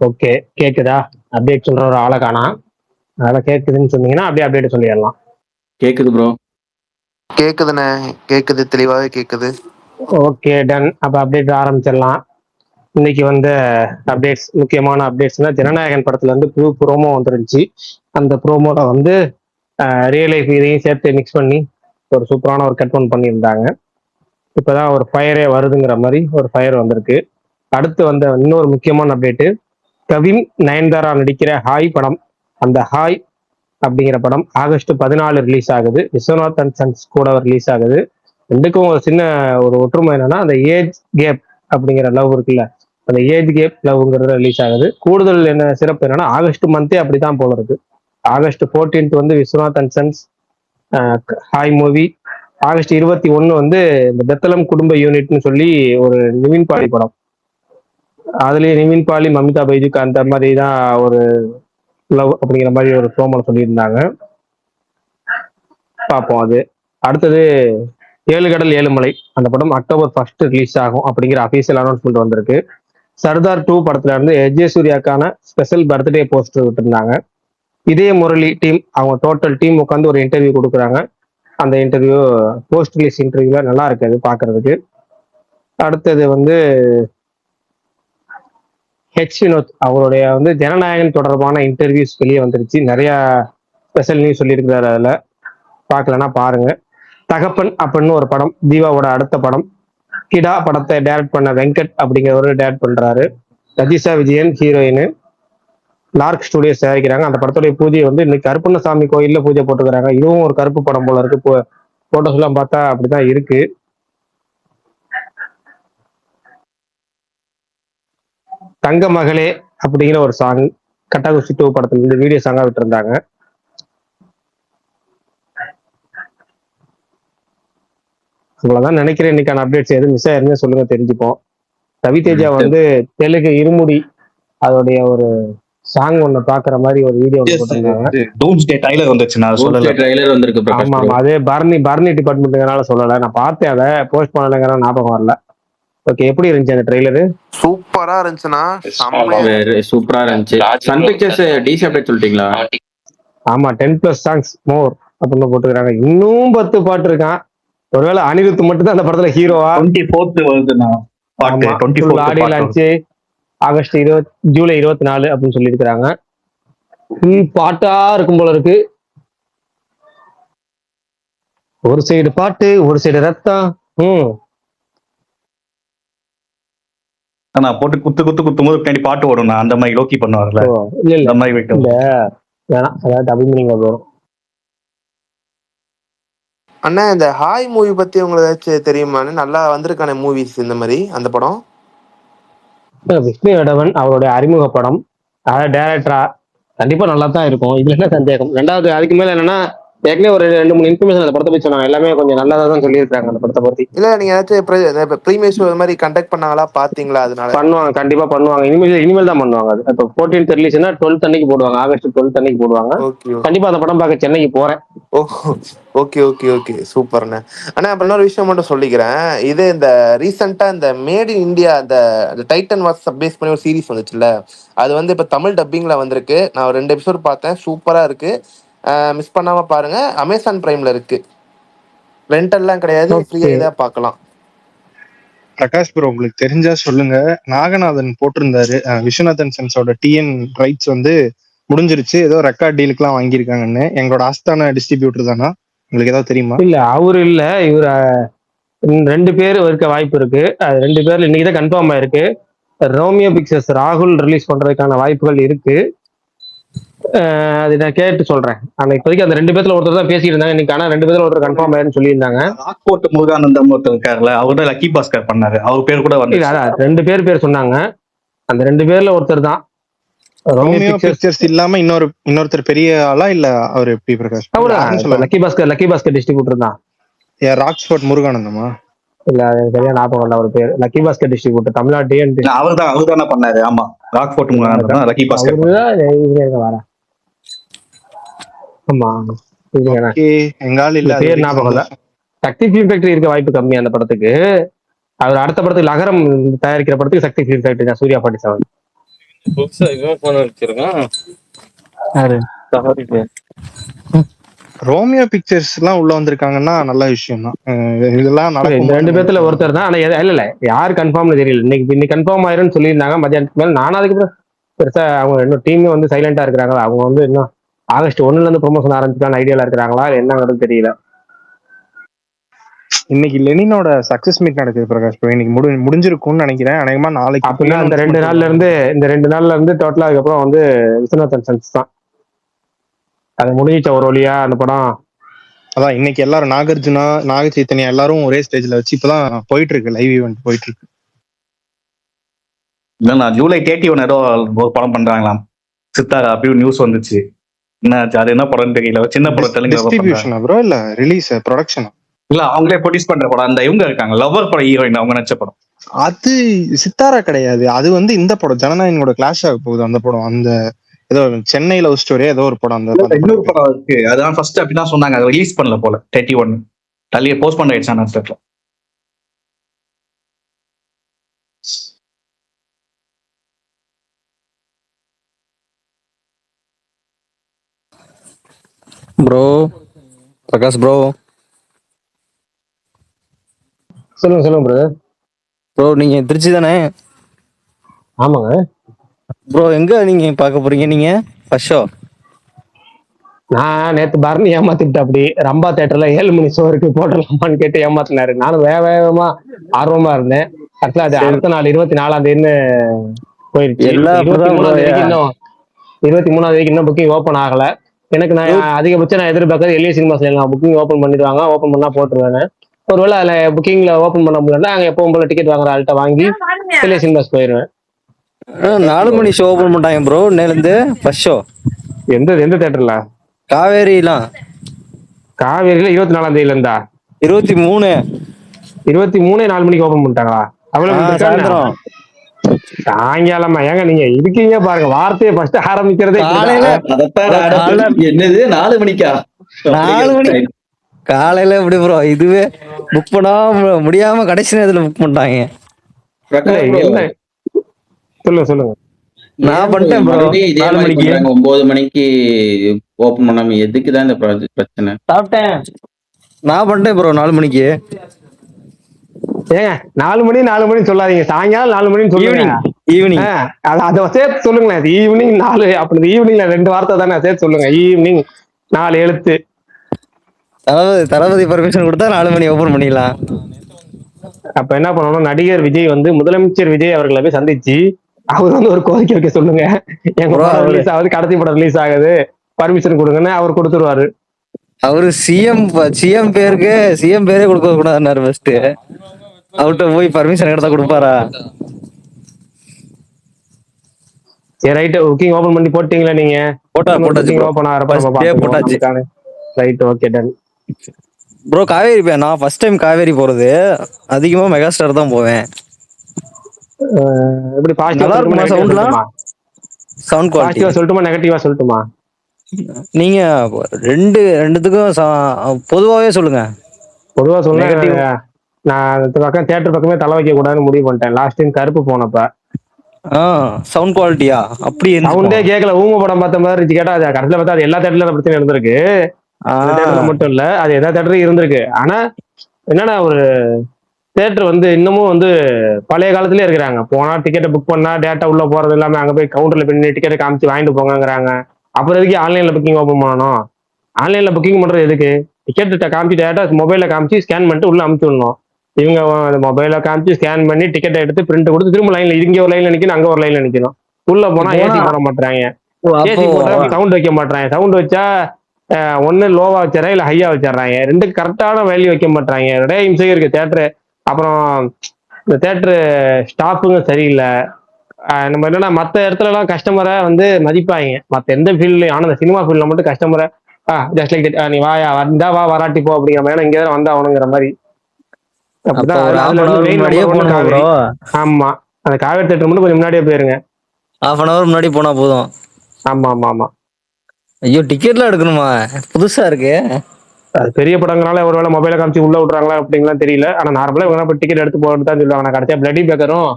Okay. கேக்குதா? Update சொல்ற ஒரு ஆள காணோம். அதனால கேக்குதுன்னு சொன்னீங்கன்னா, அப்படியே அப்டேட் சொல்லிறலாம். கேக்குது ப்ரோ. கேக்குதுண்ணே. கேக்குது. தெளிவாவே கேக்குது. Okay done. அப்ப அப்டேட் ஆரம்பிச்சிடலாம். இன்னைக்கு வந்த அப்டேட்ஸ், முக்கியமான அப்டேட்ஸ்னா ஜனநாயகன் படத்துல வந்து புது ப்ரோமோ வந்துருந்துச்சு. அந்த ப்ரோமோல வந்து ரியல் லைஃப் இதையும் சேர்த்து மிக்ஸ் பண்ணி ஒரு சூப்பரான ஒரு கட் ஒன் பண்ணியிருந்தாங்க. இப்பதான் ஒரு ஃபயரே வருதுங்கிற மாதிரி ஒரு ஃபயர் வந்திருக்கு. அடுத்து வந்த இன்னொரு முக்கியமான அப்டேட்டு, கவின் நயன்தாரா நடிக்கிற ஹாய் படம், அந்த ஹாய் அப்படிங்கிற படம் ஆகஸ்ட் 14 ரிலீஸ் ஆகுது. விஸ்வநாத் அண்ட் சன்ஸ் கூட ரிலீஸ் ஆகுது. ரெண்டுக்கும் ஒரு சின்ன ஒரு ஒற்றுமை என்னன்னா, அந்த ஏஜ் கேப் அப்படிங்கிற லவ் இருக்குல்ல, அந்த ஏஜ் கேப் லவ்ங்கிறது ரிலீஸ் ஆகுது. கூடுதல் என்ன சிறப்பு என்னன்னா, ஆகஸ்ட் மந்தே அப்படிதான் போல இருக்கு. ஆகஸ்ட் 14 வந்து விஸ்வநாத் அண்ட் சன்ஸ் ஹாய் மூவி. ஆகஸ்ட் 21 வந்து இந்த பெத்தலம் குடும்ப யூனிட்னு சொல்லி ஒரு நிவின் பாலி படம். அதுலயே நிவின் பாலி, மமிதா பைஜுக்கு அந்த மாதிரி தான் ஒரு லவ் அப்படிங்கிற மாதிரி ஒரு ப்ரோமோல சொல்லியிருந்தாங்க. பார்ப்போம் அது. அடுத்தது ஏழு கடல் ஏழு மலை, அந்த படம் அக்டோபர் 1 ரிலீஸ் ஆகும் அப்படிங்கிற அபிஷியல் அனௌன்ஸ்மெண்ட் வந்திருக்கு. சர்தார் 2 படத்துல இருந்து எஜே சூர்யாக்கான ஸ்பெஷல் பர்த்டே போஸ்டர் விட்டுருந்தாங்க. இதே முரளி டீம், அவங்க டோட்டல் டீம் உட்காந்து ஒரு இன்டர்வியூ கொடுக்குறாங்க. அந்த இன்டர்வியூ போஸ்ட் ரிலீஸ் இன்டர்வியூல நல்லா இருக்கு அது பாக்குறதுக்கு. அடுத்தது வந்து ஹெச் வினோத் அவருடைய வந்து ஜனநாயகன் தொடர்பான இன்டர்வியூஸ் வெளியே வந்துருச்சு. நிறைய ஸ்பெஷல் நியூஸ் சொல்லியிருக்கிறாரு. அதுல பார்க்கலன்னா பாருங்க. தகப்பன் அப்படின்னு ஒரு படம், தீபாவோட அடுத்த படம். கிடா படத்தை டைரக்ட் பண்ண வெங்கட் அப்படிங்கிறவரு டைரக்ட் பண்றாரு. Rajisha Vijayan heroine. Lark studios தயாரிக்கிறாங்க. அந்த படத்துடைய பூஜை வந்து இன்னைக்கு கருப்பண்ணசாமி கோயில்ல பூஜை போட்டுக்கிறாங்க. இதுவும் ஒரு கருப்பு படம் போல இருக்கு. போட்டோஸ் எல்லாம் பார்த்தா அப்படிதான் இருக்கு. தங்க மகளே அப்படிங்கிற ஒரு சாங் கட்டாகுஸ்தி 2 படத்துல இருந்து வீடியோ சாங்கா விட்டுருந்தாங்க. அவ்வளவுதான் நினைக்கிறேன். இன்னைக்கான அப்டேட்ஸ் எதுவும் மிஸ் ஆயிருந்தா சொல்லுங்க, தெரிஞ்சுப்போம். ரவி தேஜா வந்து தெலுங்கு இருமுடி அதோடைய ஒரு சாங் ஒண்ணு பாக்குற மாதிரி ஒரு வீடியோ போட்டிருந்தாங்க. டூம்ஸ்டே ட்ரைலர் வந்துச்சு, நான் சொல்லல. ட்ரைலர் வந்திருக்கு பிரகாஷ் ஆமா bro. அதே பர்னி டிபார்ட்மெண்ட்னால சொல்லல. நான் பார்த்தேன், அதை போஸ்ட் பண்ணலைங்கிற ஞாபகம் வரல. ஓகே, எப்படி இருந்துச்சு அந்த ட்ரெய்லரு? சூப்பரா இருந்துச்சுண்ணா. செம்மையா சூப்பரா இருந்துச்சு. சன் பிக்சர்ஸ் டிசி அப்டேட் சொல்லிட்டீங்களா? ஆமா, 10+ சாங்ஸ் மோர் அப்படின்னு போட்டுக்கிறாங்க. இன்னும் 10 பாட்டு இருக்கான். ஒருவேளை அனிருத் மட்டும் தான் அந்த படத்துல ஹீரோவா? 24th வருதுண்ணா பாட்டு. 24th audio launch August July 24 அப்படின்னு சொல்லி இருக்கிறாங்க. பாட்டா இருக்கும் போல இருக்கு. ஒரு சைடு பாட்டு, ஒரு சைடு ரத்தம். நான் போட்டு குத்து குத்தும் போது பாட்டு ஓடும். அந்த மாதிரி லோக்கி பண்ணுவார்ல, இல்ல அந்த மாதிரி விட்டு இல்ல வேணாம், அதாவது டபுள் மீனிங் வரும். அண்ணா, இந்த ஹாய் மூவி பத்தி உங்களுக்கு ஏதாச்சும் தெரியுமாண்ணே? நல்லா வந்திருக்கானே மூவிஸ் இந்த மாதிரி அந்த படம். விஷ்ணு இடவன் அவருடைய அறிமுக படம், அதாவது டைரக்டரா கண்டிப்பா நல்லா தான் இருக்கும். இதுல என்ன சந்தேகம்? ரெண்டாவது அதுக்கு மேல என்னன்னா, ஏற்கனவே ஒரு 2-3 இன்ஃபர்மேஷன் அந்த படத்தை பத்தி சொன்னாங்க. எல்லாமே கொஞ்சம் நல்லதா தான் சொல்லியிருக்காங்க அந்த படத்தை பத்தி. இல்ல, நீங்க ஏதாச்சும் ப்ரீமியர் ஷோ மாதிரி கண்டக்ட் பண்ணாங்களா, பாத்தீங்களா? அதனால பண்ணுவாங்க, கண்டிப்பா பண்ணுவாங்க. இனிமேல் தான் பண்ணுவாங்க. அது இப்போ 14th ரிலீஸ்னா 12th அன்னைக்கு போடுவாங்க. ஆகஸ்ட் 12th அன்னைக்கு போடுவாங்க. கண்டிப்பா அந்த படம் பார்க்க சென்னைக்கு போறேன். ஓகே ஓகே ஓகே, சூப்பர்ண்ணே. அண்ணா, அப்புறம் இன்னொரு விஷயம் மட்டும் சொல்லிக்கிறேன். இது இந்த ரீசெண்டா இந்த மேட் இன் இந்தியா அந்த டைட்டன் வார்ஸ் பேஸ் பண்ணி ஒரு சீரிஸ் வந்துச்சுல்ல, அது வந்து இப்ப தமிழ் டப்பிங்ல வந்திருக்கு. நான் ஒரு 2 எபிசோட் பார்த்தேன், சூப்பரா இருக்கு. மிஸ் பண்ணாம பாருங்க. அமேசான் பிரைம்ல இருக்கு. ரெண்டெல்லாம் கிடையாது, ஃப்ரீயா தான் பார்க்கலாம். பிரகாஷ் ப்ரோ, உங்களுக்கு தெரிஞ்சா சொல்லுங்க. நாகநாதன் போட்டிருந்தாரு விஸ்வநாதன் சன்ஸோட டிஎன் ரைட்ஸ் வந்து முடிஞ்சிருச்சு, ஏதோ ரெக்கார்ட் டீலுக்குலாம் வாங்கியிருக்காங்கன்னு. எங்களோட ஆஸ்தான டிஸ்ட்ரிபியூட்டர் தானா? உங்களுக்கு ஏதாவது தெரியுமா? இல்ல, அவரு இல்ல, இவரு 2 பேர் இருக்க வாய்ப்பு இருக்கு. அது 2 பேர்ல இன்னைக்கு தான் கன்ஃபார்ம் ஆயிருக்கு. ரோமியோ பிக்சர்ஸ் ராகுல் ரிலீஸ் பண்றதுக்கான வாய்ப்புகள் இருக்கு. அது நான் கேட்டு சொல்றேன். ஆனா இப்போதைக்கு அந்த 2 பேர்ல ஒருத்தர் தான் பேசிட்டு இருந்தாங்க இன்னைக்கு. ஆனா 2 பேர்ல ஒருத்தர் கன்ஃபார்ம் ஆயிருன்னு சொல்லியிருந்தாங்க. ராக்போர்ட் முருகானந்தம் ஒருத்தர் இருக்காருல்ல, அவர் தான் லக்கி பாஸ்கர் பண்ணாரு. அவர் பேர் கூட வந்து அதான் 2 பேர் சொன்னாங்க. அந்த 2 பேர்ல ஒருத்தர் தான். ரோமியோ பிக்சர்ஸ் இல்லாம இன்னொருத்தர் பெரிய ஆளா இல்ல அவர் எப்படி பிரகாஷ்? லக்கி பாஸ்கர் டிஸ்ட்ரிபியூட்டர் தான். ராக்ஸ்போர்ட் முருகானந்தமா? இல்ல, சரியா ஞாபகம் இல்ல அவர் பேர். லக்கி பாஸ்கர் டிஸ்ட்ரிபியூட்டர் தமிழ்நாட்டு. அவர் தானே பண்ணாரு. ஆமா, ராக்போர்ட் முருகானந்தம், லக்கி பாஸ்கர் வர. ஆமா, எங்கால இல்ல பேர் ஞாபகம் இல்ல. சக்தி ஃபிலிம் ஃபேக்டரி இருக்க வாய்ப்பு கம்மி அந்த படத்துக்கு. அவர் அடுத்த படத்துக்கு அகரம் தயாரிக்கிற படத்துக்கு சக்தி ஃபிலிம் ஃபேக்டரி தான், சூர்யா 47. புதுசா இவன் போன வச்சிருக்கான். யாரு? ரோமியோ பிக்சர்ஸ் எல்லாம் உள்ள வந்திருக்காங்கன்னா நல்ல விஷயம் தான். இதெல்லாம் இந்த நடக்கும். ரெண்டு பேர்த்துல ஒருத்தர் தான். ஆனா இல்ல யாரு கன்ஃபார்ம்னு தெரியல. இன்னைக்கு கன்ஃபார்ம் ஆயிரும்னு சொல்லியிருந்தாங்க மத்தியானத்துக்கு மேல. நானும் அதுக்கப்புறம் பெருசா அவங்க இன்னும் டீமே வந்து சைலண்டா இருக்கிறாங்களா, அவங்க வந்து இன்னும் ஆகஸ்ட் 1ல இருந்து ப்ரொமோஷன் ஆரம்பிச்சுக்கான ஐடியால இருக்கிறாங்களா, என்னங்கிறது தெரியல. இன்னைக்கு லெனினோட சக்சஸ் மீட் நடக்குது பிரகாஷ் ப்ரோ. இன்னைக்கு முடிஞ்சிருக்கும்னு நினைக்கிறேன். அநேகமா நாளைக்கு. அப்படின்னா இந்த 2 நாள்ல இருந்து டோட்டலா அதுக்கப்புறம் வந்து விஸ்வநாதன் சன்ஸ் தான். அது முடிஞ்சிச்ச ஒரு வழியா அந்த படம். அதான் இன்னைக்கு எல்லாரும் நாகார்ஜுனா, நாக சைத்தன்யா எல்லாரும் ஒரே ஸ்டேஜ்ல வச்சு இப்பதான் போயிட்டு இருக்கு, லைவ் ஈவெண்ட் போயிட்டு இருக்கு. இல்ல ஜூலை 31 ஏதோ ஒரு படம் பண்றாங்களாம் சித்தாரா, அப்படி நியூஸ் வந்துச்சு. என்ன அது என்ன படம் தெரியல, சின்ன படம் தெலுங்கு. டிஸ்ட்ரிபியூஷனா ப்ரோ இல்ல ரிலீஸ் ப்ரொடக்ஷனா? இல்ல அவங்களே ப்ரொடியூஸ் பண்ற படம். அந்த இவங்க இருக்காங்க லவ்வர் படம் ஹீரோயின், அவங்க நடிச்ச படம். அது சித்தாரா கிடையாது, அது வந்து இந்த படம் ஜனநாயகனோட கிளாஷ் ஆக போகுது அந்த படம். அந்த ஏதோ சென்னை லவ் ஸ்டோரி ஏதோ ஒரு படம். அந்த இன்னொரு படம் இருக்கு, அதான் ஃபர்ஸ்ட் அப்படிதான் சொன்னாங்க. அதை ரிலீஸ் பண்ணல போல 31 தள்ளியே போஸ்ட் பண்ண ஆயிடுச்சு. நெட்ல ப்ரோ பிரகாஷ் ப்ரோ. சொல்லுங்க பிரதர். ப்ரோ நீங்க திருச்சி தானே? ஆமாங்க ப்ரோ. எங்க நீங்க பார்க்க போறீங்க நீங்க ஃபர்ஸ்ட் ஷோ? நான் நேத்து பரணி ஏமாத்திட்டு அப்படி ரம்பா தேட்டர்ல 7 மணி ஷோ இருக்கு போட்டலாமான்னு கேட்டு ஏமாத்தினாரு. நானும் வேகமா ஆர்வமா இருந்தேன். ஆக்சுவலா அது அடுத்த நாள் 24ஆம் தேதின்னு போயிருச்சு. 23ஆம் தேதிக்கு இன்னும் 23ஆம் தேதிக்கு இன்னும் புக்கிங் ஓப்பன் ஆகல. எனக்கு நான் அதிகபட்சம் நான் எதிர்பார்க்கறது எல்ஏ சினிமாஸ்ல நான் புக்கிங் ஓப்பன் பண்ணிடுவாங்க, ஓப்பன் பண்ணா போட்டுருவேன். ஒருவேளை அதுல புக்கிங்ல ஓப்பன் பண்ண முடியல, அங்க எப்பவும் போல டிக்கெட் வாங்குற ஆள்கிட்ட வாங்கி எல்ஏ சினிமாஸ் போயிருவேன். 4 மணி ஷோ ஓபன் பண்ணிட்டாங்க ப்ரோ இன்னையில இருந்து ஃபர்ஸ்ட் ஷோ. எந்த தேட்டர்ல? காவேரிலாம். காவேரியில 24ஆம் தேதியில இருந்தா 23 4 மணிக்கு ஓபன் பண்ணிட்டாங்களா? சாயந்தரம் சாயங்காலமா? ஏங்க நீங்க இருக்கீங்க பாருங்க, வார்த்தையை ஃபர்ஸ்ட் ஆரம்பிக்கிறதே என்னது 4 மணிக்கா? 4 மணி காலையில எப்படி ப்ரோ? இதுவே புக் பண்ணா முடியாம கடைசி நேரத்துல புக் பண்ணிட்டாங்க. சொல்லுங்க. நான் பண்ணிட்டேன் ப்ரோ. 4 மணிக்கு 9 மணிக்கு ஓபன் பண்ணாம எதுக்குதான் இந்த பிரச்சனை? சாப்பிட்டேன். நான் பண்ணிட்டேன் ப்ரோ 4 மணிக்கு. ஏங்க 4 மணி சொல்லாதீங்க, சாயங்காலம் 4 மணின்னு சொல்லுங்க. ஈவினிங் அதை சேர்த்து சொல்லுங்களேன். ஈவினிங் 4 அப்படி ஈவினிங்ல 2 வார்த்தை தானே சேர்த்து சொல்லுங்க. ஈவினிங் 4 எழுத்து. தளபதி பர்மிஷன் கொடுத்தா 4 மணி ஓபன் பண்ணிடலாம். அப்ப என்ன பண்ணணும், நடிகர் விஜய் வந்து முதலமைச்சர் விஜய் அவர்களை போய் சந்திச்சு அவர் வந்து ஒரு கோரிக்கை வைக்க சொல்லுங்க. எங்க படம் ரிலீஸ் ஆகுது, கடைசி படம் ரிலீஸ் ஆகுது, பர்மிஷன் கொடுங்கன்னு அவர் கொடுத்துருவாரு. அவரு சிஎம் பேரே கொடுக்க கூடாதுன்னாரு ஃபர்ஸ்ட். அவர்கிட்ட போய் பர்மிஷன் எடுத்தா கொடுப்பாரா? சரி ரைட். புக்கிங் ஓபன் பண்ணி போட்டீங்களா நீங்க? போட்டாச்சு ஓபன் ஆகிறப்ப right. Okay done bro. Kaveri நான் ஃபர்ஸ்ட் டைம் காவேரி போறது. அதிகமா மெகாஸ்டார் தான் போவேன். எப்படி நல்லா இருக்குமா சவுண்ட்லாம்? சவுண்ட் குவாலிட்டி சொல்லட்டுமா நெகட்டிவா சொல்லட்டுமா? நீங்க ரெண்டுத்துக்கும் பொதுவாவே சொல்லுங்க. பொதுவா சொல்லுங்க. நான் இந்த பக்கம் தியேட்டர் பக்கமே தலை வைக்க கூடாதுன்னு முடிவு பண்ணிட்டேன் லாஸ்ட் டைம் கருப்பு போனப்ப. சவுண்ட் குவாலிட்டியா? அப்படி சவுண்டே கேட்கல. ஊம படம் பார்த்த மாதிரி இருந்துச்சு. கேட்டா அது கடைசியில பார்த்தா அது எல்லா தேட்டர்ல பிரச்சனை இருந்திருக்கு. தேட்டர்ல மட்டும் இல்ல, அது எல்லா தேட்டரும் இருந்திருக்கு. ஆனா என்னன்னா ஒரு தேட்டர் வந்து இன்னமும் வந்து பழைய காலத்திலே இருக்கிறாங்க. போனா டிக்கெட்டை புக் பண்ணா டேட்டா உள்ள போறது இல்லாம அங்க போய் கவுண்டர்ல பண்ணி டிக்கெட்டை காமிச்சு வாங்கிட்டு போங்கிறாங்க. அப்புறம் எதுக்கு ஆன்லைன்ல புக்கிங் ஓப்பன் பண்ணணும்? ஆன்லைன்ல புக்கிங் பண்றது எதுக்கு? டிக்கெட்டை காமிச்சு டேட்டா மொபைல காமிச்சு ஸ்கேன் பண்ணிட்டு உள்ள அமுச்சு விடணும். இவங்க மொபைல காமிச்சு ஸ்கேன் பண்ணி டிக்கெட்டை எடுத்து பிரிண்ட் கொடுத்து திரும்ப லைன்ல இங்க ஒரு லைன்ல நிக்கணும், அங்க ஒரு லைன்ல நிக்கணும். உள்ள போனா ஏசி போட மாட்டாங்க, ஏசி போட்டா சவுண்ட் வைக்க மாட்டாங்க. சவுண்ட் வச்சா ஒன்னு லோவா வச்சிடறேன், இல்ல ஹையா வச்சிடறாங்க. ரெண்டு கரெக்டான வேல்யூ வைக்க மாட்டாங்க. நிறைய இம்சையும் இருக்கு தேட்டரு. அப்புறம் இந்த தேட்டரு ஸ்டாஃபுங்க சரியில்லை. நம்ம என்னன்னா மற்ற இடத்துல எல்லாம் கஸ்டமரை வந்து மதிப்பாங்க, மற்ற எந்த ஃபீல்ட்லயும். ஆனா இந்த சினிமா ஃபீல்ட்ல மட்டும் கஸ்டமரை ஜஸ்ட் லைக் நீ வாயா வந்தா வா வராட்டி போ அப்படிங்கிற மாதிரி, இங்கே தான் வந்தா ஆகணுங்கிற மாதிரி. ஆமா, அந்த காவேரி தேட்டர் மட்டும் கொஞ்சம் முன்னாடியே போயிருங்க. ½ hour முன்னாடி போனா போதும். ஆமா ஆமா ஆமா. ஐயோ டிக்கெட்லாம் எடுக்கணுமா? புதுசா இருக்கு. அது பெரிய படங்களால ஒருவேளை மொபைல காமிச்சு உள்ள விட்றாங்களா அப்படிங்கலாம் தெரியல. ஆனா நார்மலா இவங்க டிக்கெட் எடுத்து போட்டு தான் சொல்லுவாங்க. நான் கடைசியா பிளடி பேக்கரும்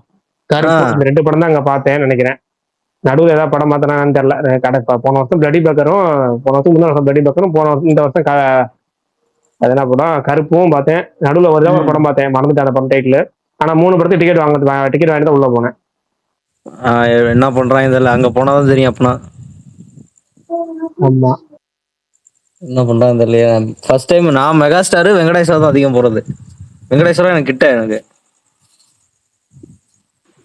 கருப்பு 2 படம் தான் அங்க பார்த்தேன்னு நினைக்கிறேன். நடுவில் ஏதாவது படம் மாத்தினான்னு தெரியல. போன வருஷம் பிளடி பக்கரும், போன வருஷம் முன்னாள் வருஷம் பிளடி பக்கரும், போன வருஷம் இந்த வருஷம் அது என்ன படம் கருப்பும் பார்த்தேன். நடுவில் ஒரு படம் பார்த்தேன், மறந்துட்டேன் அந்த படம் டைட்டில். ஆனா 3 படத்துக்கு டிக்கெட் வாங்கிட்டு தான் உள்ள போனேன். என்ன பண்றாங்க தெரியல, அங்க போனாதான் தெரியும். அப்பனா ஆமா, என்ன பண்றாங்க தெரியல. ஃபர்ஸ்ட் டைம் நான் மெகா ஸ்டார் வெங்கடேஸ்வரா தான் அதிகம் போறது. வெங்கடேஸ்வரா எனக்கு கிட்ட எனக்கு.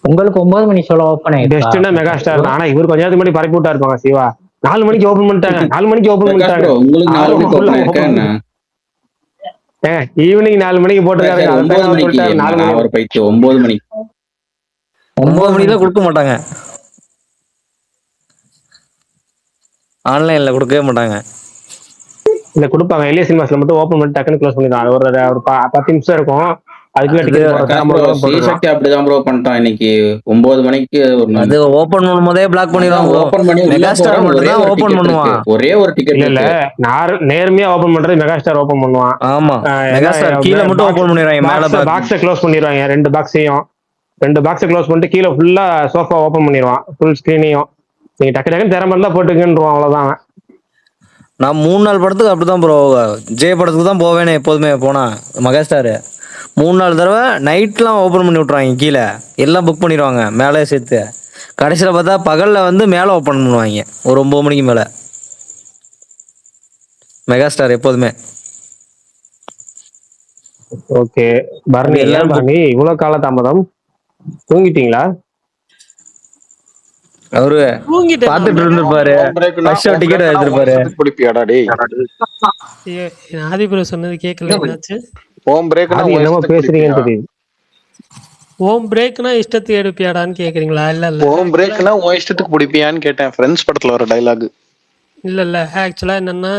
உங்களுக்கு 9 மணி ஷோல ஓப்பன் பெஸ்ட்னா மெகா ஸ்டார். ஆனா இவர் கொஞ்ச நேரத்துக்கு முன்னாடி பரப்பி விட்டா இருப்பாங்க சிவா. 4 மணிக்கு ஓபன் பண்ணிட்டாங்க, 4 மணிக்கு ஓபன் பண்ணிட்டாங்க. உங்களுக்கு 4 மணிக்கு ஓபன் ஆயிருக்கேன். ஈவினிங் 4 மணிக்கு போட்டுருக்காங்க. 9 மணிக்கு 9 மணிக்கு 9 மணிக்கு கொடுக்க மாட்டாங்க, ஆன்லைன்ல கொடுக்கவே மாட்டாங்க. இல்ல கொடுப்பாங்க, எல்ஏ சினிமாஸ்ல மட்டும் ஓபன் பண்ணி டக்குன்னு க்ளோஸ் பண்ணிடுவாங்க. ஒரு 10 நிமிஷம் இருக்கும். அதுக்குள்ள ஸ்ரீசக்தி அப்படிதான் ப்ரோ பண்ணிட்டான் இன்னைக்கு 9 மணிக்கு. அது ஓபன் பண்ணும்போதே பிளாக் பண்ணிடுவாங்க. ஓபன் பண்ணி மெகா ஸ்டார் மட்டும் தான் ஓபன் பண்ணுவான். ஒரே ஒரு டிக்கெட் இல்ல நேர்மையா ஓபன் பண்றது மெகா ஸ்டார் ஓபன் பண்ணுவான். ஆமா, மெகா ஸ்டார் கீழ மட்டும் ஓபன் பண்ணிடுவாங்க, மேல பாக்ஸை க்ளோஸ் பண்ணிடுவாங்க. 2 பாக்ஸை க்ளோஸ் பண்ணிட்டு கீழே ஃபுல்லா சோஃபா ஓபன் பண்ணிடுவான், ஃபுல் ஸ்கிரீனையும். நீங்க டக்கு திறமை இருந்தா போட்டுக்கன்றுவான், அவ்வளவுதான். நான் 3-4 படத்துக்கு அப்படிதான் ப்ரோ, ஜெய படத்துக்கு தான் போவேனே எப்போதுமே. போனா மெகா ஸ்டார் 3-4 தடவை நைட்லாம் ஓபன் பண்ணி விட்ருவாங்க, கீழே எல்லாம் புக் பண்ணிடுவாங்க மேலே சேர்த்து. கடைசியில் பார்த்தா பகல்ல வந்து மேலே ஓப்பன் பண்ணுவாங்க ஒரு 9 மணிக்கு மேலே. மெகா ஸ்டார் எப்போதுமே. ஓகே பரணி, எல்லாரும் நீ இவ்வளவு கால தாமதம் தூங்கிட்டீங்களா? அவரு பாத்துட்டு இருந்திருப்பாரு, டிக்கெட் எடுத்திருப்பாரு. ஆதிபுரம் சொன்னது கேட்கல, என்னாச்சு? ஓம் பிரேக் என்னமோ பேசுறீங்கன்னு தெரியுது. ஓம் பிரேக்னா இஷ்டத்துக்கு எடுப்பியாடான்னு கேக்குறீங்களா? இல்ல இல்ல, ஓம் பிரேக்னா உன் இஷ்டத்துக்கு பிடிப்பியான்னு கேட்டேன். ஃப்ரெண்ட்ஸ் படத்துல வர டைலாக். இல்ல ஆக்சுவலா என்னன்னா,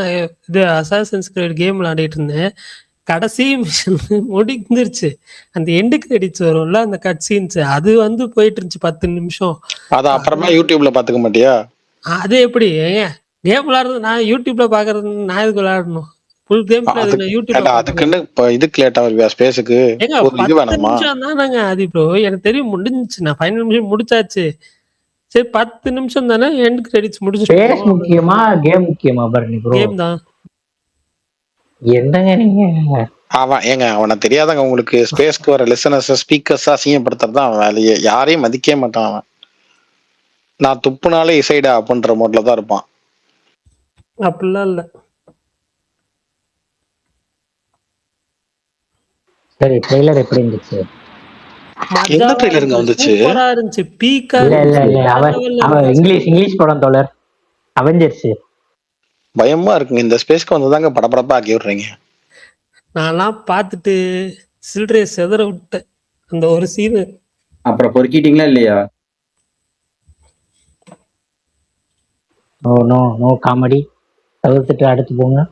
இது அசாசின்ஸ் கிரீட் கேம் விளையாடிட்டு இருந்தேன். கடைசி மிஷன் முடிஞ்சிருச்சு. அந்த எண்டு கிரெடிட்ஸ் வரும்ல, அந்த கட் சீன்ஸ், அது வந்து போயிட்டு இருந்துச்சு 10 நிமிஷம். அத அப்புறமா யூடியூப்ல பாத்துக்க மாட்டியா? அது எப்படி கேம் விளையாடுறது? நான் யூடியூப்ல பாக்குறது, நான் எதுக்கு விளையாடணும்? ஃபுல் கேம் நான் யூடியூப்ல அதுக்குன்னு இதுக்கு லேட் ஆகுறியா ஸ்பேஸ்க்கு? ஒரு இது வேணாமா? தானங்க ஆதி ப்ரோ, எனக்கு தெரியும் முடிஞ்சிச்சு. நான் 5 நிமிஷம் முடிச்சாச்சு. சரி 10 நிமிஷம் தானே, எண்ட் கிரெடிட்ஸ் முடிஞ்சிச்சு. ஸ்பேஸ் முக்கியமா கேம் முக்கியமா பரணி ப்ரோ? கேம் தான். என்னங்க நீங்க? அவனை தெரியாதங்க உங்களுக்கு. ஸ்பேஸ்க்கு வர லிசனர்ஸ் ஸ்பீக்கர்ஸ் அசிங்கப்படுத்துறது தான் அவன் வேலையே. யாரையும் மதிக்கவே மாட்டான் அவன். நான் துப்புனாலே இசைடா அப்படின்ற மோட்ல தான் இருப்பான். அப்படிலாம் இல்ல. சரி, ட்ரெய்லர் எப்படி இருந்துச்சு? எந்த ட்ரெய்லருங்க வந்துச்சு? சூப்பரா இருந்துச்சு. பீக்கா இல்ல அவன் இங்கிலீஷ் படம் தோழர், அவெஞ்சர்ஸ். பயமா இருக்குங்க. இந்த ஸ்பேஸ்க்கு வந்ததாங்க படபடப்பா ஆக்கி விடுறீங்க. நான்லாம் பார்த்துட்டு சில்ட்ரே செதற விட்டேன் அந்த ஒரு சீனு. அப்புறம் பொறுக்கிட்டீங்களா இல்லையா? நோ காமெடி, தவிர்த்துட்டு அடுத்து போங்க.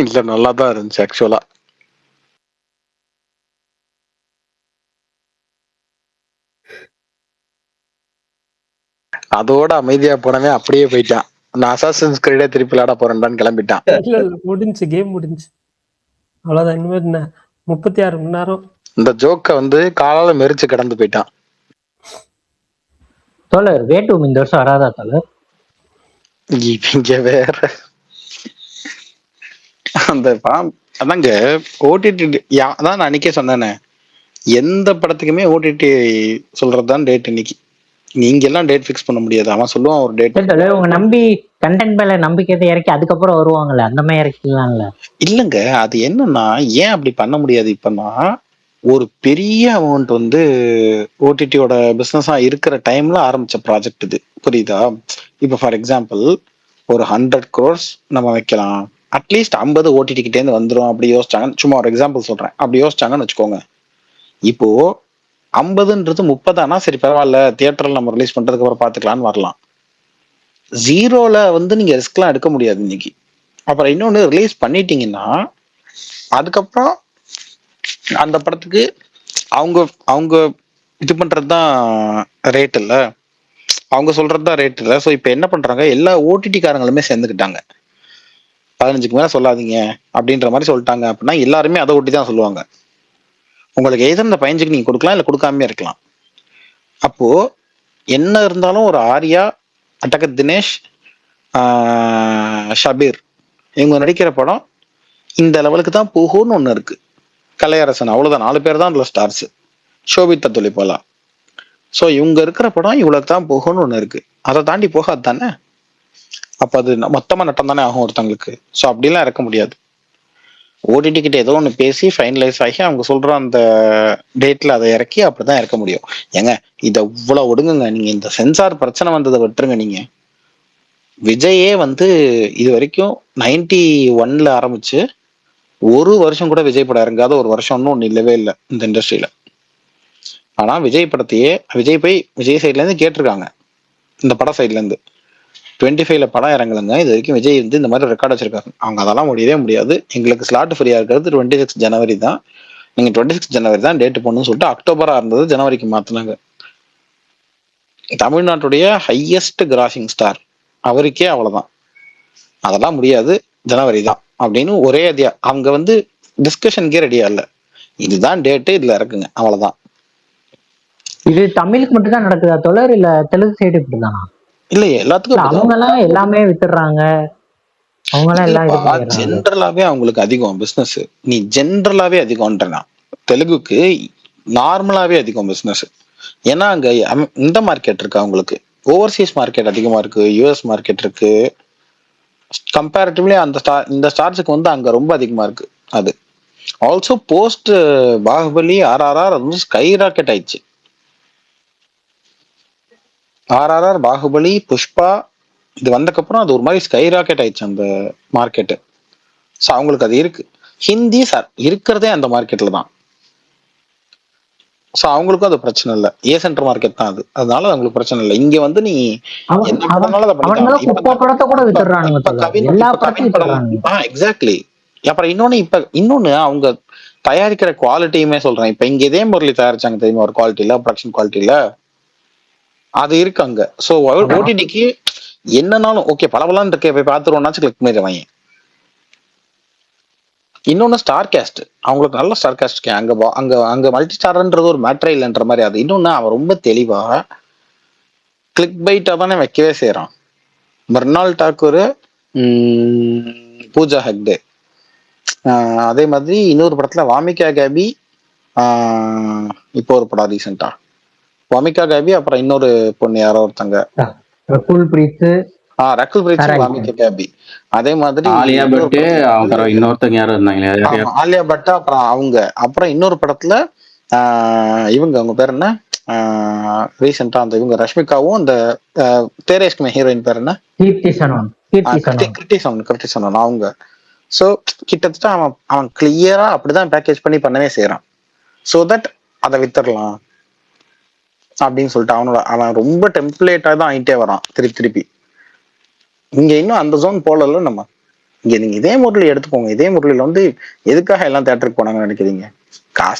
இல்ல நல்லா தான் இருந்துச்சு ஆக்சுவலா. அதோட அமைதியா போனவே அப்படியே போயிட்டான். நான் அசாசின்ஸ் கிரீடே திருப்பி விளையாட போறேன்டான்னு கிளம்பிட்டான். இல்ல முடிஞ்சு, கேம் முடிஞ்சு, அவ்வளவுதான். இனிமேல் என்ன 36 மணி நேரம். இந்த ஜோக்க வந்து காலால மெரிச்சு கடந்து போயிட்டான். தோழர் வேட்டும் இந்த வருஷம் வராதா தோழர்? இங்க வேற அந்த அதாங்க ஓடிடி. அதான் நான் அன்னைக்கே சொன்னேனே, எந்த படத்துக்குமே ஓடிடி சொல்றதுதான் டேட். இன்னைக்கு நீங்க எல்லாம் டேட் ஃபிக்ஸ் பண்ண முடியாது. அவன் சொல்லுவான் ஒரு டேட். உங்க நம்பி கண்டென்ட் மேல நம்பிக்கை இறக்கி அதுக்கப்புறம் வருவாங்கல்ல, அந்த மாதிரி இறக்கலாம்ல. இல்லங்க, அது என்னன்னா ஏன் அப்படி பண்ண முடியாது? இப்பன்னா ஒரு பெரிய அமௌண்ட் வந்து ஓடிடியோட பிசினஸா இருக்கிற டைம்ல ஆரம்பிச்ச ப்ராஜெக்ட் இது, புரியுதா? இப்ப ஃபார் எக்ஸாம்பிள் ஒரு 100 crores நம்ம வைக்கலாம், அட்லீஸ்ட் 50 ஓடிடி கிட்டே இருந்து வந்துடும் அப்படி யோசிச்சாங்க. சும்மா ஒரு எக்ஸாம்பிள் சொல்றேன், அப்படி யோசிச்சாங்கன்னு வச்சுக்கோங்க. இப்போ 50ன்றது 30 சரி பரவாயில்ல, தியேட்டர்ல நம்ம ரிலீஸ் பண்றதுக்கு அப்புறம் பாத்துக்கலாம்னு வரலாம். 0ல வந்து நீங்க ரிஸ்க்லாம் எடுக்க முடியாது இன்னைக்கு. அப்புறம் இன்னொன்னு, ரிலீஸ் பண்ணிட்டீங்கன்னா அதுக்கப்புறம் அந்த படத்துக்கு அவங்க இது பண்றதுதான் ரேட் இல்ல, அவங்க சொல்றதுதான் ரேட் இல்ல. ஸோ இப்போ என்ன பண்றாங்க, எல்லா ஓடிடி காரங்களுமே சேர்ந்துக்கிட்டாங்க. 15க்கு மேல சொல்லாதீங்க அப்படின்ற மாதிரி சொல்லிட்டாங்க. அப்படின்னா எல்லாருமே அதை ஒட்டி தான் சொல்லுவாங்க. உங்களுக்கு எதிர இந்த 15க்கு நீங்க கொடுக்கலாம், இல்ல கொடுக்காமயே இருக்கலாம். அப்போ என்ன இருந்தாலும் ஒரு ஆர்யா, அட்டகத் தினேஷ், ஷபீர் இவங்க நடிக்கிற படம் இந்த லெவலுக்கு தான் போகும்னு ஒண்ணு இருக்கு. கலையரசன் அவ்வளவுதான், 4 பேர் தான் அதுல ஸ்டார்ஸ். ஷோபிதா தொழிப்பாளா. ஸோ இவங்க இருக்கிற படம் இவ்வளவு தான் போகும்னு ஒண்ணு இருக்கு. அதை தாண்டி போகாது தானே. அப்ப அது மொத்தமா நட்டம் தானே ஆகும் ஒருத்தங்களுக்கு. ஸோ அப்படிலாம் இறக்க முடியாது. ஓடிடி கிட்ட ஏதோ ஒன்று பேசி ஃபைனலைஸ் ஆகி அவங்க சொல்ற அந்த டேட்ல அதை இறக்கி அப்படிதான் இறக்க முடியும். ஏங்க இதை இவ்வளவு ஒடுங்குங்க. நீங்க இந்த சென்சார் பிரச்சனை வந்ததை விட்டுருங்க. நீங்க விஜயே வந்து இது வரைக்கும் 91ல ஆரம்பிச்சு ஒரு வருஷம் கூட விஜய் படம் இறங்காத ஒரு வருஷம்னு ஒண்ணு இல்லவே இல்லை இந்த இண்டஸ்ட்ரியில. ஆனா விஜய் படத்தையே விஜய் சைட்ல இருந்து கேட்டிருக்காங்க. இந்த படம் சைட்ல இருந்து 25ல படம் இறங்கலங்க, இது வரைக்கும் விஜய் வந்து இந்த மாதிரி ரெக்கார்ட் வச்சிருக்காங்க. அவங்க அதெல்லாம் முடியவே முடியாது, எங்களுக்கு ஸ்லாட் ஃப்ரீயா இருக்கிறது 26 ஜனவரி தான், நீங்க 26 ஜனவரி தான் டேட் போடணும்னு சொல்லிட்டு அக்டோபரா இருந்தது ஜனவரிக்கு மாத்தினாங்க. தமிழ்நாட்டுடைய ஹையஸ்ட் கிராசிங் ஸ்டார் அவருக்கே அவ்வளவுதான், அதெல்லாம் முடியாது ஜனவரி தான் அப்படின்னு ஒரே அதியா அவங்க வந்து டிஸ்கஷனுக்கே ரெடியா இல்ல. இதுதான் டேட்டு, இதுல இருக்குங்க, அவ்வளவுதான். இது தமிழுக்கு மட்டும் தான் நடக்குதா தோழர், இல்ல தெலுங்கு சைடு இப்படிதானா? இல்ல எல்லாத்துக்கும் அவங்க எல்லாம் எல்லாமே வித்துடுறாங்க, அவங்க எல்லாம் எல்லாம் இது பண்ணிடுறாங்க. ஜென்ரலாவே அவங்களுக்கு அதிகம் பிசினஸ். நீ ஜென்ரலாவே அதிகம்ன்றனா தெலுங்குக்கு நார்மலாவே அதிகம் பிசினஸ். ஏன்னா அங்க இந்த மார்க்கெட் இருக்கு, அவங்களுக்கு ஓவர்சீஸ் மார்க்கெட் அதிகமா இருக்கு, யூஎஸ் மார்க்கெட் இருக்கு. கம்பேரிட்டிவ்லி இந்த ஸ்டார்ஸுக்கு வந்து அங்க ரொம்ப அதிகமா இருக்கு. அது ஆல்சோ போஸ்ட் பாகுபலி ஆர்ஆர்ஆர் அது வந்து ஸ்கை ராக்கெட் ஆயிடுச்சு. ஆர்ஆர்ஆர், பாகுபலி, புஷ்பா இது வந்தக்கப்புறம் அது ஒரு மாதிரி ஸ்கை ராக்கெட் ஆயிடுச்சு அந்த மார்க்கெட்டு. ஸோ அவங்களுக்கு அது இருக்கு. ஹிந்தி சார் இருக்கிறதே அந்த மார்க்கெட்ல தான். ஸோ அவங்களுக்கும் அது பிரச்சனை இல்லை, ஏ சென்டர் மார்க்கெட் தான் அது, அதனால அவங்களுக்கு பிரச்சனை இல்லை. இங்க வந்து நீ எக்ஸாக்ட்லி. அப்புறம் இன்னொன்னு அவங்க தயாரிக்கிற குவாலிட்டியுமே சொல்றேன். இப்ப இங்க இதே முரளி தயாரிச்சாங்க தெரியுமா, ஒரு குவாலிட்டியில, ப்ரொடக்ஷன் குவாலிட்டியில அது இருக்கு அங்க. ஸோ ஓடிடிக்கு என்னன்னாலும் ஓகே பலபலான்னு இருக்கே போய் பார்த்துருவோம்னாச்சு கிளிக் பண்ணிடுவாங்க. இன்னொன்னு ஸ்டார் கேஸ்ட், அவங்களுக்கு நல்ல ஸ்டார் கேஸ்ட். அங்க மல்டி ஸ்டார்ன்றது ஒரு மேட்ரே இல்லைன்ற மாதிரி. அது இன்னொன்னு அவன் ரொம்ப தெளிவா கிளிக் பைட்டா தானே வைக்கவே செய்யறான். மர்னால் டாக்கூர், பூஜா ஹெக்டே, அதே மாதிரி இன்னொரு படத்துல வாமிகா கேபி, இப்போ ஒரு படம் ரீசெண்டா வாமிகா கேபி, அப்புறம் இன்னொரு பொண்ணு யாரோ ஒருத்தங்க ரகுல் பிரீத், வாமிகா கேபி. அதே மாதிரி ஆலியா பட், அப்புறம் இன்னொருத்தங்க யாரும் இருந்தாங்க, ஆலியா பட், அப்புறம் இன்னொரு படத்துல இவங்க அவங்க பேர் என்ன ரீசெண்டா அந்த இவங்க ரஷ்மிகாவும் அந்த தேரேஷ்குமே ஹீரோயின் பேர் என்ன, கிருத்தி சனன் அவங்க. ஸோ கிட்டத்தட்ட அவன் கிளியரா அப்படிதான் பேக்கேஜ் பண்ணவே செய்யறான். ஸோ தட் அதை வித்தரலாம் அப்படின்னு சொல்லிட்டு அவன் ரொம்ப டெம்ப்ளேட்டா தான் ஆயிட்டே வரான் திருப்பி. இங்க இன்னும் அந்த ஜோன் போலல. நம்ம இங்க நீங்க இதே முரளி எடுத்துக்கோங்க. இதே முரளியில வந்து எதுக்காக எல்லாம் தியேட்டருக்கு போனாங்கன்னு நினைக்கிறீங்க?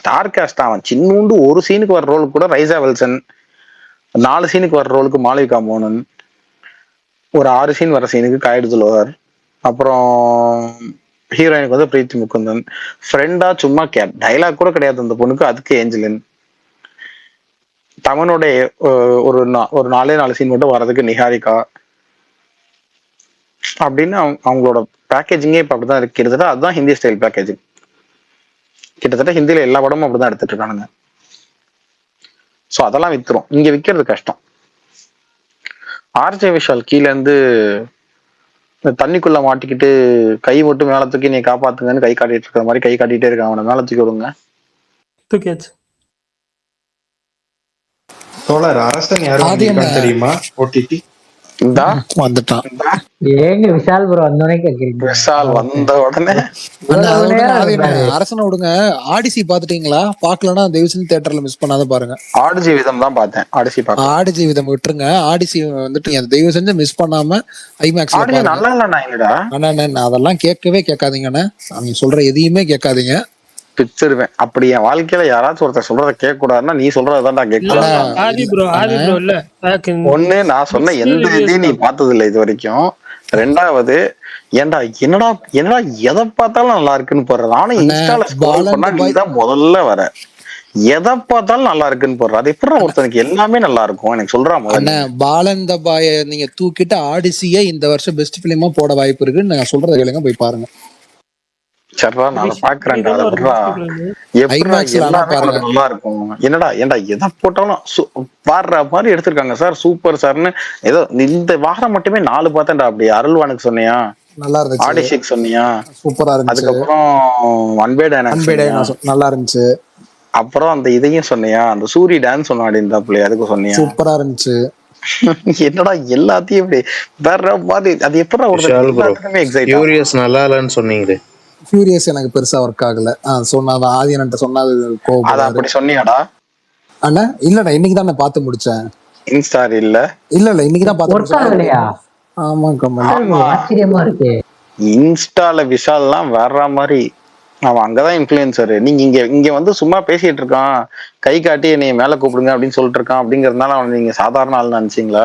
Star cast. அவன் சின்னூண்டு ஒரு சீனுக்கு வர ரோலுக்கு கூட ரைசா வில்சன், 4 சீனுக்கு வர ரோலுக்கு மாளவிகா மோகனன், ஒரு 6 சீன் வர சீனுக்கு காயிடு துலோகர், அப்புறம் ஹீரோயினுக்கு வந்து பிரீத்தி முகுந்தன், ஃப்ரெண்டா சும்மா டைலாக் கூட கிடையாது அந்த பொண்ணுக்கு, அதுக்கு ஏஞ்சலின். தமனோட ஒரு 4 சீன் மட்டும் வர்றதுக்கு நிஹாரிகா அப்படின்னு அவங்களோட பேக்கேஜிங்கே இப்ப அப்படிதான் இருக்கு. கிட்டத்தட்ட அதுதான் ஹிந்தி ஸ்டைல் பேக்கேஜிங். கிட்டத்தட்ட ஹிந்தியில எல்லா படமும் அப்படிதான் எடுத்துட்டு இருக்கானுங்க. ஸோ அதெல்லாம் வித்துரும், இங்க விற்கிறது கஷ்டம். ஆர்ஜே விஷால் கீழே இருந்து தண்ணிக்குள்ள மாட்டிக்கிட்டு கை மட்டும் மேல தூக்கி நீ காப்பாத்துங்கன்னு கை காட்டிட்டு இருக்கிற மாதிரி கை காட்டிட்டே இருக்கான். அவனை மேல தூக்கி விடுங்க. தூக்கியாச்சு. தோழர் அரசன் யாரும் தெரியுமா? ஓடிடி வந்துட்டான். ஏங்க விஷால் ப்ரோ வந்தோடனே கேக்குறீங்க? விஷால் வந்த உடனே அரசனை விடுங்க. ஆடிசி பாத்துட்டீங்களா? பாக்கலன்னா தயவு செஞ்சு தியேட்டர்ல மிஸ் பண்ணாத பாருங்க. ஆடு ஜீவிதம் தான் பார்த்தேன். ஆடு ஜீவிதம் விட்டுருங்க. ஆடிசி வந்துட்டு தயவு செஞ்சு மிஸ் பண்ணாம ஐமேக்ஸ்ல நல்லா இல்லடா. அண்ணா அதெல்லாம் கேட்கவே கேட்காதீங்கண்ணே. நீங்க சொல்ற எதையுமே கேட்காதீங்க, பிச்சிருவேன். அப்படி என் வாழ்க்கையில யாராச்சும் ஒருத்தர் சொல்றத கேட்க கூடாதுன்னா நீ சொல்றதான் கேட்கலாம். ஒண்ணு, நான் சொன்ன எந்த இதையும் நீ பார்த்தது இல்லை இது வரைக்கும். 2வது, என்னடா எதை பார்த்தாலும் நல்லா இருக்குன்னு போடுற. நானும் இன்ஸ்டால ஸ்க்ரோல் பண்ணா நீ தான் முதல்ல வர. எதை பார்த்தாலும் நல்லா இருக்குன்னு போடுற. அது எப்படி ஒருத்தனுக்கு எல்லாமே நல்லா இருக்கும் எனக்கு சொல்றான் அண்ணா பாலன் த பாய நீங்க தூக்கிட்டு ஆடிசியே இந்த வருஷம் பெஸ்ட் பிலிமா போட வாய்ப்பு இருக்குன்னு நான் சொல்றத கேளுங்க, போய் பாருங்க. சரிடா நான் அதை பாக்குறேன்டா. அதை ஒரு விட்றா. Best film. எப்படிடா ஐமேக்ஸ்ல ஆனா எல்லாமே பாருங்க. உனக்கு நல்லா இருக்கும். என்னடா ஏன்டா எதை போட்டாலும் பாடுற மாதிரி எடுத்திருக்காங்க சார், சூப்பர் சார்னு. ஏதோ இந்த வாரம் மட்டுமே 4 பார்த்தேன்டா. அப்படி அருள்வானுக்கு சொன்னியா, நல்லா இருந்துச்சு, ஆடிஷிக் சொன்னியா, சூப்பரா இருந்துச்சு. அதுக்கப்புறம் அன்பே அன்பே டைனோசர் நல்லா இருந்துச்சு. அப்புறம் அந்த இதையும் சொன்னியா, அந்த சூரி டான்ஸ் ஒன்னு ஆடி இருந்தா பிள்ளை, அதுக்கு சொன்னியா. சூப்பரா இருந்துச்சு. என்னடா எல்லாத்தையும் இப்படி வேற மாதிரி. அது எப்படா ஒரு ஃபியூரியஸ் நல்லா இல்லைன்னு சொன்னீங்களே. ஃபியூரியஸ் எனக்கு பெருசா ஒர்க் ஆகல. சொன்னாத ஆதியன்ட்ட சொன்னாது கோபம். அத அப்படி சொன்னியாடா? அண்ணா இல்லடா, இன்னைக்கு தான் நான் பார்த்து முடிச்சேன். இன்ஸ்டார் இல்ல இன்னைக்கு தான் பார்த்து ஒர்க் ஆகலையா? ஆமா கமல், ஆச்சரியமா இருக்கு. இன்ஸ்டால விஷால்லாம் வேற மாதிரி. அவன் அங்கதான் இன்ஃபுளுசரு. நீங்க இங்க வந்து சும்மா பேசிட்டு இருக்கான், கை காட்டி என்னை மேல கூப்பிடுங்க அப்படின்னு சொல்லிட்டு இருக்கான். அப்படிங்கறதுனால அவன் நீங்க சாதாரண ஆள் நினைச்சீங்களா?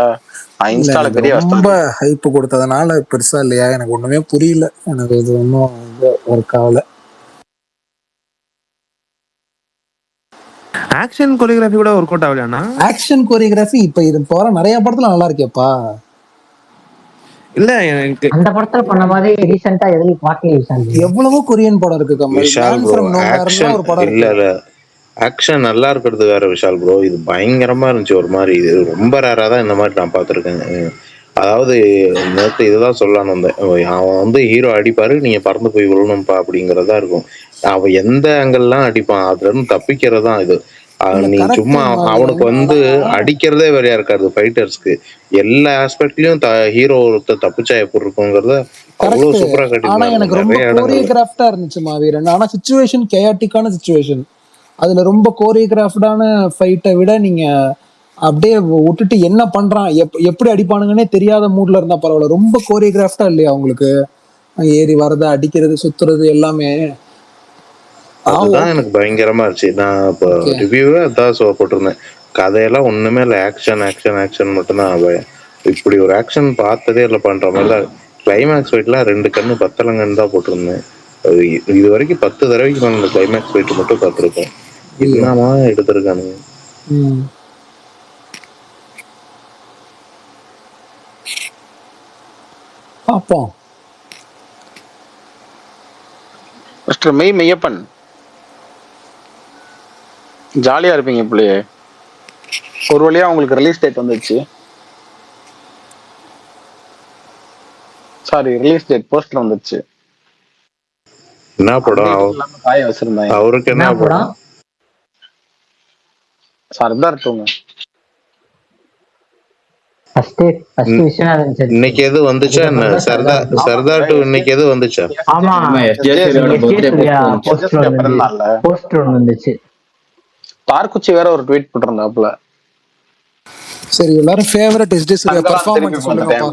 இன்ஸ்டால பெரிய ரொம்ப ஹைப் கொடுத்ததுனால பெருசா இல்லையா, எனக்கு ஒண்ணுமே புரியல. எனக்கு இது ஒன்றும் ஒர்க் ஆகல. ஆக்ஷன் கோரியோகிராஃபி கூட ஒர்க் அவுட் ஆகலையாண்ணா? ஆக்ஷன் கோரியோகிராஃபி இப்ப இது போற நிறைய படத்துல நல்லா இருக்கேப்பா. இல்ல எனக்கு அந்த படத்துல பண்ண மாதிரி ரீசெண்டா எதுலயும் பார்க்கல. எவ்வளவோ கொரியன் படம் இருக்கு கமல். விஷால் ப்ரோ ஆக்ஷன் ஒரு படம் இல்ல இல்ல ஆக்ஷன் நல்லா இருக்கிறது வேற விஷால் ப்ரோ. இது பயங்கரமா இருந்துச்சு ஒரு மாதிரி. இது ரொம்ப ரேரா தான் இந்த மாதிரி நான் பார்த்துருக்கேன். அதாவது நேற்று இதுதான் சொல்லலான்னு வந்தேன். அவன் வந்து ஹீரோ அடிப்பாரு, நீங்க பறந்து போய் விழணும்ப்பா அப்படிங்கறதா இருக்கும். அவன் எந்த ஆங்கிள்லாம் அடிப்பான், அதுல இருந்து தப்பிக்கிறதான் இது. நீ சும்மா அவனுக்கு வந்து அடிக்கிறதே வேறையா இருக்காது. ஃபைட்டர்ஸ்க்கு எல்லா ஆஸ்பெக்ட்லயும் ஹீரோ ஒருத்தர் தப்பிச்சா எப்படி இருக்குங்கிறத அவ்வளவு சூப்பரா ஆனா எனக்கு ரொம்ப கட்டிருக்காங்க. கோரியோகிராஃப்டா இருந்துச்சு மாவீரன். ஆனா சிச்சுவேஷன் கேயாட்டிக்கான சிச்சுவேஷன். அதுல ரொம்ப கோரியோகிராஃப்டான ஃபைட்டை விட நீங்க அப்படியே விட்டுட்டு என்ன பண்றான் எப்படி அடிப்பானுங்கன்னே தெரியாத மூட்ல இருந்தா பரவாயில்ல. ரொம்ப கோரியோகிராஃப்டா இல்லையா உங்களுக்கு? ஏறி வரது, அடிக்கிறது, சுத்துறது எல்லாமே அதுதான் எனக்கு பயங்கரமா இருந்துச்சு. நான் இப்போ ரிவ்யூவே அதான் போட்டிருந்தேன். கதையெல்லாம் ஒண்ணுமே இல்லை, ஆக்ஷன் ஆக்ஷன் ஆக்ஷன் மட்டும்தான். இப்படி ஒரு ஆக்ஷன் பார்த்ததே இல்லை பண்ற மாதிரிலாம். கிளைமேக்ஸ் ஃபைட்லாம் 2 கண்ணு பத்தலங்கன்னு தான் போட்டிருந்தேன். இது வரைக்கும் 10 தடவைக்கு நான் அந்த கிளைமேக்ஸ் ஃபைட் மட்டும் பார்த்துருக்கேன். என்னமா எடுத்திருக்கானுங்க. பார்ப்போம். மிஸ்டர் மெய்யப்பன் ஜாலியா இருப்பீங்க பிள்ளையே. ஒரு வழியா உங்களுக்கு ரிலீஸ் டேட் வந்துச்சு. சாரி, ரிலீஸ் டேட் போஸ்டர் வந்துச்சு. என்ன படம்? காய வச்சிருந்தாங்க. அவருக்கு என்ன படம்? சர்தார் இன்னைக்கு எது வந்துச்சா? சர்தார் 2 இன்னைக்கு எது வந்துச்சா? பார்க்குச்சி வேற ஒரு ட்வீட் போட்டிருந்தாப்ல. சரி, எல்லாரும் ஃபேவரட் எஸ்டி சூர்யா பெர்ஃபார்மன்ஸ் சொல்லுங்கப்பா.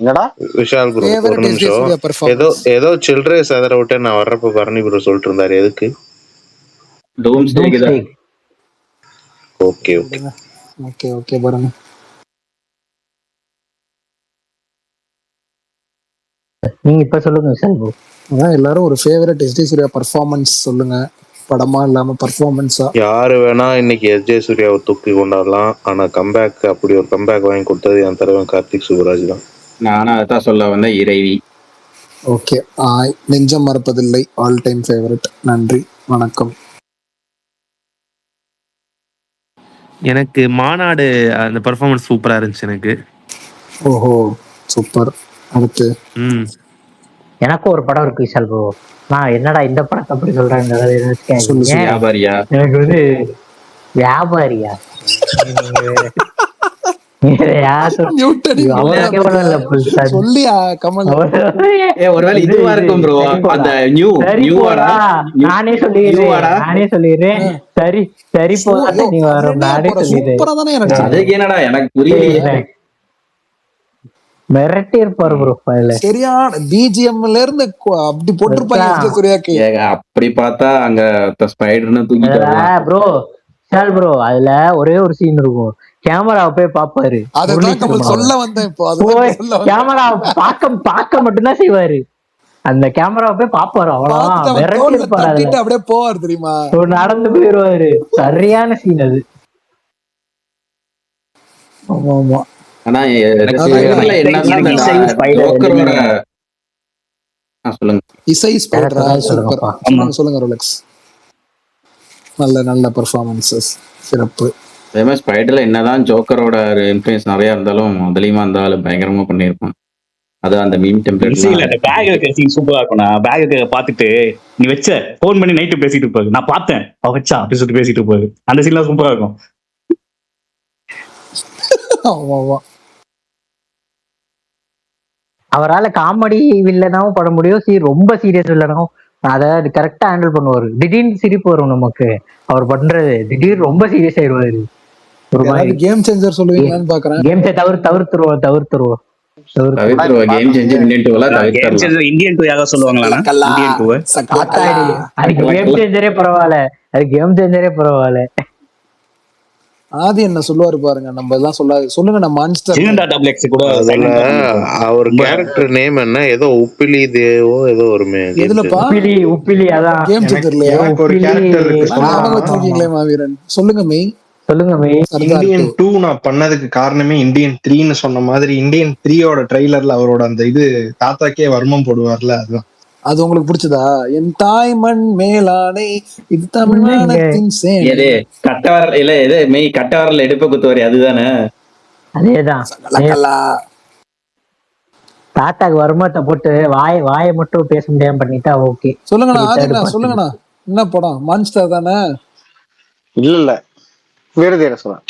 என்னடா விஷால் ப்ரோ ஒரு நிமிஷம். ஏதோ சில்ட்ரே சதற விட்டு நான் வர்றப்ப பரணி ப்ரோ சொல்லிட்டு இருந்தாரு. எதுக்கு? Okay okay okay okay Bharani. நீங்க இப்ப சொல்லுங்க விஷால் ப்ரோ. அதான் எல்லாரும் ஒரு ஃபேவரட் எஸ்டி சூர்யா பெர்ஃபார்மன்ஸ் சொல்லுங்க. படமா இல்லாம பெர்ஃபார்மன்ஸா. யாரு வேணா இன்னைக்கு எஸ்ஜே சூர்யாவை தூக்கி கொண்டாடலாம். ஆனா கம்பேக், அப்படி ஒரு கம்பேக் வாங்கி கொடுத்தது என் தலைவன் கார்த்திக் சுப்புராஜ் தான். நானும் அதான் சொல்ல வந்த இறைவி. ஓகே, நெஞ்சம் மறப்பதில்லை ஆல் டைம் ஃபேவரட். நன்றி, வணக்கம். எனக்கு மாநாடு அந்த பெர்ஃபார்மன்ஸ் சூப்பரா இருந்துச்சு எனக்கு. ஓஹோ சூப்பர். அடுத்து எனக்கும் ஒரு படம் இருக்கு விஷால் ப்ரோ. நான் என்னடா இந்த படத்தை அப்படி சொல்றாங்க. வியாபாரியா? எனக்கு வந்து வியாபாரியா நானே சொல்லிடுறேன். சரி சரி போடா, நீ வர நானே சொல்லிடுறேன். அதுக்கு என்னடா எனக்கு புரியல. மிரட்டி இருப்பாரு ப்ரோ. சரியான பிஜிஎம்ல இருந்து அப்படி போட்டுருப்பாங்க சூர்யாக்கு. அப்படி பார்த்தா அங்க ஸ்பைடர்னு தூக்கிட்டாங்க ப்ரோ. விஷால் ப்ரோ அதுல ஒரே ஒரு சீன் இருக்கும். கேமராவை போய் பாப்பாரு. சொல்ல வந்தேன். கேமரா பார்க்க மட்டும்தான் செய்வாரு. அந்த கேமராவை போய் பாப்பாரு, அவ்வளவுதான் பார்த்துட்டு அவர் விரட்டி தோல்ல இருப்பாரு. அதுல தட்டிட்டு அப்படியே போவார் தெரியுமா. நடந்து போயிருவாரு. சரியான சீன் அது. ஆமா ஆமா. ஆனா அதான் என்னன்னா ஜோக்கரோட சொல்லுங்க. இசை ஸ்பைடரா சூப்பர். சொல்லுங்க சொல்லுங்க ரோலெக்ஸ். நல்ல நல்ல பெர்ஃபார்மன்சஸ், சிறப்பு. அதே மாதிரி ஸ்பைடர்ல என்னதான் ஜோக்கரோட இன்ஃபுளுன்ஸ் நிறைய இருந்தாலும் அதுலயுமா இருந்தாலும் பயங்கரமா பண்ணியிருப்பான். அது அந்த மீம் டெம்ப்ளேட் பேக் இருக்கிற சீன் சூப்பரா இருக்கும்னா. பேக் பார்த்துட்டு நீ வச்ச போன் பண்ணி நைட்டு பேசிட்டு இருப்பாரு, நான் பார்த்தேன் அவ வச்சா அப்படி சொல்லிட்டு பேசிட்டு இருப்பாரு. அந்த சீன்லாம் சூப்பரா இருக்கும். அவரால் காமெடி வில்லனாவும் பட முடியும், ரொம்ப சீரியஸ் வில்லனாவும் அதை கரெக்டா ஹேண்டில் பண்ணுவாரு. திடீர்னு சிரிப்பு வரும் நமக்கு அவர் பண்றது, திடீர்னு ரொம்ப சீரியஸ் ஆயிடுவாரு. ஒரு மாதிரி கேம் சேஞ்சர் சொல்லுவீங்களான்னு பாக்குறேன். கேம் தவிர்த்துருவோம். கேம் சேஞ்சர் இந்தியன் 2 யாரா சொல்லுவாங்களா? இந்தியன் 2 அதுக்கு கேம் சேஞ்சரே பரவாயில்ல. ஆதி என்ன சொல்லுவாரு பாருங்க, நம்ம எல்லாம் சொல்லாது. சொல்லுங்க நம்ம மான்ஸ்டர் கூட. அதுல அவர் கேரக்டர் நேம் என்ன, ஏதோ உப்பிலி தேவோ ஏதோ ஒருமே. எதுலப்பா? உப்பிலி அதான் கேம் சேஞ்சர்லயா? ஒரு கேரக்டர் இருக்கு. வச்சிருக்கீங்களே மாவீரன், சொல்லுங்க மெய். இந்தியன் 2 நான் பண்ணதுக்கு காரணமே இந்தியன் 3ன்னு சொன்ன மாதிரி இந்தியன் 3யோட ட்ரெய்லர்ல அவரோட அந்த இது தாத்தாக்கே வர்மம் போடுவார்ல, அதுதான். அது உங்களுக்கு பிடிச்சதா? என் தாய் மண் மேலானை இது தமிழ்நாட்டின் சேனை. கட்டவரல் இல்ல, எது மெய் கட்டவரல் எடுப்ப குத்துவாரி அதுதானே? அதேதான். தாத்தாக்கு வர்மத்தை போட்டு வாயை மட்டும் பேச முடியாம பண்ணிட்டா ஓகே. சொல்லுங்கண்ணா ஆதிண்ணா, சொல்லுங்கண்ணா. என்ன படம்? மான்ஸ்டர் தானே? இல்ல வீரதீர சொல்றேன்.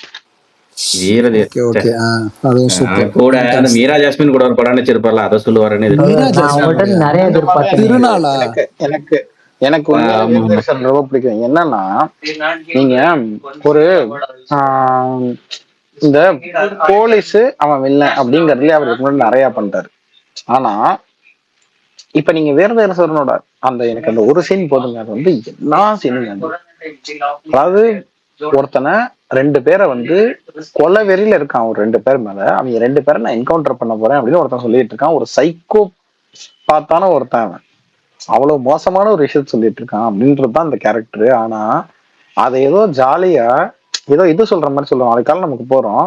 கூட அந்த மீரா ஜாஸ்மின் கூட ஒரு படம் வச்சிருப்பார்ல, அதை சொல்லுவாருன்னு. திருநாளா? எனக்கு ரொம்ப பிடிக்கும். என்னன்னா நீங்க ஒரு இந்த போலீஸ் அவன் வில்லன் அப்படிங்கறதுல அவருக்கு முன்னாடி நிறைய பண்றாரு. ஆனா இப்ப நீங்க வீரதீரசரனோட அந்த எனக்கு அந்த ஒரு சீன் போதுங்க, அது வந்து எல்லா சீனும். அதாவது ஒருத்தனை 2 பேரை வந்து கொலை வெறியில இருக்கான், ஒரு 2 பேர் மேல. அவங்க 2 பேரை நான் என்கவுண்டர் பண்ண போறேன் அப்படின்னு ஒருத்தன் சொல்லிட்டு இருக்கான். ஒரு சைக்கோ பார்த்தான ஒருத்தன், அவ்வளவு மோசமான ஒரு விஷயத்த சொல்லிட்டு இருக்கான் அப்படின்றதுதான் அந்த கேரக்டரு. ஆனா அதை ஏதோ ஜாலியா ஏதோ இது சொல்ற மாதிரி சொல்லுவோம். அதுக்காக நமக்கு போறோம்,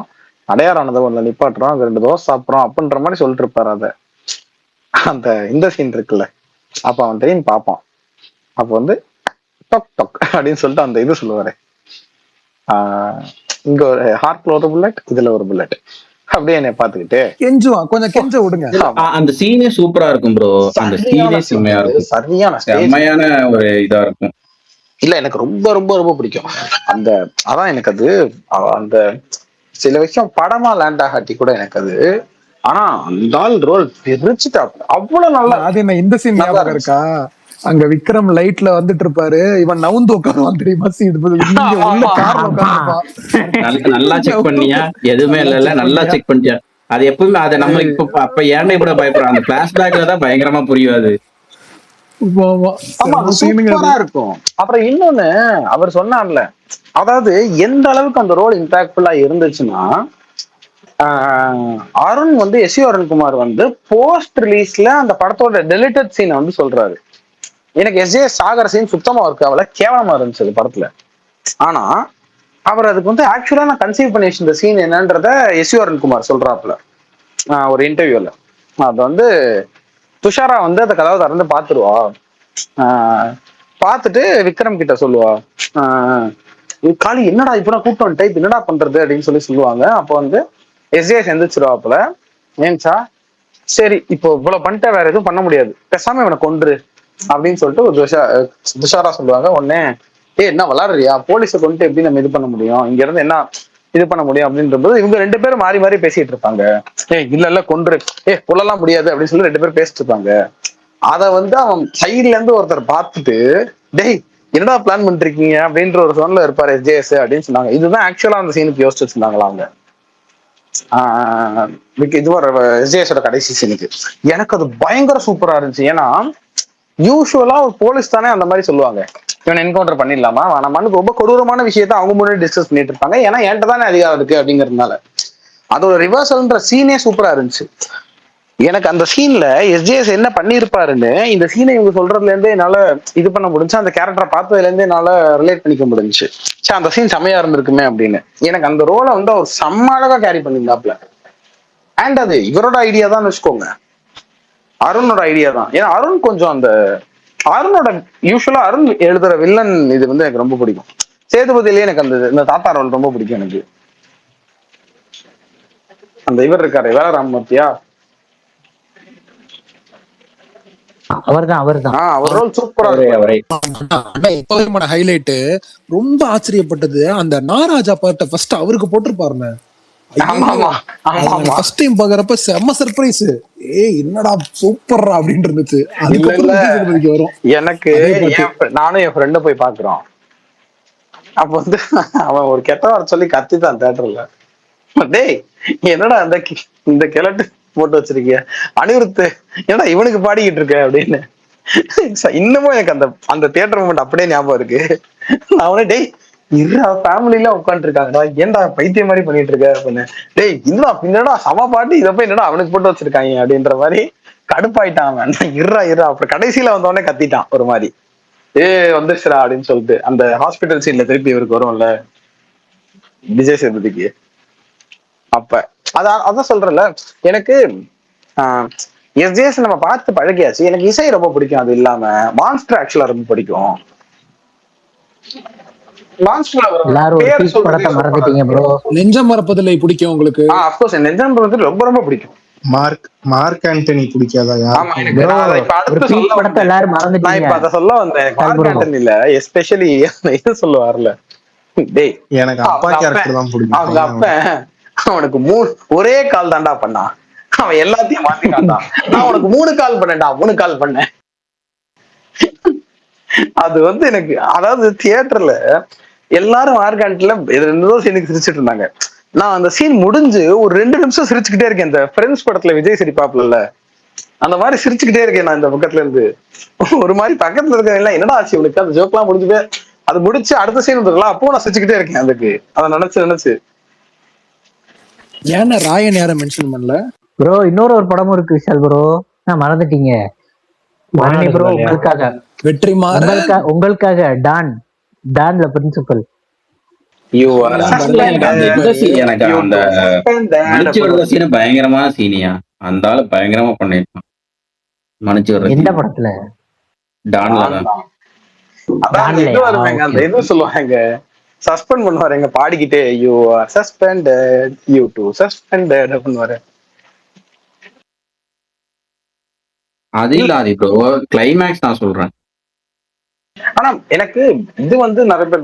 அடையாறானதை ஒண்ணு நிப்பாட்டுறோம், அங்க 2 தோசை சாப்பிட்றோம் அப்படின்ற மாதிரி சொல்லிட்டு இருப்பாரு. அதை அந்த இந்த சீன் இருக்குல்ல, அப்ப அவன் ட்ரெயின் பார்ப்பான். அப்ப வந்து டொக் டொக் அப்படின்னு சொல்லிட்டு அந்த இது சொல்லுவாரு, இங்க ஒரு ஹார்ட்ல ஒரு புல்லட், இதுல ஒரு புல்லட், அப்படியே என்னை பாத்துக்கிட்டு கெஞ்சுவான். கொஞ்சம் கெஞ்ச விடுங்க. அந்த சீனே சூப்பரா இருக்கும் ப்ரோ. அந்த சீனே செம்மையா இருக்கும், செம்மையான ஒரு இதா இருக்கும். இல்ல எனக்கு ரொம்ப ரொம்ப ரொம்ப பிடிக்கும் அந்த. அதான் எனக்கு அது அந்த சில விஷயம் படமா லேண்ட் ஆகாட்டி கூட எனக்கு அது. ஆனா அந்த ஆள் ரோல் பிரிச்சுட்டா அவ்வளவு நல்லா. அது என்ன இந்த சீன் ஞாபகம் இருக்கா? அங்க விக்ரம் லைட்ல வந்துட்டு இருப்பாரு, இவன் நவுந்து உட்காருவான் தெரியுமா? நல்லா செக் பண்ணியா? எதுவுமே இல்ல, நல்லா செக் பண்ணியா? அது எப்பவுமே அதை நம்ம இப்ப அப்ப ஏன்டா கூட பயப்படுறோம், அந்த பிளாஷ்பேக்ல தான் பயங்கரமா புரியும் அது. சூப்பரா இருக்கும். அப்புறம் இன்னொன்னு அவர் சொன்னார்ல, அதாவது எந்த அளவுக்கு அந்த ரோல் இம்பாக்ட்ஃபுல்லா இருந்துச்சுன்னா, அருண் வந்து எஸ் அருண்குமார் வந்து போஸ்ட் ரிலீஸ்ல அந்த படத்தோட டெலிட்டட் சீனை வந்து சொல்றாரு, எனக்கு எஸ்ஜே சாகர சீன் சுத்தமா இருக்கு, அவளை கேவலமா இருந்துச்சு அது படத்துல. ஆனா அவர் அதுக்கு வந்து ஆக்சுவலா நான் கன்சீவ் பண்ணி வச்சிருந்த சீன் என்னன்றத எஸ் அருண்குமார் சொல்றாப்புல ஒரு இன்டர்வியூல. அது வந்து துஷாரா வந்து அந்த கதவை திறந்து பாத்துருவா, பார்த்துட்டு விக்ரம் கிட்ட சொல்லுவா, காளி என்னடா இப்ப கூட்டம் டைப் என்னடா பண்றது அப்படின்னு சொல்லுவாங்க. அப்போ வந்து எஸ்ஜே செஞ்சிருவாப்புல, ஏன்ச்சா சரி இப்போ இவ்வளவு பண்ணிட்ட, வேற எதுவும் பண்ண முடியாது, பேசாம இவனை கொன்று அப்படின்னு சொல்லிட்டு துஷாரா சொல்லுவாங்க. உடனே என்ன விளாடுறியா, போலீஸை கொண்டு எப்படி நம்ம இது பண்ண முடியும், இங்க இருந்து என்ன இது பண்ண முடியும் அப்படின்றது இவங்க 2 பேரும் மாறி மாறி பேசிட்டு இருப்பாங்க. இல்ல கொன்று கொல்லலாம் முடியாது அப்படின்னு சொல்லி 2 பேரும் பேசிட்டு இருப்பாங்க. அதை வந்து அவன் சைட்ல இருந்து ஒருத்தர் பார்த்துட்டு, டேய் என்னடா பிளான் பண்ணிருக்கீங்க அப்படின்ற ஒரு சோன்ல இருப்பாரு எஸ்ஜேஎஸ் அப்படின்னு சொன்னாங்க. இதுதான் ஆக்சுவலா அந்த சீனுக்கு யோசிச்சு வச்சிருந்தாங்களா அவங்க. இது ஒரு எஸ்ஜேஎஸோட கடைசி சீனுக்கு எனக்கு அது பயங்கர சூப்பரா இருந்துச்சு. ஏன்னா யூஸ்வலா ஒரு போலீஸ் தானே அந்த மாதிரி சொல்லுவாங்க, இவன் என்கவுண்டர் பண்ணிடலாமா வேணாமான்னு ரொம்ப கொடூரமான விஷயத்த அவங்க முன்னாடி டிஸ்கஸ் பண்ணிட்டு இருப்பாங்க. ஏன்னா என்கிட்ட தானே அதிகாரம் இருக்கு அப்படிங்கிறதுனால. அதோட ரிவர்சல்ன்ற சீனே சூப்பரா இருந்துச்சு. எனக்கு அந்த சீன்ல எஸ்ஜேஎஸ் என்ன பண்ணிருப்பாருன்னு இந்த சீனை இவங்க சொல்றதுல இருந்தே என்னால இது பண்ண முடிஞ்சு, அந்த கேரக்டரை பார்த்ததுல இருந்தே என்னால ரிலேட் பண்ணிக்க முடிஞ்சுச்சு. சே அந்த சீன் செம்மையா இருந்திருக்குமே அப்படின்னு. எனக்கு அந்த ரோலை வந்து அவர் செம்ம அழகா கேரி பண்ணியிருந்தாப்ல. அண்ட் அது இவரோட ஐடியா தான் வச்சுக்கோங்க, அருணோட ஐடியா தான். ஏன்னா அருண் கொஞ்சம் அந்த அருணோட யூஸ்வலா அருண் எழுதுற வில்லன் இது வந்து எனக்கு ரொம்ப பிடிக்கும். சேதுபதியிலேயே எனக்கு அந்த இந்த தாத்தா ரோல் ரொம்ப பிடிக்கும் எனக்கு. அந்த இவர் இருக்காரு வேலராமத்தியா, அவர்தான் அவர் ரோல் சூப்பரா இப்பவே ஹைலைட். ரொம்ப ஆச்சரியப்பட்டது அந்த நாராஜா பாட்ட ஃபர்ஸ்ட் அவருக்கு போட்டிருப்பாருங்க. ஃபர்ஸ்ட் டைம் பாக்குறப்ப செம்ம சர்ப்ரைஸ். என்னடா சூப்பர்ரா அப்படின்னு இருந்துச்சு. வரும் எனக்கு நானும் என் ஃப்ரெண்ட போய் பாக்குறோம். அப்ப வந்து அவன் ஒரு கெட்ட வார்த்தை சொல்லி கத்திட்டான் தியேட்டர்ல. டேய் என்னடா இந்த கிழட்டு போட்டு வச்சிருக்கிய அனிருத்து, ஏன்னா இவனுக்கு பாடிக்கிட்டு இருக்க அப்படின்னு. இன்னமும் எனக்கு அந்த தியேட்டர் மூமெண்ட் அப்படியே ஞாபகம் இருக்கு. அவனே டேய் ஃபேமிலில உட்காந்துட்டு இருக்காங்கடா, ஏன்டா பைத்தியம் மாதிரி பண்ணிட்டு இருக்க அப்படின்னு. டேய் இல்லடா பின்னடா சம பாட்டு இதை போய் என்னடா அவனுக்கு போட்டு வச்சிருக்காங்க அப்படின்ற மாதிரி கடுப்பாயிட்டான் அவன். இருறா அப்புறம் கடைசியில வந்தோடனே கத்திட்டான் ஒரு மாதிரி, வந்துருச்சுடா அப்படின்னு சொல்லிட்டு. அந்த ஹாஸ்பிட்டல் சீன்ல திருப்பி இவருக்கு வரும்ல விஜய் சேதுபதிக்கு, அப்ப அதான் சொல்றேன்ல. எனக்கு எஸ்ஜேஎஸ் நம்ம பார்த்து பழகியாச்சு. எனக்கு இசை ரொம்ப பிடிக்கும். அது இல்லாம மான்ஸ்டர் ஆக்சுவலா ரொம்ப பிடிக்கும். நெஞ்சம் மறப்பதில்லை பிடிக்கும் உங்களுக்கு? அஃப்கோர்ஸ் நெஞ்சம் மறப்பதில்லை ரொம்ப ரொம்ப பிடிக்கும். மார்க் ஆண்டனி பிடிக்காதா? சொல்ல வந்தேன் மார்க் ஆண்டனில எஸ்பெஷலி இது சொல்லுவார்ல, டேய் எனக்கு அப்பா கேரக்டர் தான் பிடிக்கும். அவங்க அப்ப அவனுக்கு ஒரே கால் தாண்டா பண்ணான், அவன் எல்லாத்தையும் மாத்திட்டான்டா. நான் உனக்கு 3 கால் பண்ணேன்டா, 3 கால் பண்ணேன். அது வந்து எனக்கு, அதாவது தியேட்டர்ல எல்லாரும் மார்கான்ட்ல ரெண்டு சீனுக்கு சிரிச்சிட்டு இருந்தாங்க. நான் அந்த சீன் முடிஞ்சு ஒரு 2 நிமிஷம் சிரிச்சுக்கிட்டே இருக்கேன். இந்த ஃப்ரெண்ட்ஸ் படத்துல விஜய் சிரிப்பாப்ல அந்த மாதிரி சிரிச்சுக்கிட்டே இருக்கேன் நான் இந்த பக்கத்துல இருந்து. ஒரு மாதிரி பக்கத்துல இருக்க எல்லாம் என்னடா ஆச்சு இவனுக்கு, அந்த ஜோக் எல்லாம் முடிஞ்சுட்டு அது முடிச்சு அடுத்த சீன் வந்துருக்கலாம், அப்போ நான் சிரிச்சுக்கிட்டே இருக்கேன் அதுக்கு. அதை நினைச்சு ஏன்னா ராயன் யாரை மென்ஷன் பண்ணல ப்ரோ. இன்னொரு படமும் இருக்கு விஷால் ப்ரோ, நான் மறந்துட்டீங்க ப்ரோ. உங்களுக்காக உங்களுக்காக டான்ல பிரின்சிபல். பயங்கரமான சீனியா, அந்த ஆளு பயங்கரமா பண்ணிருக்கான். எந்த படத்துல? இது சொல்லுவாங்க சஸ்பெண்ட் பண்ணுவாரு எங்க பாடிக்கிட்டே, you are suspended, you to suspended பண்ணுவாரு. அது இல்ல, அது இப்போ கிளைமேக்ஸ் நான் சொல்றேன். ஆனா எனக்கு இது வந்து நிறைய பேர்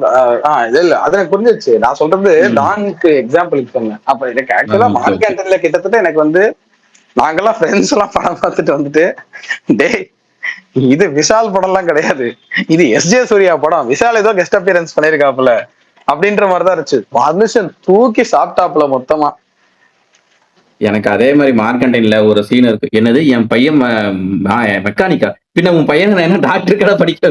இல்ல அது எனக்கு புரிஞ்சிருச்சு. நான் சொல்றது டானுக்கு எக்ஸாம்பிளுக்கு சொன்னேன். அப்ப எனக்கு ஆக்சுவலா மார்க் ஆண்டனில கிட்டத்தட்ட எனக்கு வந்து நாங்கெல்லாம் ஃப்ரெண்ட்ஸ் எல்லாம் படம் பார்த்துட்டு வந்துட்டு, டேய் இது விஷால் படம் எல்லாம் கிடையாது, இது எஸ்ஜே சூர்யா படம், விஷால் ஏதோ கெஸ்ட் அப்பியரன்ஸ் பண்ணிருக்காப்புல அப்படின்ற மாதிரிதான் இருந்துச்சு. மனுஷன் தூக்கி சாப்பிட்டாப்புல மொத்தமா. எனக்கு அதே மாதிரி மார்க்கண்டன்ல ஒரு சீன் இருக்கு. என்னது, என் பையன் மெக்கானிக்கா, பின்ன உன் பையன் என்ன டாக்டர் கடை படிக்க,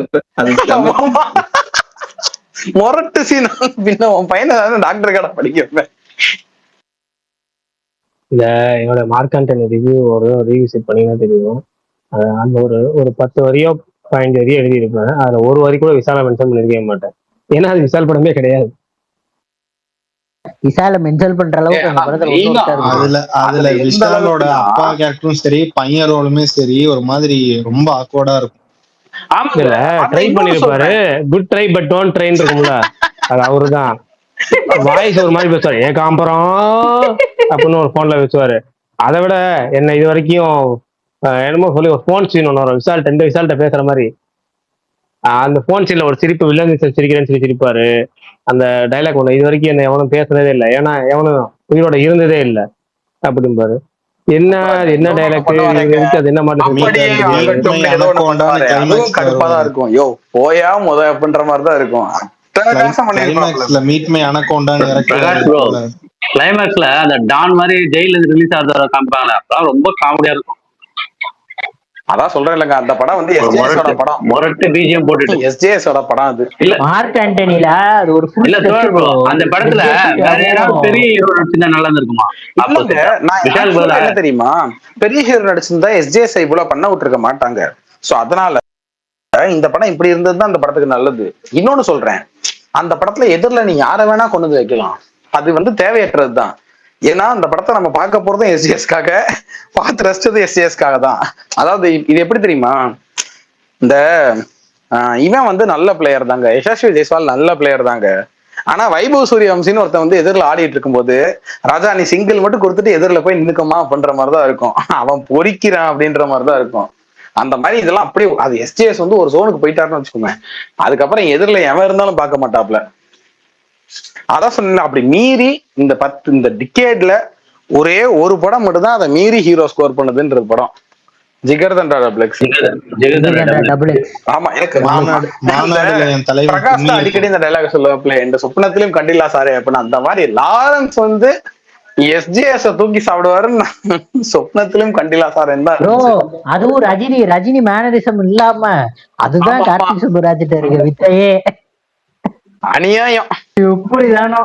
மொரட்டு சீன். பின்ன உன் பையனை டாக்டர் கடை படிக்க. இந்த என்னோட மார்க்கண்டன் ரிவ்யூ ரிவ்யூ செட் பண்ணிங்கன்னா தெரியும். அந்த ஒரு 10 வரியோ 15 வரியோ எழுதியிருப்பேன். அதுல ஒரு வரி கூட விசால மென்ஷன் பண்ணிருக்கவே மாட்டேன். ஏன்னா அது விசால் படமே கிடையாது. விசால மென்ஷன் பண்ற அளவுக்கு அதுல விசாலோட அப்பா கேரக்டரும் சரி, பையன் ரோலுமே சரி, ஒரு மாதிரி ரொம்ப ஆக்வர்டா இருக்கும். இல்ல ட்ரை பண்ணிருப்பாரு, good try but don't train இருக்கும்ல, அது அவருதான். வாய்ஸ் ஒரு மாதிரி பேசுவாரு, ஏகாம்பரம் அப்படின்னு ஒரு போன்ல பேசுவாரு. அதை விட என்ன இது வரைக்கும் என்னமோ சொல்லி ஒரு போன் சீன் ஒன்று வரும், விசால்ட்ட பேசுற மாதிரி. அந்த போன் சீன்ல ஒரு சிரிப்பு, வில்லன் சிரிக்கிறேன்னு சொல்லி சிரிப்பாரு. அந்த டைலாக் ஒண்ணு இது வரைக்கும் என்ன எவனும் பேசுனதே இல்லை, ஏன்னா எவனும் உயிரோட இருந்ததே இல்லை அப்படிம்பாரு. என்ன டைலாக், அது என்ன மாதிரி இருக்கும், யோ போயா முத அப்படின்ற மாதிரிதான் இருக்கும். கிளைமேக்ஸ்ல அந்த டான் மாதிரி ஜெயில இருந்து ரிலீஸ் ஆகுற காமிப்பாங்க, ரொம்ப காமெடியா இருக்கும். அதான் சொல்றேன் இல்லைங்க, அந்த படம் வந்து எஸ்ஜேஎஸோட படம், முரட்டு பிஜிஎம் போட்டுட்டு எஸ்ஜேஎஸோட படம் அது. இல்ல மார்க் ஆண்டனில அது ஒரு full இல்ல sketch தோழர் bro, bro. அந்த படத்துல வேற யாராவது பெரிய ஹீரோ நடிச்சிருந்தா நல்லா இருந்திருக்குமா? இல்லங்க, நான் விஷால் actually பதிலா என்ன தெரியுமா, பெரிய ஹீரோ நடிச்சிருந்தா எஸ்ஜேஎஸ் இவ்வளவு பண்ண விட்டுருக்க மாட்டாங்க. சோ அதனால இந்த படம் இப்படி இருந்தது தான் அந்த படத்துக்கு நல்லது. இன்னொன்னு சொல்றேன், அந்த படத்துல எதிரில நீ யாரை வேணா கொண்டு வந்து வைக்கலாம், அது வந்து தேவையற்றது தான். ஏன்னா அந்த படத்தை நம்ம பார்க்க போறதும் எஸ்ஜிஎஸ்காக, பார்த்து ரசிச்சது எஸ்ஜிஎஸ்காக தான். அதாவது இது எப்படி தெரியுமா, இந்த இவன் வந்து நல்ல பிளேயர் தாங்க, யசஸ்வி ஜெய்ஸ்வால் நல்ல பிளேயர் தாங்க. ஆனா வைபவ் சூரியவம்சின்னு ஒருத்தன் வந்து எதிரில் ஆடிட்டு இருக்கும்போது, ராஜா நீ சிங்கிள் மட்டும் கொடுத்துட்டு எதிரில் போய் நின்னுக்கமா பண்ற மாதிரிதான் இருக்கும். அவன் பொறிக்கிறான் அப்படின்ற மாதிரிதான் இருக்கும். அந்த மாதிரி இதெல்லாம் அப்படி அது எஸ்ஜிஎஸ் வந்து ஒரு ஜோனுக்கு போயிட்டாருன்னு வச்சுக்கோங்க, அதுக்கப்புறம் எதிரில் எவன் இருந்தாலும் பார்க்க மாட்டாப்ல. அதான் சொன்ன, அப்படி மீறி இந்த டிகேட்ல ஒரே ஒரு படம் மட்டும் தான் அதை மீறி ஹீரோ ஸ்கோர் பண்ணுதுன்றது படம் ஜிகர்தண்டா டபுள் எக்ஸ். ஆமா, எனக்கு பிரகாஷ் தான் அடிக்கடி இந்த டைலாக் சொல்லுவாப்ல, இந்த சொப்னத்திலும் கண்டில்லா சாரே அப்படின்னு. அந்த மாதிரி லாரன்ஸ் வந்து எஸ்ஜிஎஸ் தூக்கி சாப்பிடுவாருன்னு சொப்னத்திலும் கண்டிலா சார் என்ன. அதுவும் ரஜினி மேனரிசம் இல்லாம, அதுதான் கார்த்திக் சுப்புராஜிட்ட இருக்கு வித்தையே. அநியாயம் இப்படிதானோ.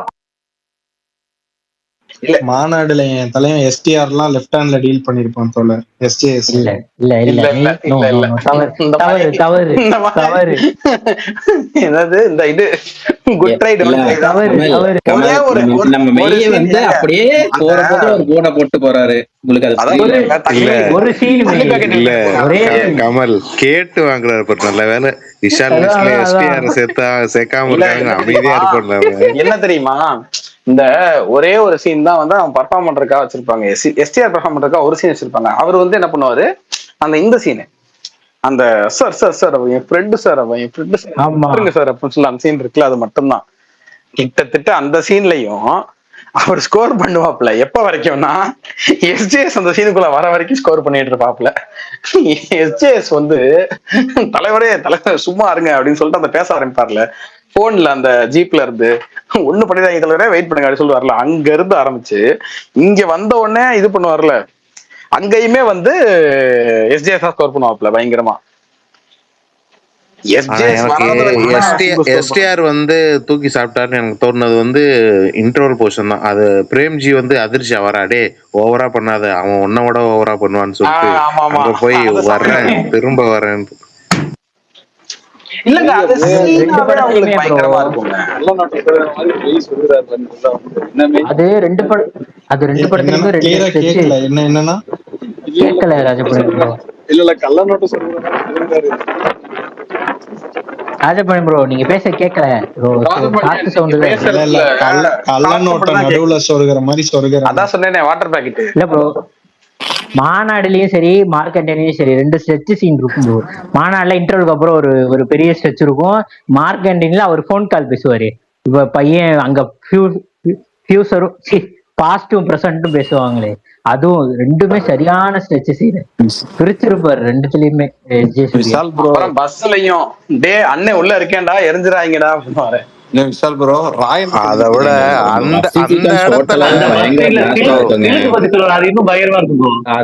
மாநாடுல என் தலைவன் எஸ்டிஆர் எல்லாம் லெஃப்ட் ஹேண்ட்ல டீல் பண்ணிருப்பான் தோழர். எஸ்ஜேஎஸ் இல்ல என்னது இந்த இது குட் ரைட் நம்ம மெய்ய வந்து அப்படியே போற போது ஒரு போட போட்டு போறாரு. உங்களுக்கு ஒரு கமல் கேட்டு வாங்குறாரு. நல்ல வேலை விஷால் எஸ்டிஆர் சேர்க்காம இருக்காங்க, அமைதியா இருப்போம். என்ன தெரியுமா, இந்த ஒரே ஒரு சீன் தான் வந்து அவன் பர்ஃபார்ம் பண்றதுக்காக வச்சிருப்பாங்க, எஸ்டிஆர் பர்ஃபார்ம் பண்றதுக்காக ஒரு சீன் வச்சிருப்பாங்க. அவர் வந்து என்ன பண்ணுவாரு, இந்த சீனு அந்த சார் அவன் என் ஃப்ரெண்டு சார், அவன் என் ஃப்ரெண்டு சார் அப்படின்னு சொல்லி அந்த சீன் இருக்குல்ல, அது மட்டும்தான். கிட்டத்தட்ட அந்த சீன்லயும் அவர் ஸ்கோர் பண்ணுவாப்ல. எப்ப வரைக்கும்னா எஸ்ஜேஎஸ் அந்த சீனுக்குள்ள வர வரைக்கும் ஸ்கோர் பண்ணிட்டு இருப்பாப்ல. எஸ்ஜேஎஸ் வந்து தலைவர் சும்மா இருங்க அப்படின்னு சொல்லிட்டு அந்த பேச ஆரம்பிப்பார்ல போன்ல, அந்த ஜீப்ல இருந்து ஒண்ணு பண்ணிதான் தலைவரே வெயிட் பண்ணுங்க அப்படின்னு சொல்லுவார்ல. அங்க இருந்து ஆரம்பிச்சு இங்க வந்த உடனே இது பண்ணுவார்ல, அங்கேயுமே வந்து எஸ்ஜேஎஸ் ஸ்கோர் பண்ணுவாப்ல பயங்கரமா. எஸ்டிஆர் வந்து தூக்கி சாப்பிட்டாருன்னு எனக்கு தோணுனது வந்து இன்ட்ரோல் போர்ஷன் தான். அது பிரேம்ஜி வந்து அதிர்ச்சி அவராடே ஓவரா பண்ணாத, அவன் உன்னோட ஓவரா பண்ணுவான்னு சொல்லிட்டு அங்க போய் வர்றேன் திரும்ப வரேன். இல்லங்க அது ரெண்டு படத்துலயுமே என்னன்னா கேட்கல ராஜபாளையம் இல்ல கள்ள நோட்டு சொல்றாரு ராஜபாளையம் ப்ரோ, நீங்க பேச கேட்கல ப்ரோ. காத்து சவுண்ட் கள்ள நோட்டை நடுவுல சொருகிற மாதிரி சொருகிற. அதான் சொன்னேனே வாட்டர் பாக்கெட். இல்ல ப்ரோ, மாநாடுலயும் சரி மார்க்கண்டன்லயும் சரி ரெண்டு ஸ்ட்ரெச் சீன் இருக்கும் ப்ரோ. மாநாடுல இன்டர்வலுக்கு அப்புறம் ஒரு பெரிய ஸ்ட்ரெச் இருக்கும். மார்க்கண்டன்ல அவர் போன் கால் பேசுவாரு. இப்ப பையன் அங்க ஃபியூச்சரும் பாஸ்டும் பிரசன்ட்டும் பேசுவாங்களே, அதுவும் ரெண்டுமே சரியான ஸ்ட்ரெச் சீன். பிரிச்சிருப்பாரு ரெண்டுத்துலயுமே. பஸ்லயும் டே அண்ணன் உள்ள இருக்கேன்டா எரிஞ்சிராங்கடா பண்ணுவாரு. அதை விட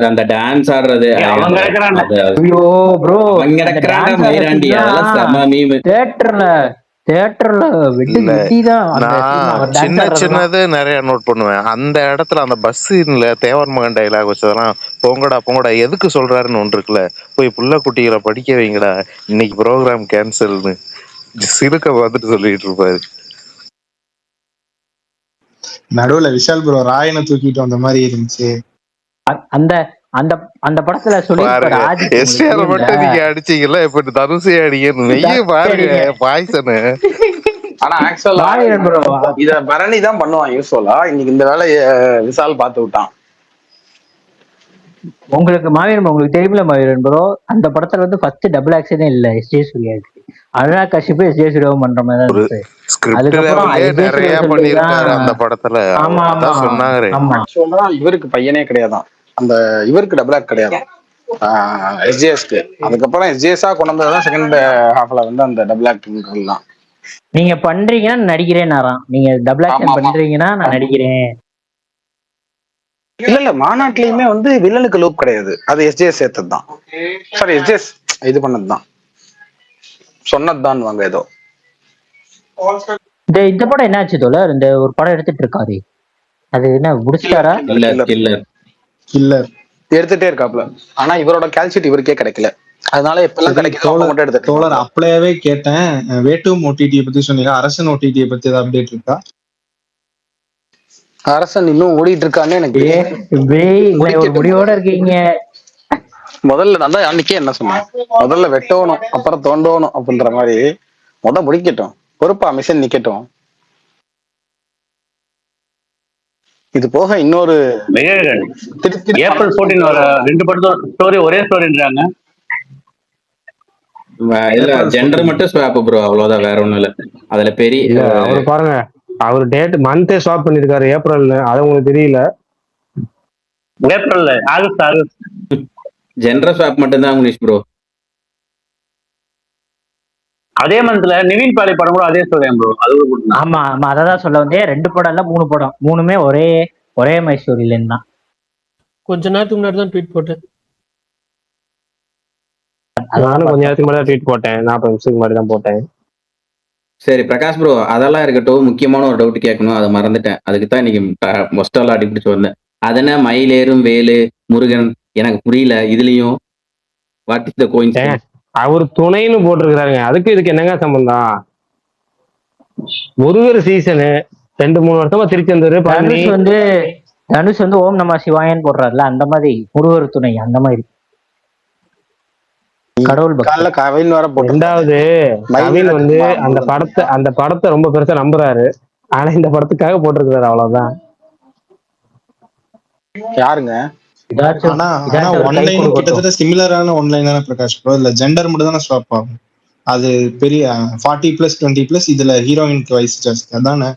அந்த டான்ஸ் ஆடுறது சின்னது நிறைய நோட் பண்ணுவேன். அந்த இடத்துல அந்த பஸ் சீன்ல தேவர் மகன் டைலாக் வச்சதெல்லாம் பொங்கடா எதுக்கு சொல்றாருன்னு ஒன்று இருக்குல்ல, போய் புள்ள குட்டிகளை படிக்க வைங்கடா, இன்னைக்கு ப்ரோக்ராம் கேன்சல்னு சிறுக்க வந்துட்டு சொல்லிட்டு இருப்பாரு. நடுவுல விஷால் ப்ரோ ராயனை தூக்கிட்டு வந்த மாதிரி இருந்துச்சு. அந்த அந்த அந்த படத்துல சொல்லிருப்பாரு எஸ்டிஆர் மட்டும் நீங்க அடிச்சீங்கல்ல, இப்ப தனுசே அடிக்க பாருங்க பாய்சனு. ஆனா ஆக்சுவலா இத பரணி தான் பண்ணுவான் யூஸ்வலா. இன்னைக்கு இந்த வேலையை விஷால் பார்த்து விட்டான். உங்களுக்கு மாவீரன் உங்களுக்கு தெரியுமில்ல மாவீரன் ப்ரோ, அந்த படத்துல வந்து ஃபர்ஸ்ட் டபுள் ஆக்ஷனே இல்ல எஸ் ஜே சூர்யாவுக்கு. அனுராக் கஷ்யப் எஸ் ஜே சூர்யாவும் பண்ற மாதிரி தான் இருந்துச்சு. அதுக்கப்புறம் நிறைய பண்ணிருக்காரு அந்த படத்துல. ஆமா சொன்னாரு இவருக்கு பையனே கிடையாதான், அந்த இவருக்கு டபுள் ஆக்ட் கிடையாதான் எஸ்ஜிஎஸ்க்கு. அதுக்கப்புறம் எஸ்ஜிஎஸ்ஆ கொண்டு வந்ததுதான் செகண்ட் ஹாஃப்ல வந்து அந்த டபுள் ஆக்டிங்லாம். நீங்க பண்றீங்கன்னா நடிக்கிறேன், நீங்க டபுள் ஆக்ஷன் பண்றீங்கன்னா நான் நடிக்கிறேன். இல்ல மாநாட்டிலயுமே வந்து வில்லனுக்கு லூப் கிடையாது, அது எஸ்ஜே சேர்த்தது தான். சாரி எஸ்ஜே இது பண்ணதுதான், சொன்னதுதான் வாங்க ஏதோ. இந்த படம் என்னாச்சு தோழர்? இந்த ஒரு படம் எடுத்துட்டு இருக்காரு, அது என்ன முடிச்சிட்டாரா? இல்ல எடுத்துட்டே இருக்காப்ல. ஆனா இவரோட கால்ஷீட் இவருக்கே கிடைக்கல, அதனால இப்பெல்லாம் கிடைக்கும் மட்டும் எடுத்துட்டு தோழர் அப்ளையாவே கேட்டேன். வேட்டும் ஓடிடியை பத்தி சொன்னீங்க, அரசன் ஓடிடியை பத்தி ஏதாவது அப்டேட் இருக்கா? அரசன் இன்னும் ஓடிட்டு இருக்கான்னு எனக்கு ஒரு முடிவோட இருக்கீங்க. முதல்ல நான் தான் அன்னைக்கே என்ன சொன்னேன், முதல்ல வெட்டணும் அப்புறம் தோண்டணும் அப்படின்ற மாதிரி. முடிக்கட்டும், பொறுப்பா மிஷன் நிக்கட்டும். இது போக இன்னொரு ஏப்ரல் 14 வர 2 படத்தோட ஸ்டோரி ஒரே ஸ்டோரின்றாங்க. இல்ல ஜெண்டர் மட்டும் ஸ்வாப் ப்ரோ, அவ்வளவுதான், வேற ஒண்ணும் இல்ல. அதுல பெரிய இல்ல அவரு பாருங்க, அவர் டேட் மந்தே ஸ்வாப் பண்ணிருக்காரு ஏப்ரல்னு, அது உங்களுக்கு தெரியல. ஏப்ரல் ஆகஸ்ட் ஜெண்டர் ஸ்வாப் மட்டும் தான் உங்களுக்கு ப்ரோ. அதே மந்த்ல நிவின் பாலி படம் கூட அதே ஸ்டோரி ப்ரோ. அது ஆமா ஆமா, அததான் சொல்ல வந்தேன். 2 படம் இல்ல 3 படம், 3மே ஒரே மை ஸ்டோரியில தான். கொஞ்ச நேரத்துக்கு முன்னாடி தான் ட்வீட் போட்டேன். நானும் கொஞ்ச நேரத்துக்கு முன்னாடி ட்வீட் போட்டேன், 40 நிமிஷத்துக்கு முன்னாடி தான் போட்டேன். சரி பிரகாஷ் ப்ரோ, அதெல்லாம் இருக்கட்டும், முக்கியமான ஒரு டவுட் கேட்கணும், அதை மறந்துட்டேன். அதுக்கு தான் இன்னைக்கு மொஸ்டால அடிப்பிடிச்சு வந்தேன். அதென்ன மயிலேறும் வேலு முருகன், எனக்கு புரியல இதுலயும். What is the coincidence? அவர் துணைன்னு போட்டிருக்கிறாருங்க, அதுக்கு இதுக்கு என்னங்க சம்பந்தம்? முருகர் சீசனு 2-3 வருஷமா திருச்செந்தூர் தனுஷ் வந்து ஓம் நம சிவாயன்னு போடுறாருல, அந்த மாதிரி முருகர் துணை அந்த மாதிரி கடவுள் கவின் வர போட்டு. ரெண்டாவது கவின் வந்து அந்த படத்தை ரொம்ப பெருசா நம்புறாரு, ஆனா இந்த படத்துக்காக போட்டிருக்கிறாரு, அவ்வளவுதான். யாருங்க? ஆனா ஒன்லைன் கிட்டத்தட்ட சிமிலரான ஒன்லைன் தானே பிரகாஷ் ப்ரோ. இல்ல ஜெண்டர் மட்டும் தானே ஸ்வாப் ஆகும். அது பெரிய 40+, 20+, இதுல ஹீரோயினுக்கு வயசு ஜாஸ்தி, அதானே.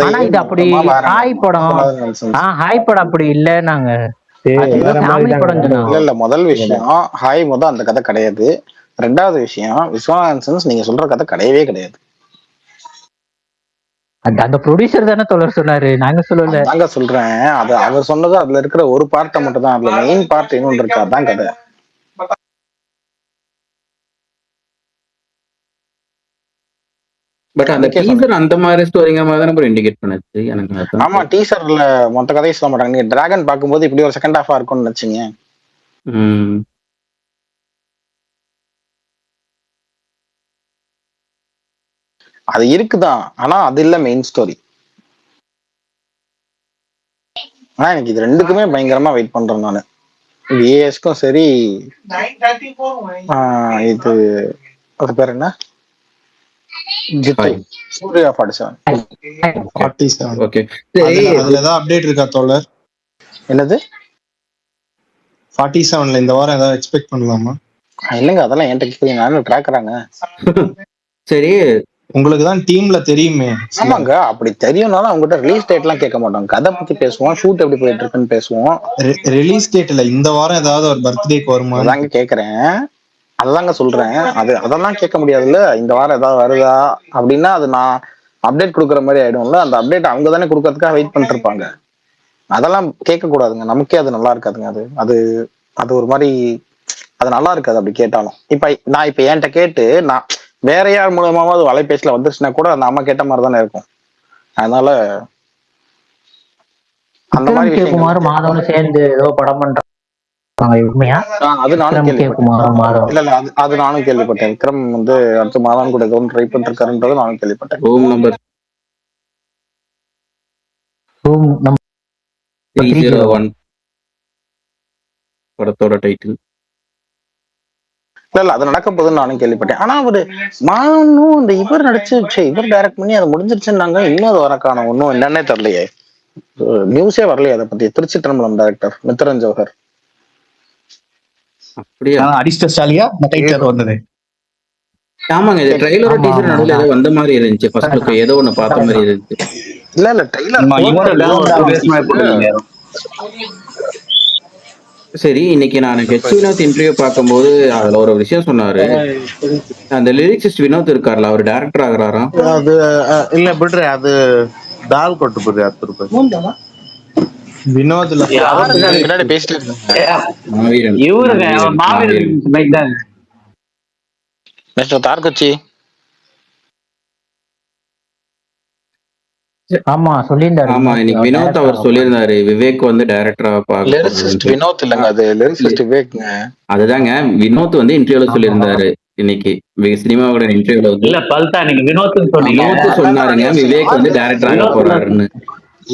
ஆனா இது அப்படி ஹாய் படம் அப்படி இல்ல, நாங்க இல்ல முதல் விஷயம் ஹாய் அந்த கதை கிடையாது. ரெண்டாவது விஷயம் விஸ்வநாதன் நீங்க சொல்ற கதை கிடையவே கிடையாது. அந்த ப்ரொடியூசர் தானே தோழர் சொன்னாரு, நாங்க சொல்லல. நாங்க சொல்றேன், அது அவர் சொன்னது அதுல இருக்கிற ஒரு பார்ட்டை மட்டும் தான், அதுல மெயின் பார்ட் இன்னொன்று இருக்கு, அதான் கதை. பட் அந்த டீசர் அந்த மாதிரி ஸ்டோரிங்க மாதிரி தானே ப்ரோ இண்டிகேட் பண்ணுச்சு எனக்கு. ஆமா, டீசர்ல மொத்த கதையை சொல்ல மாட்டாங்க. நீங்க டிராகன் பார்க்கும்போது இப்படி ஒரு செகண்ட் ஹாஃபா இருக்கும்னு நினைச்சீங்க. அது இருக்குதான், ஆனா அது இல்ல மெயின் ஸ்டோரி. ஆனா எனக்கு இது ரெண்டுக்குமே பயங்கரமா வெயிட் பண்றேன் நானு. ஏஎஸ்க்கும் சரி, இது அது பேர் என்ன, சூர்யா 47. ஓகே, அதுல ஏதாவது அப்டேட் இருக்கா தோழர்? என்னது 47ல இந்த வாரம் ஏதாவது எக்ஸ்பெக்ட் பண்ணலாமா? இல்லைங்க, அதெல்லாம் என்கிட்ட கேக்குறீங்க, நானும் ட்ராக்கறாங்க. சரி, உங்களுக்கு தான் டீம்ல தெரியுமே. ஆமாங்க, அப்படி தெரியும்னாலும் அவங்ககிட்ட ரிலீஸ் டேட் எல்லாம் கேட்க மாட்டோம். கதை பத்தி பேசுவோம், ஷூட் எப்படி போயிட்டு இருக்குன்னு பேசுவோம். ரிலீஸ் டேட்ல இந்த வாரம் ஏதாவது ஒரு பர்த்டேக்கு வருமா அதாங்க கேக்குறேன், அதுதாங்க சொல்றேன். அதெல்லாம் கேட்க முடியாதுல்ல. இந்த வாரம் ஏதாவது வருதா அப்படின்னா அது நான் அப்டேட் கொடுக்குற மாதிரி ஆயிடும்ல. அந்த அப்டேட் அவங்க தானே கொடுக்கறதுக்காக வெயிட் பண்ணிட்டு இருப்பாங்க. அதெல்லாம் கேட்க கூடாதுங்க, நமக்கே அது நல்லா இருக்காதுங்க. அது அது ஒரு மாதிரி அது நல்லா இருக்காது அப்படி கேட்டாலும். நான் என்கிட்ட கேட்டு நான் வேற யார் மூலமாவது வலைபேசில வந்துருச்சுன்னா கூட நாம கேட்ட மாதிரி தானே இருக்கும். அதனால அந்த மாதிரி விஷயம் மாதவன் சேர்ந்து ஏதோ படம் பண்றாங்க, அது நானும் கேள்விப்பட்டேன். இல்ல அது நானும் கேள்விப்பட்டேன். விக்ரம் வந்து அடுத்த மாதம் கூட ஏதோ ட்ரை பண்ணிருக்காருன்றது நானும் கேள்விப்பட்டேன். ரூம் நம்பர் 301 படத்தோட டைட்டில். இல்ல அது நடக்க போகுதுன்னு நானும் கேள்விப்பட்டேன். ஆனா அவரு மானும் இந்த இவர் நடிச்சு இவர் டைரக்ட் பண்ணி அது முடிஞ்சிருச்சுன்னாங்க. இன்னும் அது வரக்கான ஒன்னும் என்னன்னே தெரியலையே, நியூஸே வரலையே அதை பத்தி. Thiruchitrambalam director Mithran Jawahar. அப்படியே அடிஸ்டர் ஸ்டாலியா டைட்டில் வந்தது. ஆமாங்க, இது ட்ரைலரோட டீசர் நடுவுல ஏதோ வந்த மாதிரி இருந்துச்சு. ஃபர்ஸ்ட் லுக் ஏதோ ஒன்னு பார்த்த மாதிரி இருந்துச்சு. இல்ல ட்ரைலர். சரி, இன்னைக்கு நான் ஹெச் வினோத் இன்டர்வியூ பார்க்கும்போது அதுல ஒரு விஷயம் சொன்னாரு. அந்த லிரிக்ஸிஸ்ட் வினோத் இருக்கார்ல, அவர் டைரக்டர் ஆகுறாராம். அது இல்ல ಬಿಡ್ರಿ, அது ದಾಲ್ ಕೊಟ್ಟು ಬಿಡ್ರಿ 10 ರೂಪಾಯಿ. வினோத்ல யாருங்க அது பின்னாடி பேசிட்டு இருக்காங்க? மாவீரன் இவருங்க மாவீரன் மாவீரன் மாவீரன் பைக் தான். மிஸ்டர் தார்கச்சி ஆமா சொல்லியிருந்தாரு ஆமா இன்னைக்கு வினோத் அவர் சொல்லியிருந்தாரு விவேக் வந்து டைரக்டரா பார்க்க லிரிசிஸ்ட் போறதுன்ட்டு. வினோத் இல்லைங்க, அது லிரிசிஸ்ட் விவேக்ங்க. அதுதாங்க வினோத் வந்து இன்டர்வியூல சொல்லியிருந்தாரு இன்னைக்கு சினிமாவோட இன்டர்வியூல வந்து இல்ல பல்தா நீங்க வினோத்னு சொன்னீங்க. வினோத் சொன்னாருங்க விவேக் வந்து டைரக்டர் ஆக போறாருன்னு.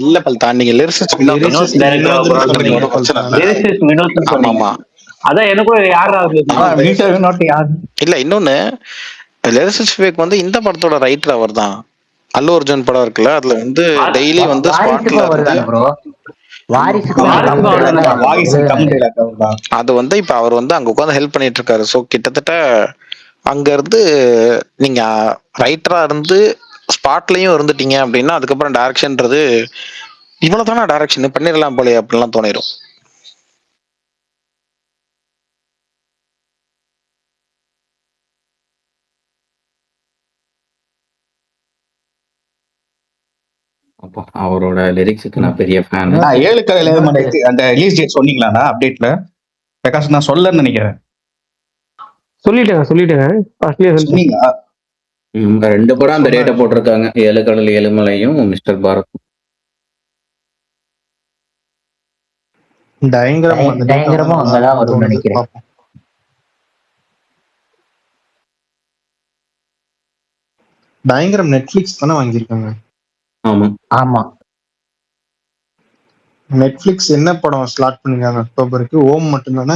இல்ல பல்தா, நீங்க லிரிசிஸ்ட் வினோத் லிரிசிஸ்ட் டைரக்டர் வினோத்னு சொல்றீங்க, சொன்னீங்க ஒன்றும் பிரச்சனை பல்தா. இல்ல. லிரிசிஸ்ட் வினோத்னு ஆமா சொன்னீங்க. ஆமா. அதான் எனக்கும் யாரு வினோத் யாரு? இல்ல இன்னொன்னு, லிரிசிஸ்ட் விவேக் வந்து இந்த படத்தோட ரைட்டர் அவர் தான். அல்லு அர்ஜுன் படம் இருக்குல்ல, அதுல வந்து டெய்லி வந்து ஸ்பாட்ல வாரிசுக்கும் இருந்து வருதானே ப்ரோ? வாரிசுக்கும் வாரிசுக்கும் அவர் அவர்தானே. தான் வாரிசு தமிழ் எழுதுனாரு. dialogue தான். அது வந்து இப்ப அவர் வந்து அங்க உட்காந்து ஹெல்ப் பண்ணிட்டு இருக்காரு. ஸோ கிட்டத்தட்ட அங்க இருந்து நீங்க ரைட்டரா இருந்து ஸ்பாட்லயும் இருந்துட்டீங்க அப்படின்னா அதுக்கப்புறம் டைரக்ஷன்ன்றது இவ்வளவுதானா டைரக்ஷன் பண்ணிடலாம் போலயே அப்படிலாம் தோணிரும். அப்போ அவரோட லிரிக்ஸுக்கு நான் பெரிய ஃபேன். 7 கலையில அந்த ரிலீஸ் டேட் சொன்னீங்களாண்ணா அப்டேட்ல? பிரகாஷ் நான் சொல்லன்னு நினைக்கிறேன். சொல்லிட்டேங்க ஃபர்ஸ்ட்லயே சொல்லிட்டேன். சொன்னீங்களா? இவங்க 2 படம் அந்த டேட்டை போட்டிருக்காங்க, 7 கடல் 7 மலையும் மிஸ்டர் பாரத். பயங்கரமா அந்த பயங்கரமா அங்கதான் வரும்னு நினைக்கிறேன். பயங்கரம் நெட்ஃபிளிக்ஸ் தானே வாங்கியிருக்காங்க. ஆமா ஆமா நெட்ஃபிளிக்ஸ் என்ன படம் ஸ்லாட் பண்ணிருக்காங்க அக்டோபருக்கு? ஓம் மட்டும் தானே.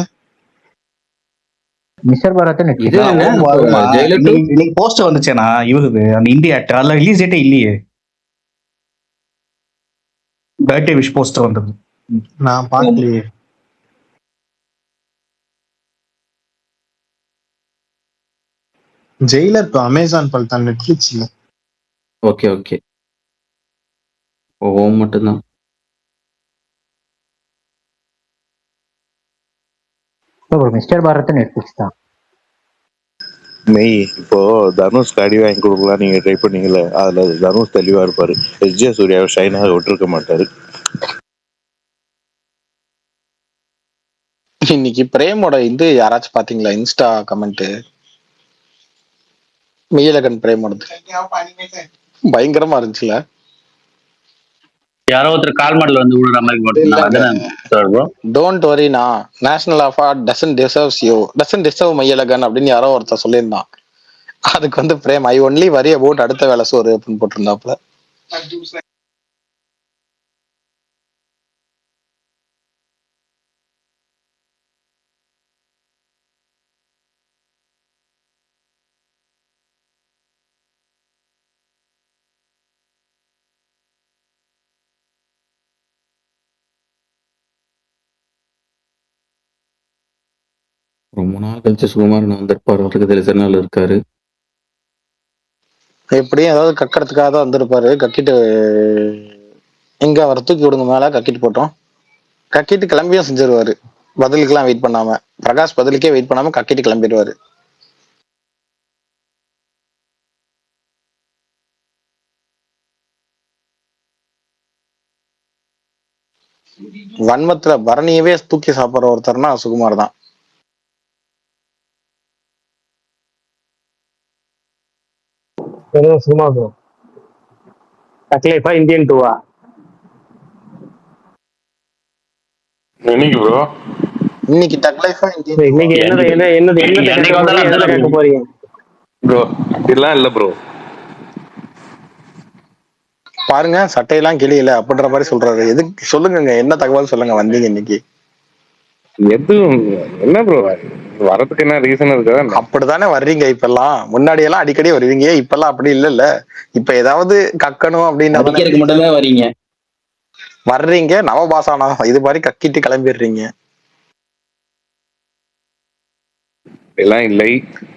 மிஸ்டர் பாரத் இது என்ன வருமா? ஜெயிலர் 2 இன்னைக்கு போஸ்டர் வந்துச்சேனா இவருது அந்த இந்தியா ஆக்டர், அதுல ரிலீஸ் டேட்டே இல்லையே. பர்த்டே விஷ் போஸ்டர் வந்தது. நான் பார்க்கலையே. ஜெயிலர் அமேசான் பல் தான், நெட்ஃபிளிக்ஸ் இல்ல. ஓகே ஓகே ஓம் மட்டும்தான். மிஸ்டர் பாரத் நெட்ஃபிளிக்ஸ் தான். மெய் இப்போ தனுஷ்க்கு அடி வாங்கி கொடுக்கலாம் நீங்க ட்ரை பண்ணீங்கல்ல, அதுல தனுஷ் தெளிவா இருப்பாரு. எஸ்.ஜே. சூர்யாவை ஷைனாக விட்டுருக்க மாட்டாரு. இன்னைக்கு பிரேமோட இது யாராச்சும் பாத்தீங்களா இன்ஸ்டா கமெண்ட்? மெய்யழகன் பிரேமோடது பயங்கரமா இருந்துச்சுல. யாரோ ஒருத்தர் கால் மாடல் வந்து விடுற மாதிரி போட்டுருந்தாங்க. டோன்ட் வரினா national award doesn't deserves you doesn't deserve Meiyazhagan அப்படின்னு யாரோ ஒருத்தர் சொல்லியிருந்தான். அதுக்கு வந்து Prem I only worry about அடுத்த வேலை சோறு அப்படின்னு போட்டிருந்தாப்புல. ரொம்ப நாள் கழிச்சு சுகுமாரன் வந்திருப்பாரு, அவருக்கு தெரிஞ்ச நாள் இருக்காரு. எப்படியும் ஏதாவது கக்கிறதுக்காக தான் வந்திருப்பாரு. கக்கிட்டு எங்க அவரை தூக்கி விடுங்க மேல, கக்கிட்டு போட்டோம். கக்கிட்டு கிளம்பியும் செஞ்சிருவாரு, பதிலுக்கெல்லாம் வெயிட் பண்ணாம. பிரகாஷ் பதிலுக்கே வெயிட் பண்ணாம கக்கிட்டு கிளம்பிடுவாரு. வன்மத்துல பரணியவே தூக்கி சாப்பிடுற ஒருத்தர்னா சுகுமார் தான். சும்மா ப்ரோ தக்லைஃபா இந்தியன் 2-ஆ? என்னைக்கு ப்ரோ? இன்னைக்கு டக் லைஃபா இன்னைக்கு என்னது கேட்க போறீங்க ப்ரோ அப்படிலாம் இல்ல ப்ரோ. பாருங்க சட்டையெல்லாம் கிளியல அப்படின்ற மாதிரி சொல்றாரு. எதுக்கு சொல்லுங்க, என்ன தகவல் சொல்லுங்க வந்தீங்க இன்னைக்கு? எதுவும் என்ன ப்ரோ, வரதுக்கு என்ன ரீசன் இருக்கா? அப்படித்தானே வர்றீங்க இப்பெல்லாம். முன்னாடி எல்லாம் அடிக்கடி வருவீங்க, இப்பெல்லாம் அப்படி இல்ல. இப்ப ஏதாவது கக்கணும் அடிக்கிறதுக்கு மட்டும் தான் வரீங்க. வர்றீங்க நவபாசானா இது மாதிரி கக்கிட்டு கிளம்பிடுறீங்க. எல்லாம் இல்லை,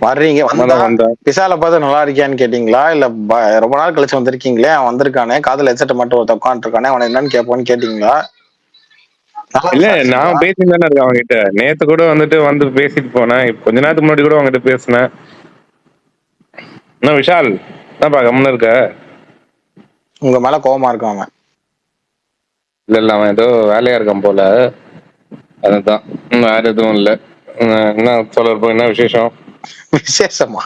வர்றீங்க வந்தா விசால பார்த்து நல்லா இருக்கியான்னு கேட்டீங்களா? இல்ல ரொம்ப நாள் கழிச்சு வந்திருக்கீங்களே, அவன் வந்திருக்கானே காதுல ஹெட்செட் மட்டும் ஒருத்த உட்காந்துருக்கானே அவன் என்னன்னு கேட்போன்னு கேட்டீங்களா? இல்ல நான் பேசிட்டு தானே இருக்கேன் அவங்ககிட்ட. நேத்து கூட வந்து பேசிட்டு போனேன். கொஞ்ச நேரத்துக்கு முன்னாடி கூட அவங்ககிட்ட பேசினேன். என்ன விஷால் என்னப்பா கம்முன்னு இருக்க? உங்க மேல கோவமா இருக்கான் அவன். இல்ல இல்ல அவன் ஏதோ வேலையா இருக்கான் போல, அதுதான். வேற எதுவும் இல்ல. என்ன சொல்ல இருப்போம், என்ன விசேஷம்? விசேஷமா?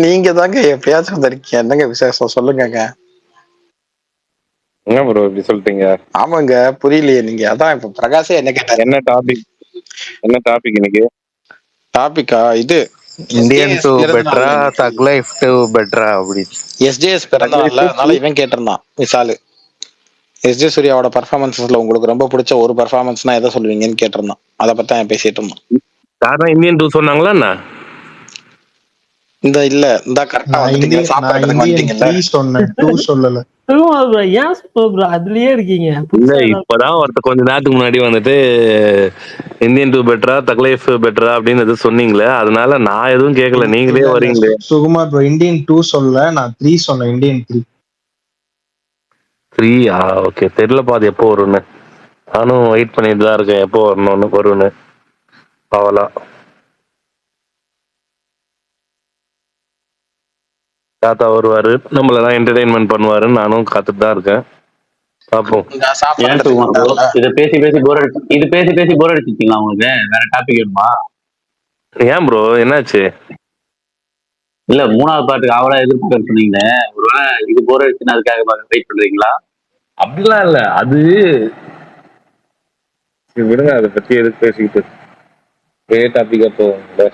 நீங்க தாங்க எப்பயாச்சும் வந்திருக்கீங்க, என்னங்க விசேஷம் சொல்லுங்கங்க. என்ன ப்ரோ இப்படி சொல்லிட்டீங்க? ஆமாங்க, புரியலையே நீங்க. அதான் இப்ப பிரகாஷே என்ன கேட்டாரு. என்ன டாபிக்? என்ன டாபிக் இன்னைக்கு? டாபிக்கா இது இந்தியன் எஸ்ஜேஎஸ் டு பிறந்த பெட்டரா, நாள்ல இன்னைக்கு. தக் லைஃப் டு பெட்டரா அப்படி. எஸ்ஜேஎஸ் பிறந்த நாள்ல, அதனால இவன் கேட்டிருந்தான் விசாலு. எஸ்ஜே சூர்யாவோட பர்ஃபார்மன்ஸ்ல உங்களுக்கு ரொம்ப பிடிச்ச ஒரு பர்ஃபார்மன்ஸ்னா எதை சொல்லுவீங்கன்னு கேட்டிருந்தான். அதை பத்தி தான் பேசிட்டு இருந்தோம். யாரும் இந்தியன் 2 சொன்னாங்களா என்ன? இந்த இல்ல இந்த கரெக்டா வந்துட்டீங்க, நான் சாப்பிடறதுக்கு இந்தியன் வந்துட்டீங்கல்ல. 3 சொன்னேன், 2 சொல்லல. ப்ரோ ஏன் ப்ரோ அதுலயே இருக்கீங்க? இல்ல புதுசா இப்பதான் ஒருத்தர் கொஞ்ச நேரத்துக்கு முன்னாடி வந்துட்டு இந்தியன் 2 பெட்டரா, தக் லைஃப் பெட்டரா அப்படின்னு எதுவும் சொன்னீங்களே, அதனால நான் எதுவும் கேட்கல, நீங்களே இல்ல வரீங்களே. சுகுமார் ப்ரோ இந்தியன் 2 சொல்லல, நான் 3 சொன்னேன். இந்தியன் 3. 3 ஓகே, தெரியலப்பா அது எப்போ வரும்னு. நானும் வெயிட் பண்ணிட்டு தான் இருக்கேன், எப்போ வரும்னு பவலா. தாத்தா வருவாரு, நம்மளதான் என்டர்டைன்மெண்ட் பண்ணுவாருன்னு நானும் காத்துட்டு தான் இருக்கேன். பார்ப்போம். இந்த ஏன் சாப்பிடறதுக்கு சுகுமார் ப்ரோ வந்தார்ல. இதை பேசி பேசி போர் அடிச்சிருக்கீங்களா உங்களுக்கு? வேற டாபிக் வேணுமா? ஏன் ப்ரோ என்னாச்சு? இல்ல 3வது பாட்டுக்கு அவளா எதிர்பார்க்க சொன்னீங்க, ஒருவேளை இது போர் அடிச்சுன்னு அதுக்காக வெயிட் பண்றீங்களா? அப்படிலாம் இல்ல, அது சரி, விடுங்க, அதை பத்தி எதுக்கு பேசிக்கிட்டு. ஒரே டாபிக்கா போவோம்ல.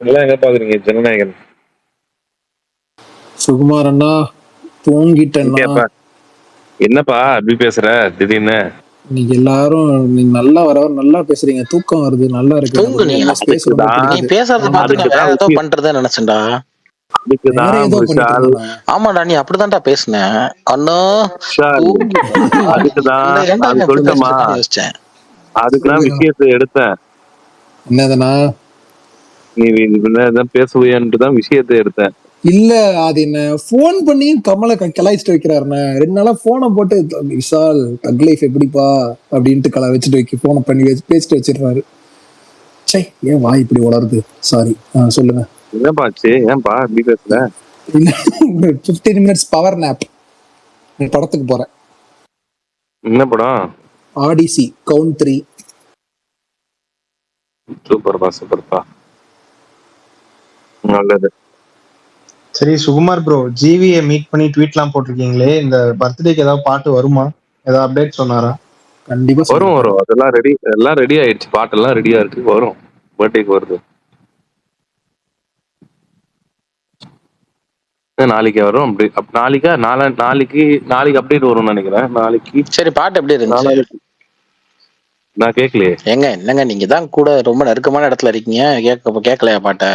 எல்லாம் எங்க பாக்குறீங்க ஜனநாயகன்? சுகுமார் அண்ணா தூங்கிட்டேன்னா. கேப்பா, என்னப்பா அப்படி பேசுற திடீர்னு? இன்னைக்கு எல்லாரும் நீங்க நல்லா நல்லா பேசுறீங்க, தூக்கம் வருது, நல்லா இருக்கு. எனக்கு தூங்குனியா? உண்மையாலுமே ஸ்பேஸ் ரொம்ப அதுக்குதான் நீ பிடிக்குது. பேசுறத ஆமா பார்த்து bro. நான் வேற ஏதோ அதுக்குதான் பண்றதே நினைச்சேன்டா. வேற அதுக்குதான் ஏதோ பண்ணிட்டு விஷால் இருந்தானா? ஆமாடா, நீ அப்படிதான்டா பேசுன. அண்ணா விஷால் தூங்கிட்டேனா? அதுக்குதான் ஏன்டா அது இவன் இப்படி சொல்லிட்டோமா, பேசிட்டு இருக்கான்னு யோசிச்சேன். அதுக்குதான் சொல்லுங்க விஷயத்தை எடுத்தேன். என்னதுண்ணா? நீ என்னதான் பேசுவியன்ட்டு தான் விஷயத்தை எடுத்தேன். இல்ல, அது என்ன போன் பண்ணி கமலை கலாய்ச்சிட்டு வைக்கிறாருண்ணே. 2 நாளா போனை போட்டு விஷால் தக் லைஃப் எப்படிப்பா அப்படின்ட்டு வச்சுட்டு போனை பண்ணி பேசிட்டு வச்சிடுறாரு. சே, ஏன் வாய் இப்படி வளருது? சாரி. சொல்லுங்க. என்னப்பாச்சு, ஏன்பா இப்படி பேசுற? 15 minutes பவர் நேப். படத்துக்கு போறேன். என்ன படம்? Odyssey count 3. சூப்பர்ப்பா, நல்லது. சரி சுகுமார் ப்ரோ, ஜிவியை மீட் பண்ணி ட்வீட்லாம் போட்டிருக்கீங்களே, இந்த பர்த்டேக்கு ஏதாவது பாட்டு வருமா? ஏதாவது அப்டேட் சொன்னாரா? கண்டிப்பா வரும் சொல்லிருக்காரு. வரும், அதெல்லாம் ரெடி, எல்லாம் ரெடி ஆயிடுச்சு, பாட்டெல்லாம் ரெடியா இருக்கு, வரும். பர்த்டேக்கு வருது. நாளைக்கு வரும். அப்படி நாளைக்கா நாளைக்கு அப்டேட் வரும்னு நினைக்கிறேன். நாளைக்கு சரி, பாட்டு எப்படி இருந்துச்சு? நாளைக்கு நான் கேட்கலையே. ஏங்க என்னங்க, நீங்க தான் கூட ரொம்ப நெருக்கமான இடத்துல இருக்கீங்க, கேட்கலையா பாட்ட?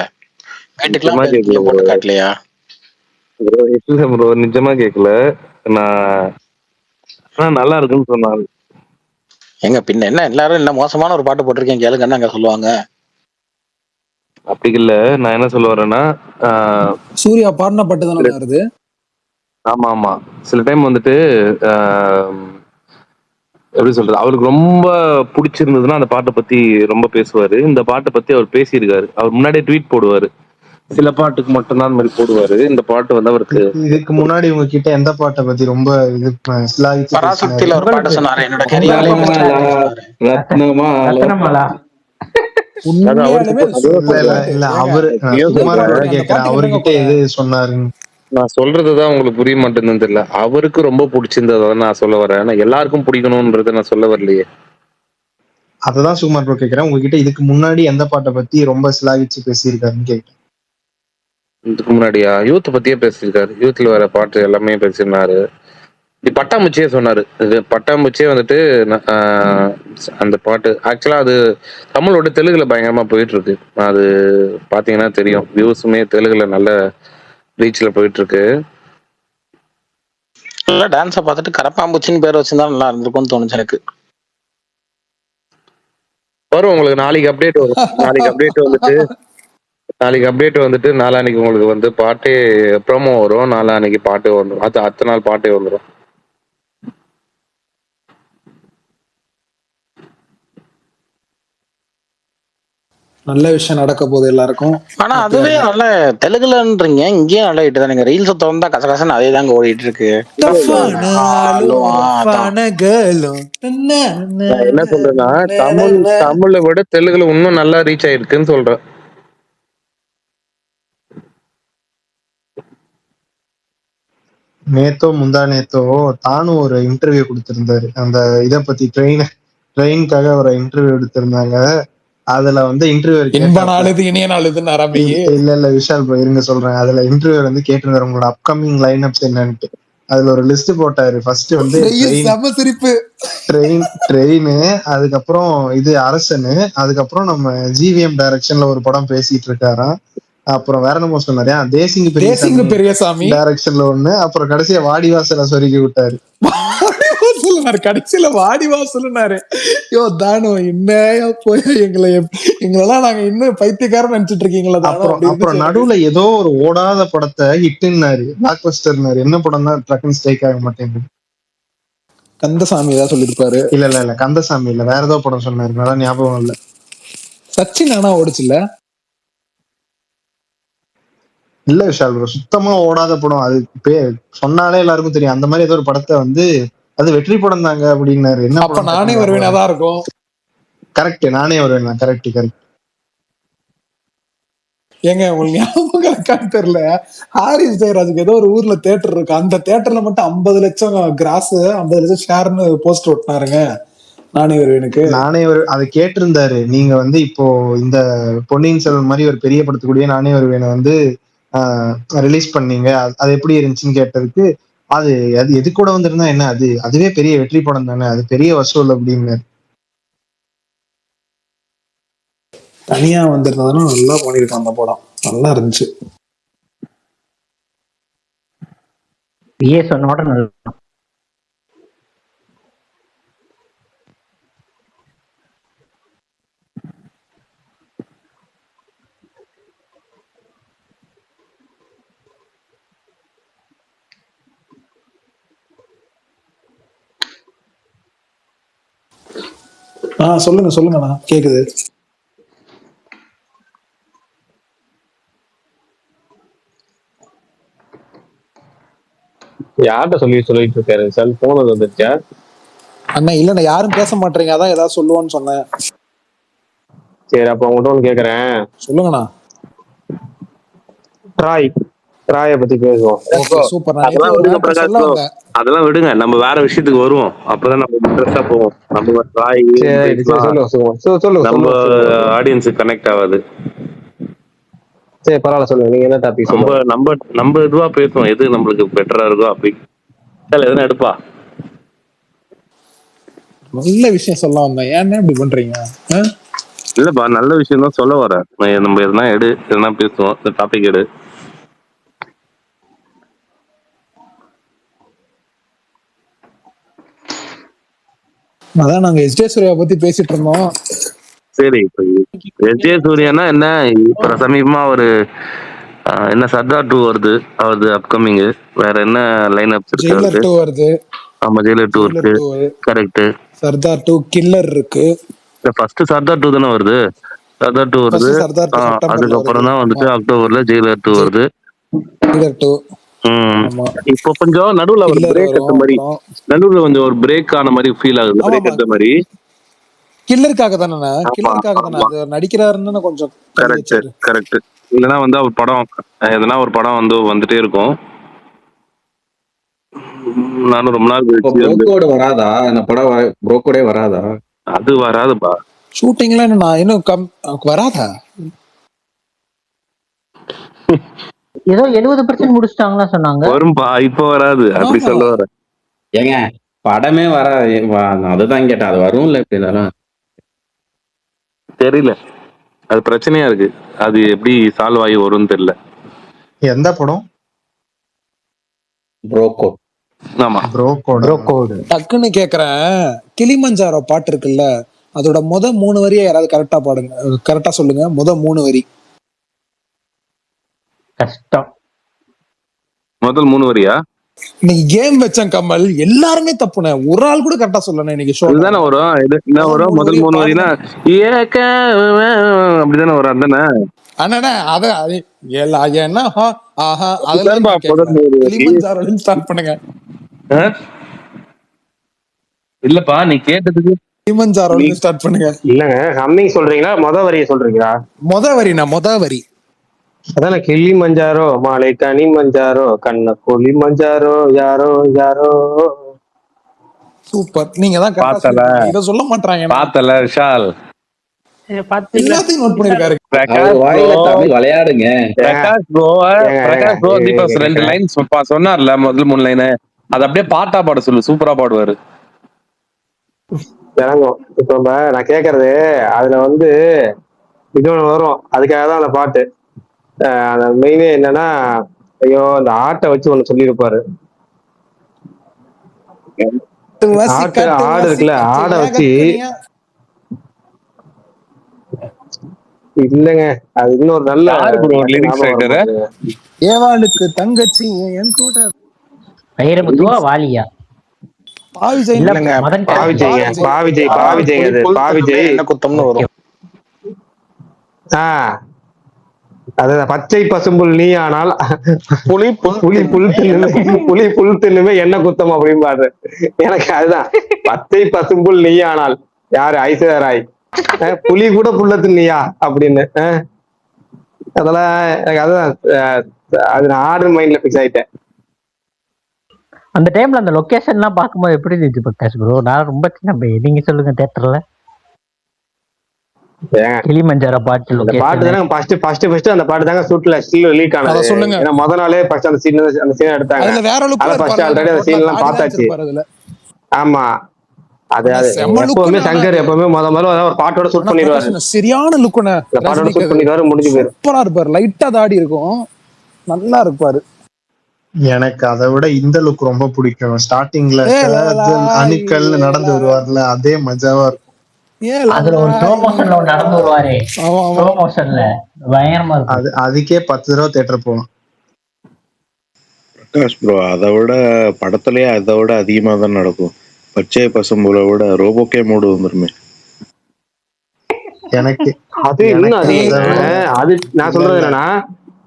வீட்டுக்கெல்லாம் நிஜமா போயிருக்கீங்க, கேட்கல போட்டு காட்டலையா? ப்ரோ, இல்ல ப்ரோ, நிஜமா கேட்கல. நான் நல்லா இருக்குன்னு சொன்னாரு. எங்க பின்ன என்ன, எல்லாரும் என்ன மோசமான ஒரு பாட்டு போட்டிருக்கேன் கேளுங்கன்னு அங்க சொல்லுவாங்க. அப்படி இல்ல, நான் என்ன சொல்ல வரேன்னா, சூர்யா பாடின பாட்டு தானே வருது? ஆமா ஆமா, சில டைம் வந்துட்டு ஆஹ், எப்படி சொல்றது, அவருக்கு ரொம்ப பிடிச்சிருந்ததுன்னா அந்த பாட்டை பத்தி ரொம்ப பேசுவாரு. இந்த பாட்டை பத்தி அவர் பேசியிருக்காரு, அவர் முன்னாடியே ட்வீட் போடுவாரு. சில பாட்டுக்கு மட்டும்தான் அந்த மாதிரி போடுவாரு. இந்த பாட்டு வந்து அவருக்கு இதுக்கு முன்னாடி உங்ககிட்ட எந்த பாட்டை பத்தி ரொம்ப இது சிலாகிச்சு பேசினாரு? பராசக்தியில ஒரு பாட்டு சொன்னாரு, என்னோட கரியர்ல ரத்னமாலா. உண்மையாலுமே அது சூப்பர் இல்ல பாட்டு. இல்ல ஏங்க, அவரு சுகுமார் ப்ரோ அந்த கேக்குறேன், பாட்டுக்கு என்னங்க அவர்கிட்ட குறை? எது சொன்னாருன்னு. நான் சொல்றதுதான் உங்களுக்கு புரிய மாட்டேன்னு தெரியல. அவருக்கு ரொம்ப பிடிச்சிருந்ததை நான் சொல்ல வரேன், ஆனா எல்லாருக்கும் பிடிக்கணும்ன்றதை நான் சொல்ல வரலையே. அததான் சுகுமார் ப்ரோ கேக்குறேன், உங்ககிட்ட இதுக்கு முன்னாடி எந்த பாட்டை பத்தி ரொம்ப சிலாகிச்சு பேசியிருக்காருன்னு கேட்டேன். இதுக்கு முன்னாடியா யூத் பத்தியே பேசியிருக்காரு. யூத்ல வர பாட்டு எல்லாமே பேசியிருந்தாரு. பட்டாம்பூச்சியே சொன்னாரு. இது பட்டாம்பூச்சியே வந்துட்டு அந்த பாட்டு ஆக்சுவலா அது தமிழோட தெலுங்குல பயங்கரமா போயிட்டு இருக்கு. அது பாத்தீங்கன்னா தெரியும், வியூஸுமே தெலுங்குல நல்ல ரீச்ல போயிட்டு இருக்கு. டான்ஸை பார்த்துட்டு கரப்பாம்பூச்சின்னு பேர் வச்சிருந்தா நல்லா இருந்திருக்கும்னு தோணுச்சு எனக்கு. வரும் உங்களுக்கு நாளைக்கு அப்டேட் வரும். நாளைக்கு அப்டேட் வந்துட்டு நாளான்னைக்கு உங்களுக்கு வந்து பாட்டே ப்ரோமோ வரும். நாளான்னைக்கு பாட்டே வந்துடும். அது அத்தனை நாள் பாட்டே வந்துடும். நல்ல விஷயம் நடக்க போகுது எல்லாருக்கும். ஆனா Happy ஆ அதுவே இருங்க. நல்ல தெலுங்குலன்றீங்க, இங்கேயும் நல்லா ஹிட் தானுங்க. ரீல்ஸ் திறந்தா கசகசன்னு அதே தாங்க ஓடிட்டு இருக்கு. டஃப்பான ஆளும் அதான் ரஃப்பான கேர்ளும் நான் என்ன சொல்றேன்னா, தமிழை விட தெலுங்குல இன்னும் நல்லா ரீச் ஆயிருக்குன்னு சொல்றேன். நேத்தோ முந்தா நேத்தோ தானும் ஒரு இன்டர்வியூ கொடுத்திருந்தாரு. அந்த இதை பத்தி ட்ரெயினுக்காக ஒரு இன்டர்வியூ எடுத்திருந்தாங்க. அதுல வந்து இன்டர்வியூர் இன்ப கேட்டாப்ல. நாளுது இனிய நாளுதுன்னு ஆரம்பியே. இல்ல விஷால் ப்ரோ இருங்க சொல்றேன். அதுல இன்டர்வியூர் வந்து கேட்டிருந்தாரு உங்களோட அப்கமிங் லைனப்ஸ் என்னன்ட்டு. அதுல ஒரு லிஸ்ட் போட்டாரு. ஃபர்ஸ்ட் வந்து செம சிரிப்பு. ட்ரெயின், அதுக்கப்புறம் இது அரசனு, அதுக்கப்புறம் நம்ம ஜிவிஎம் டைரக்ஷன்ல ஒரு படம் பேசிட்டு இருக்காராம். அப்புறம் வேற என்னமோ சொன்னாரு, தேசிங்கு தேசிங்கு பெரியசாமி பெரியசாமி டைரக்ஷன்ல ஒண்ணு, அப்புறம் கடைசியா வாடிவாசல சொருகி விட்டாரு. கடைசியில வாடி வாசல்னாரு. யோ தானோ என்னையா போய் எங்களெல்லாம் நாங்க இன்னும் பைத்தியக்காரன் நினைச்சிட்டு இருக்கீங்களா தானோ? அப்படி அப்புறம் இருந்துச்சு எனக்கு. நடுவுல ஏதோ ஒரு ஓடாத படத்தை ஹிட்னாரு, பிளாக் பஸ்டர்னாரு. என்ன படம் தான் ட்ரக்குன்னு ஸ்ட்ரைக் ஆக மாட்டேங்குது. கந்தசாமி ஏதாவது சொல்லிருப்பாரு. இல்ல கந்தசாமி இல்ல, வேற ஏதோ படம் சொன்னாரு, நல்லா ஞாபகம் இல்ல. சச்சின் ஆனா ஓடிச்சுல. இல்ல விஷால் ப்ரோ, சுத்தமா ஓடாத படம் அது. சொன்னாலே எல்லாருக்கும் தெரியும். அந்த மாதிரி ஏதோ ஒரு படத்தை வந்து அது வெற்றி படம் தாங்க அப்படின்னாரு. என்ன அப்ப படம் நானே வருவேனாதான் இருக்கும். கரெக்ட், நானே வருவேன். கரெக்ட். ஏங்க உங்களுக்கு ஞாபகம் இருக்கான்னு தெரியல, ஹாரிஸ் ஜெயராஜுக்கு ஏதோ ஒரு ஊர்ல தியேட்டர் இருக்கு. அந்த தியேட்டர்ல மட்டும் 50 லட்சம் கிராஸ், 50 லட்சம் ஷேர்னு போஸ்டர் ஒட்டினாருங்க நானே வருவேனுக்கு. அதை கேட்டிருந்தாரு. நீங்க வந்து இப்போ இந்த பொன்னியின் செல்வன் மாதிரி ஒரு பெரிய படத்துக்குள்ளேயே நானே வருவேன் வந்து ரிலீஸ் பண்ணீங்க, அது எப்படி இருந்துச்சுன்னு கேட்டதுக்கு, அது எது கூட வந்திருந்தா என்ன, அதுவே பெரிய வெற்றி படம் தானே, அது பெரிய வசூல் அப்படின்னு. தனியா வந்திருந்ததுன்னா நல்லா பண்ணிருக்கான் அந்த படம், நல்லா இருந்துச்சு. சொன்னோட நல்லா. சொல்லுங்கண்ணா கேக்குது. யார்கிட்ட சொல்லிட்டு இருக்காரு சார்? போன் வந்துருச்சா அண்ணா? இல்லண்ணா, யாரும் பேச மாட்டீங்க, அதான் ஏதாவது சொல்லுவோன்னு சொன்னேன். சரி, அப்ப உங்கள்கிட்ட ஒன்று கேட்கறேன். சொல்லுங்கண்ணா. ட்ராய பத்தி பேசுவோம். சூப்பர். அதெல்லாம் விடுங்க பிரகாஷ் ப்ரோ, அதெல்லாம் விடுங்க, நம்ம வேற விஷயத்துக்கு வருவோம். அப்பதான் நம்ம இன்ட்ரெஸ்டா போவோம். நம்ம ட்ராய் நம்ம ஆடியன்ஸுக்கு கனெக்ட் ஆகாது. சரி பரவாயில்ல, சொல்லுங்க நீங்க என்ன டாபிக். நம்ம இதுவா பேசுவோம், எது நம்மளுக்கு பெட்டரா இருக்கோ அப்படி. எதுனா எடுப்பா. நல்ல விஷயம் சொல்ல வந்தேன், ஏன்னா இப்படி பண்றீங்க? இல்லப்பா, நல்ல விஷயம் தான் சொல்ல வரேன். நம்ம எதுனா எதுனா பேசுவோம். இந்த டாபிக் எடு. அதான் நாங்க எஸ் ஜே சூர்யா பத்தி பேசிட்டு இருந்தோம். சரி, எஸ் ஜே சூர்யானா என்ன, இப்ப சமீபமா ஒரு என்ன சர்தார் 2 வருது அவரது அப்கமிங். வேற என்ன லைன் அப்ஸ் இருக்கு? ஜெயிலர் 2 வருது. ஆமா, ஜெயிலர் 2 இருக்கு. கரெக்ட். சர்தார் 2, கில்லர் இருக்கு. ஃபர்ஸ்ட் சர்தார் 2 தானே வருது. சர்தார் 2 வருது. அதுக்கப்புறம் தான் வந்துட்டு அக்டோபர்ல ஜெயிலர் 2 வருது. இப்போ கொஞ்சம் நடுவுல ஒரு பிரேக் எடுத்த மாதிரி, நடுவுல கொஞ்சம் ஒரு பிரேக் ஆன மாதிரி ஃபீல் ஆகுது. பிரேக் எடுத்த மாதிரி. கில்லருக்காக தானே, கில்லருக்காக தானே அது நடிக்கிறாருன்னு கொஞ்சம். கரெக்ட். இல்லைன்னா வந்து அவர் படம் எதனா ஒரு படம் வந்துட்டே இருக்கும். நானும் ரொம்ப நாள் ப்ரோக்கோட வராதா? அந்த படம் ப்ரோக்கோடே வராதா? அது வராதுப்பா. ஷூட்டிங்லாம் நான் இன்னும் வராதா? ஏதோ 70% முடிச்சிட்டாங்களா சொன்னாங்க. வரும்பா, இப்போ வராது. அப்படி சொல்ல வர. ஏங்க படமே வராது, அதுதான் கேட்டேன். அது வரும் இல்ல எப்படி இருந்தாலும் தெரியல. அது பிரச்சனையா இருக்கு. அது எப்படி சால்வ் ஆகி வரும்னு தெரியல. எந்த படம்? ப்ரோக்கோ. ஆமா, ப்ரோக்கோ. டக்குன்னு கேக்குறேன், கிளிமஞ்சாரோ பாட்டு இருக்குல்ல, அதோட 3 வரியை யாராவது கரெக்டா பாடுங்க. கரெக்டா சொல்லுங்க, 3 வரி. கஷ்டம். முதல் 3 வரியா? இன்னைக்கு கேம் வச்சேன் கமல், எல்லாருமே தப்புனே, ஒரு ஆள் கூட கரெக்டா சொல்லணும் இன்னைக்கு ஷோல. இதுதானே வரும். இது என்ன வரும்? முதல் 3 வரினா ஏக்க அப்படிதானே வரும். அதானே அண்ணா அத என்ன ஆஹா அதுதான்பா முதல் 3 வரி. கிளிமஞ்சாரோல ஸ்டார்ட் பண்ணுங்க. ஆ? இல்லப்பா நீ கேட்டதுக்கு கிளிமஞ்சாரோல ஸ்டார்ட் பண்ணுங்க. இல்லங்க, ஹம்மிங் சொல்றீங்களா மொத வரியை சொல்றீங்களா? மொத வரி அதான கிளி மஞ்சாரோ மாலை கனி மஞ்சாரோ கண்ண புலி மஞ்சாரோ யாரோ யாரோ. சூப்பர், நீங்க தான் கரெக்டா பார்த்தல சொல்றீங்க. இத சொல்ல மாட்டாங்க. பார்த்தல விஷால் எல்லாத்தையும் நோட் பண்ணிருக்காரு. அவர் வாயில தமிழ் விளையாடுங்க. பிரகாஷ் ப்ரோ வந்து இப்ப 2 லைன் சொன்னார்ல, முதல் 3 லைன் அது அப்படியே பாட்டா பாட சொல்லு, சூப்பரா பாடுவாரு. இறங்கும். இப்ப நான் கேக்குறது அதுல வந்து இது ஒண்ணு வரும், அதுக்காக தான் அந்த பாட்டு. அந்த மெயினே என்னன்னா, ஐயோ அந்த ஆட்டை வச்சு ஒண்ணு சொல்லியிருப்பாரு. ஆடு இருக்குல்ல, ஆடை வச்சு இல்லங்க, அது இன்னொரு நல்ல லிரிக்ஸ் ரைட்டர். ஏவாளுக்கு தங்கச்சி என் கூட வைரமுத்துவா வாலியா? பாவிஜய் இல்லங்க, பாவிஜய் என்ன குத்தம்னு வரும். அதுதான் பச்சை பசும்புல் நீ ஆனால் புலி புல் தின்னுமே என்ன குத்தம் அப்படின்னு பாடுற. எனக்கு அதுதான் பச்சை பசும்புல் நீ ஆனால் யாரு ஐஸ்வர்யா ராய், புலி கூட புல்ல தின்னியா அப்படின்னு. அதெல்லாம் எனக்கு அதுதான் அது நான் ஆர்டர் மைண்ட்ல பிக்ஸ் ஆயிட்டேன். அந்த டைம்ல அந்த லொகேஷன் எல்லாம் பார்க்கும்போது எப்படி இருந்துச்சு பிரகாஷ் ப்ரோ? நான் ரொம்ப சின்ன பையன், நீங்க சொல்லுங்க. தியேட்டர்ல கிளிமஞ்சாரோ பாட்டு தானே ஃபர்ஸ்ட் அந்த பாட்டு தாங்க ஷூட்ல ஸ்டில் லீக் ஆனது. ஏன்னா முத நாளே ஃபர்ஸ்ட் அந்த சீன் எடுத்தாங்க. அத ஃபர்ஸ்ட் ஆல்ரெடி அந்த சீன் எல்லாம் பார்த்தாச்சு. ஆமா, அது எப்பவுமே சங்கர் எப்பவுமே முதல்ல ஒரு பாட்டோட ஷூட் பண்ணிடுவாரு. சரியான லுக்குன பாட்டோட ஷூட் பண்ணிடுவாரு, முடிஞ்சு போயிரு. சூப்பரா இருப்பாரு, லைட்டா தாடி இருக்கும், நல்லா இருப்பாரு. எனக்கு அதை விட இந்த லுக் ரொம்ப பிடிக்கும். ஸ்டார்டிங்ல அணிக்கல் நடந்து வருவார்ல, அதே மஜாவா இருக்கும். அதுல ஒரு ஸ்லோ மோஷன்ல நடந்து வருவாரு, ஸ்லோ மோஷன்ல பயங்கரமா இருக்கும். அதுக்கே 10 தடவை தியேட்டர் போகலாம். பிரகாஷ் ப்ரோ, அதை விட படத்துலயே அதை விட அதிகமா தான் நடக்கும். பச்சை பசும்புல விட ரோபோக்கே மூடு வந்துருமே. எனக்கு அது இன்னும் அது நான் சொல்றது என்னன்னா,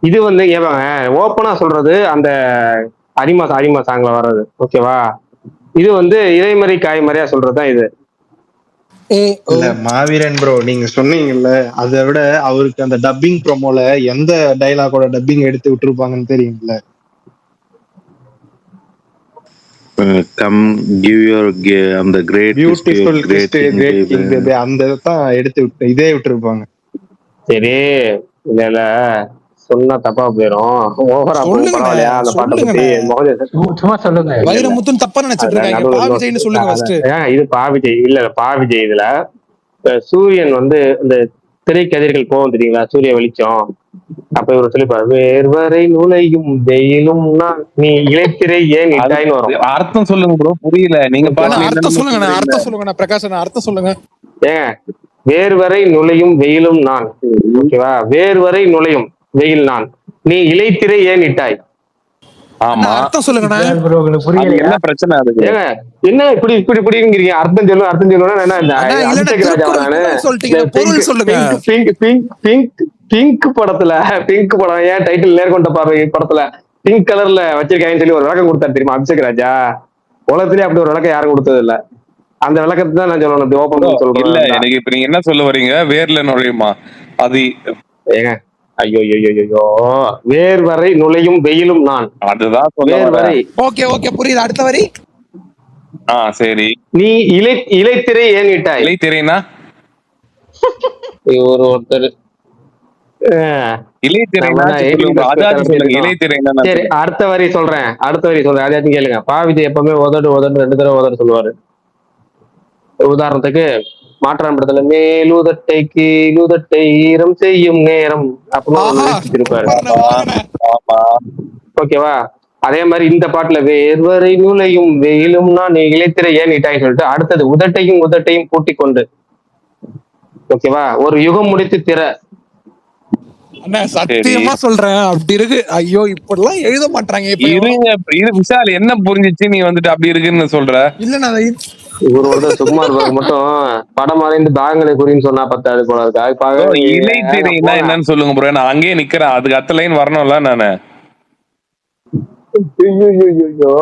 இது வந்து ஓப்பனா சொல்றது அந்த அரிமா சாங்ல வர்றது, ஓகேவா? இது வந்து இறைமறை காய்மறையா சொல்றதுதான் இது. இல்ல மாவீரன் ப்ரோ, நீங்க சொன்னீங்கல்ல, அதை விட அவருக்கு அந்த டப்பிங் ப்ரோமோல எந்த டைலாகோட டப்பிங் எடுத்து விட்டுருப்பாங்கன்னு தெரியுங்களா? கம் கிவ் யுவர் அந்த கிரேட் பியூட்டிஃபுல் அந்த தான் எடுத்து விட்டு இதே விட்டுருப்பாங்க. சரி, இல்ல சொன்னா தப்பா போயிடும், ஓவரா போகும். பரவாயில்லையா அந்த பாட்டை பத்தி சும்மா சொல்லுங்க. வைரமுத்துன்னு தப்பா நினைச்சிட்டு இருக்காங்க. பாவிஜய்னு சொல்லுங்க ஃபர்ஸ்ட். இது பாவிஜய் இல்ல, பாவிஜய். இதுல சூரியன் வந்து இந்த திரைக்கதிர்கள் போகும் தெரியுங்களா, சூரிய வெளிச்சம். அப்ப இவர் சொல்லிப்பாரு, வேர்வரை நுழையும் வெயிலும் நீ இளைத்திரை ஏன் இட்டாயின்னு வரும். அர்த்தம் சொல்லுங்க ப்ரோ, புரியல. நீங்க அர்த்தம் சொல்லுங்க, அர்த்தம் சொல்லுங்க பிரகாஷ், அர்த்தம் சொல்லுங்க. வேர்வரை நுழையும் வெயிலும் நான், ஓகேவா? வேர்வரை நுழையும் வெயில் நான், நீ இளைத்திரை ஏன் இட்டாய். ஆமா, அர்த்தம் சொல்லுங்க. என்ன பிரச்சனை அதுக்கு? என்ன இப்படி இப்படி இப்படிங்கிறீங்க? அர்த்தம் சொல்லணும், அர்த்தம் சொல்லணும். பிங்க் படத்துல பிங்க் படம் ஏன் டைட்டில் நேர்கொண்ட பார்வை படத்துல பிங்க் கலர்ல வச்சிருக்காங்கன்னு சொல்லி ஒரு விளக்கம் கொடுத்தாரு தெரியுமா அபிஷேக் ராஜா? உலகத்திலேயே அப்படி ஒரு விளக்கம் யாரும் கொடுத்தது இல்ல. அந்த விளக்கத்தை தான் நான் சொல்லணும், அப்படி ஓப்பன் சொல்றேன். இல்ல, எனக்கு இப்ப நீங்க என்ன சொல்ல வரீங்க? வேர்ல நுழையுமா அது? ஏங்க, ஐயோ ஐயோ, வேர்வரை நுழையும் வெயிலும் நான், அதுதான் வேர்வரை. ஓகே ஓகே, புரியுது. அடுத்த வரி. சரி, நீ இளைத்திரை ஏன் இட்டாய். இளைத்திரைனா ஒருத்தர் சரி, அடுத்த வரி சொல்றேன், அதையாச்சும் கேளுங்க. பாவிஜய் எப்பவுமே உதடு 2 தடவை உதடு சொல்லுவாரு. உதாரணத்துக்கு மாற்றான் படத்துல மேலுதட்டை கீழுதட்டை ஈரம் செய்யும் நேரம் அப்படின்னு இருப்பாரு, ஓகேவா? அதே மாதிரி இந்த பாட்டுல வேர்வரை நுழையும் வெயிலும் நான் இளைத்திரை ஏன் இட்டாய் சொல்லிட்டு அடுத்தது உதட்டையும் கூட்டிக் கொண்டு, ஓகேவா? ஒரு யுகம் முடித்து திற, அண்ணா சத்தியமா சொல்றேன் அப்படி இருக்கு. ஐயோ இப்படிலாம் எழுத மாட்டாங்க இப்ப இருங்க, இது விஷால் என்ன புரிஞ்சிச்சு நீ வந்துட்டு அப்படி இருக்குன்னு சொல்ற? இல்லண்ணா இவர் ஒருத்தர் சும்மா இருப்பாரு மட்டும் படம் மறைந்து பாகங்களை குறின்னு சொன்னா பத்தாது போல இருக்கு. அதுக்காக ப்ரோ நீங்க இலைத்திரைனா போங்க. என்னன்னு சொல்லுங்க ப்ரோ. நான் அங்கேயே நிக்கிறேன், அதுக்கு அடுத்த லைன் வரணும்ல நானு. ஐயையையையோ.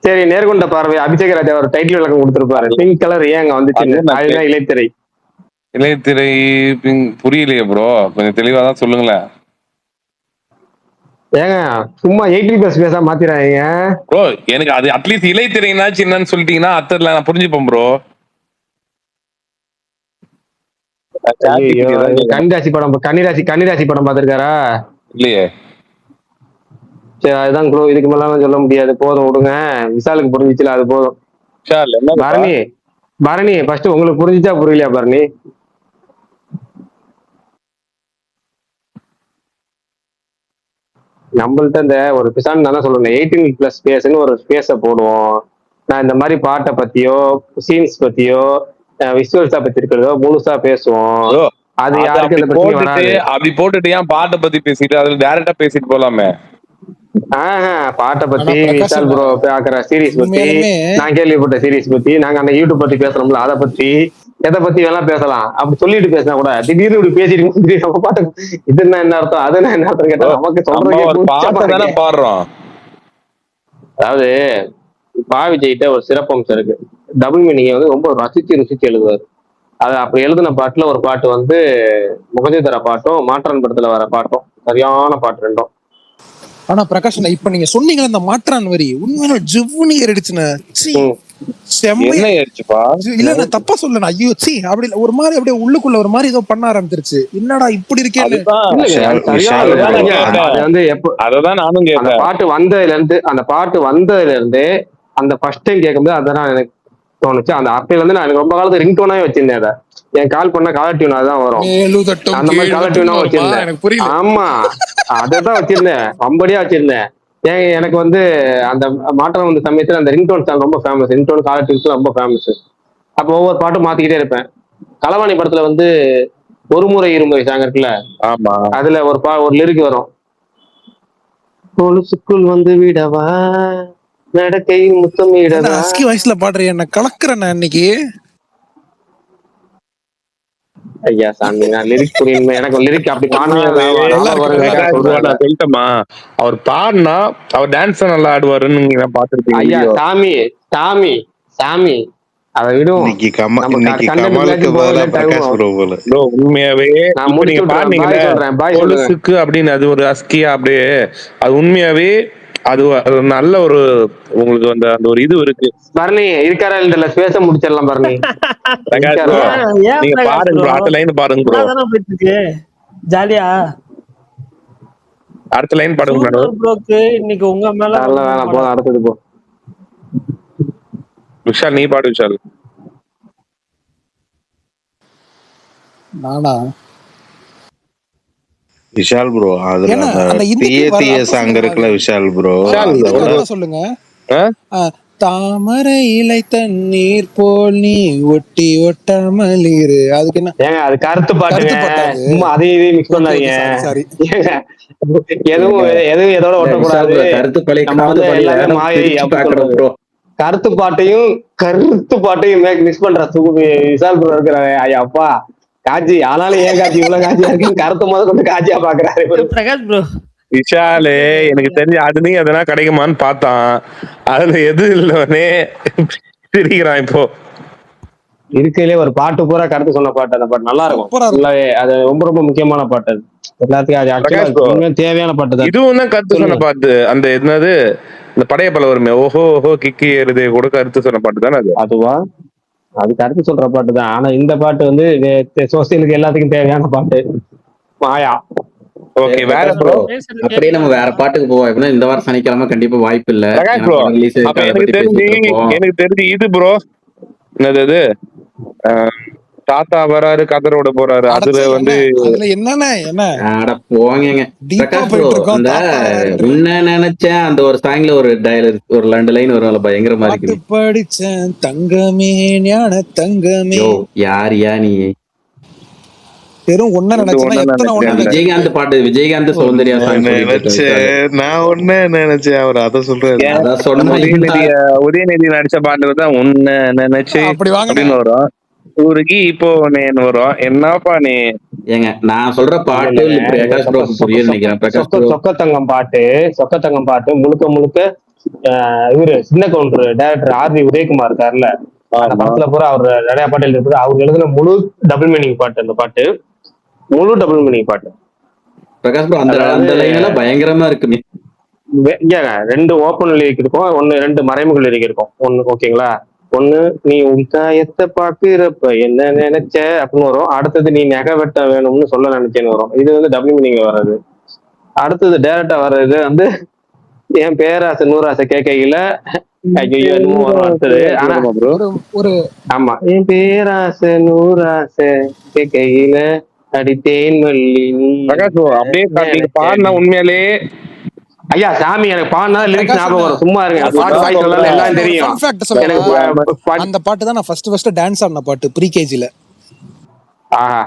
சரி, நேர்கொண்ட பார்வை அபிஷேக் ராஜா ஒரு டைட்டில் விளக்கம் கொடுத்திருப்பாரு. பிங்க் கலர் ஏன் அங்க வந்துச்சு? அதுதான் இலைத்திரை. இலைத்திரை புரியலையே ப்ரோ, கொஞ்சம் தெளிவா தான் சொல்லுங்களேன். ஏங்க சும்மா 18+ பேசா மாத்திராங்க ப்ரோ. எனக்கு அது அட்லீஸ்ட் இலைத்திரைனாச்சு என்னன்னு சொல்லிட்டீங்கன்னா அத்தர்ல நான் புரிஞ்சுப்பேன் ப்ரோ. கன்னிராசி படம் பாத்திருக்காரா? இல்லையே. சரி, அதுதான் ப்ரோ. இதுக்கு மேல சொல்ல முடியாது, போதும் விடுங்க. விஷாலுக்கு புரிஞ்சிச்சுல, அது போதும். பரணி ஃபர்ஸ்ட் உங்களுக்கு புரிஞ்சிச்சா புரியலையா பரணி? நம்மள்ட்ட இந்த ஒரு பிசான் தானே சொல்லணும், 18+ ஸ்பேஸ்ன்னு ஒரு ஸ்பேஸை போடுவோம். நான் இந்த மாதிரி பாட்டை பத்தியோ சீன்ஸ் பத்தியோ விசுவல்ஸா பத்தி இருக்கிறதோ முழுசா பேசுவோம். அது யாருக்கு அந்த பிரச்சனை வராது. அப்படி போட்டுட்டு ஏன் பாட்டை பத்தி பேசிட்டு அதுல டைரக்டா பேசிட்டு போலாமே. பாட்டை பத்தி விஷால் ப்ரோ பாக்குற சீரிஸ் பத்தி, நான் கேள்விப்பட்ட சீரிஸ் பத்தி, நாங்க அந்த யூடியூப் பத்தி பேசுறோம்ல, அதை பத்தி எதை பத்தி வேணா பேசலாம். அப்படி சொல்லிட்டு பேசினா கூட திடீர்னு இப்படி பேசிட்டு நம்ம பாட்டு இது என்ன அர்த்தம் அது என்ன அர்த்தம் கேட்டா நமக்கு சொல்றதுக்கு பாடுறோம். அதாவது விஜய்கிட்ட ஒரு சிறப்பம்சம் இருக்கு. டபுள் மீனிங் வந்து ரொம்ப ரசிச்சு எழுதுவாரு. அது அப்படி எழுதின பாட்டுல ஒரு பாட்டு வந்து முகஜதர பாட்டும் மாற்றான் படத்துல வர பாட்டும் சரியான பாட்டு ரெண்டும். ஆனா பிரகாஷ் இப்ப நீங்க சொன்னீங்களா இந்த மாற்றான் வரி உண்மையில ஜிவ்வுன்னு ஏறிடுச்சுண்ணே. இல்ல நான் தப்பா சொல்லணும். ஐயோ அப்படி ஒரு மாதிரி அப்படியே உள்ளுக்குள்ள ஒரு மாதிரி ஏதோ பண்ண ஆரம்பிச்சிருச்சு. என்னடா இப்படி இருக்கே. அததான் நானும் அந்த பாட்டு வந்ததுல இருந்து அந்த ஃபர்ஸ்ட் டைம் கேட்கும்போது அதான் எனக்கு தோணுச்சு. அந்த அப்பையில இருந்து நான் ரொம்ப காலத்து ரிங்டோனாவே வச்சிருந்தேன். அதை என் கால் பண்ண காலர் டியூன் அதுதான் வரும். அந்த மாதிரி காலர் டியூனா வச்சிருந்தேன். ஆமா, அதான் வச்சிருந்தேன், கம்படியா வச்சிருந்தேன். எனக்கு வந்து அந்த மாற்றம் வந்த சமயத்துல அந்த ரிங்டோன் சாங் ரொம்ப ஃபேமஸ். ரிங்டோன் காலர் டியூன்ஸ் ரொம்ப ஃபேமஸ். அப்போ ஒவ்வொரு பாட்டும் மாத்திக்கிட்டே இருப்பேன். களவாணி படத்துல வந்து ஒரு முறை இருமுறை சாங் இருக்குல்ல, அதுல ஒரு லிரிக் வரும், கொலுசுக்குள் வந்து விடவா நடக்கை முத்தம் இடவா. வயசுல பாடுறேன் என்ன கலக்குறேன் இன்னைக்கு. ஐயா சாமி, நான் லிரிக் புரியுமே, எனக்கு லிரிக் அப்படி சொல்லிட்டமா. அவர் பாடினா அவர் டான்ஸ் நல்லா ஆடுவாருன்னு நீங்க பாத்துருக்கீங்க. ஐயா சாமி அதை விடும். உண்மையாவே அப்படின்னு அது ஒரு அஸ்கியா அப்படியே அது உண்மையாவே அது நல்ல ஒரு உங்களுக்கு அந்த ஒரு இது இருக்கு. பரணி இருக்காரா இல்ல ஸ்பேஸ முடிச்சிடலாம். பரணி நீங்க பாருங்க, அடுத்த லைன் பாருங்க ப்ரோ. ஜாலியா அடுத்த லைன் பாருங்க ப்ரோக்கு. இன்னைக்கு உங்க மேல போதும், அடுத்தது போ. விஷால் நீ பாடு. விஷால் நானா விஷால் ப்ரோ அதுல தீய சாங் இருக்குல்ல விஷால் ப்ரோ, சொல்லுங்க. தாமரை இலை தண்ணீர் போல் நீ ஒட்டி ஒட்டாமல் இரு. அதுக்கு என்ன? அது கருத்து பாட்டு. அதையும் மிக்ஸ் பண்ணாதீங்க. எதுவும் எதோட ஒட்டக்கூடாது. கருத்து பாட்டையும் மிக்ஸ் பண்ற விஷால் ப்ரோ இருக்கிறாங்க. ஐயாப்பா காட்சி, ஆனாலும் ஏன் காட்சி இவ்வளவு காட்சியா இருக்கு? கருத்து முதல் கொண்டு காட்சியா பாக்குறாரு பிரகாஷ் ப்ரோ. விஷாலு எனக்கு தெரிஞ்சு அதுலயும் எதனா கிடைக்குமான்னு பார்த்தான், அதுல எது இல்லவனே சிரிக்கிறான். இப்போ இருக்கையிலே ஒரு பாட்டு பூரா கருத்து சொன்ன பாட்டு. அந்த பாட்டு நல்லா இருக்கும். அது ரொம்ப ரொம்ப முக்கியமான பாட்டு. எல்லாத்துக்கும் தேவையான பாட்டு தான். இதுவும் தான் கருத்து சொன்ன பாட்டு. அந்த என்னது இந்த படையப்பல வருமே, ஓஹோ ஓஹோ கிக்கி ஏறுது கூட கருத்து சொன்ன பாட்டு தானே அது. அதுவா? அது கருத்து சொல்ற பாட்டு தான். ஆனா இந்த பாட்டு வந்து சோசியலுக்கு எல்லாத்துக்கும் தேவையான பாட்டு. மாயா. ஓகே, வேற ப்ரோ அப்படியே நம்ம வேற பாட்டுக்கு போவோம். எப்படின்னா இந்த வாரம் சனிக்கிழமை கண்டிப்பா வாய்ப்பு இல்ல. எனக்கு தெரிஞ்சு இது ப்ரோ என்னது தாத்தா வராரு கதரோட போறாரு. அதுல வந்து என்ன போங்க பிரகாஷ் ப்ரோ, அந்த உன்ன நினைச்சேன் அந்த ஒரு சாங்ல ஒரு டயலாக் ஒரு 2 லைன் வரும்ல, பயங்கரமா இருக்கு. படிச்சேன் தங்கமே ஞான தங்கமே. யாரியா நீ? வெறும் ஒன்ன இது நினைச்சேன்னா ஒண்ணு எத்தனை ஒண்ணு நினைக்கிறேன் விஜயகாந்த் பாட்டு, விஜயகாந்த் சௌந்தர்யா சாங் சொல்லிட்டு நினைச்சு இருக்காரு. நான் ஒண்ணு நினைச்சேன் அவர் அதை சொல்றாரு. அதான் சொன்னா உதயநிதி நடிச்ச பாட்டுல தான் உன்ன நினைச்சு அப்படி வாங்கினேன். அப்படின்னு வரும். ஊருக்கு இப்போ நேன்னு வரும். என்னப்பா நீ ஏங்க நான் சொல்ற பாட்டு பிரகாஷ் ப்ரோ புரியும் நினைக்கிறேன். பிரகாஷ் ப்ரோ சொக்கத்தங்கம் பாட்டு முழுக்க முழுக்க இவரு சின்ன கவுண்டர் டைரக்டர் ஆர்வி உதயகுமார் இருக்காருல்ல, அந்த படத்துல பூரா அவர் நிறைய பாட்டு எழுதிருப்பாரு. அவர் எழுதின முழு டபுள் மீனிங் பாட்டு, அந்த பாட்டு முழு டபுள் மீனிங் பாட்டு. பிரகாஷ் ப்ரோ அந்த லைன் எல்லாம் பயங்கரமா இருக்குமே. ரெண்டு ஓப்பன் லிரிக் இருக்கும், ரெண்டு மறைமுக லிரிக் இருக்கும். ஒன்னு ஓகேங்களா, ஒண்ணு நீ உன் காயத்தை பாக்குறப்ப என்ன நினைச்ச அப்படின்னு வரும். அடுத்தது நீ நகை வெட்ட வேணும்னு சொல்ல நினைச்சேன்னு வரும். இது வந்து டபுள் மீனிங்ல வர்றது. அடுத்தது டைரக்டா வர்றது வந்து என் பேராசை நூறாசை கேட்கையில ஐயோ என்னமோ வரும் அடுத்தது. ஆனா ஒரு ஆமா, என் பேராசை நூறாசை கேட்கையில அடித்தேன் மல்லி நீ. பிரகாஷ் ப்ரோ அப்படியே நீங்க பாடின உண்மையிலே ஐயா சாமி எனக்கு பாடினா லிரிக்ஸ் ஞாபகம் வரும். சும்மா இருங்க, பாட்டு வாய் சொல்லல எல்லாம் தெரியும். Fun fact சொல்லவா? அந்த பாட்டு தான் நான் ஃபர்ஸ்ட் டான்ஸ் ஆடின பாட்டு ப்ரீ கேஜில. ஆஹா,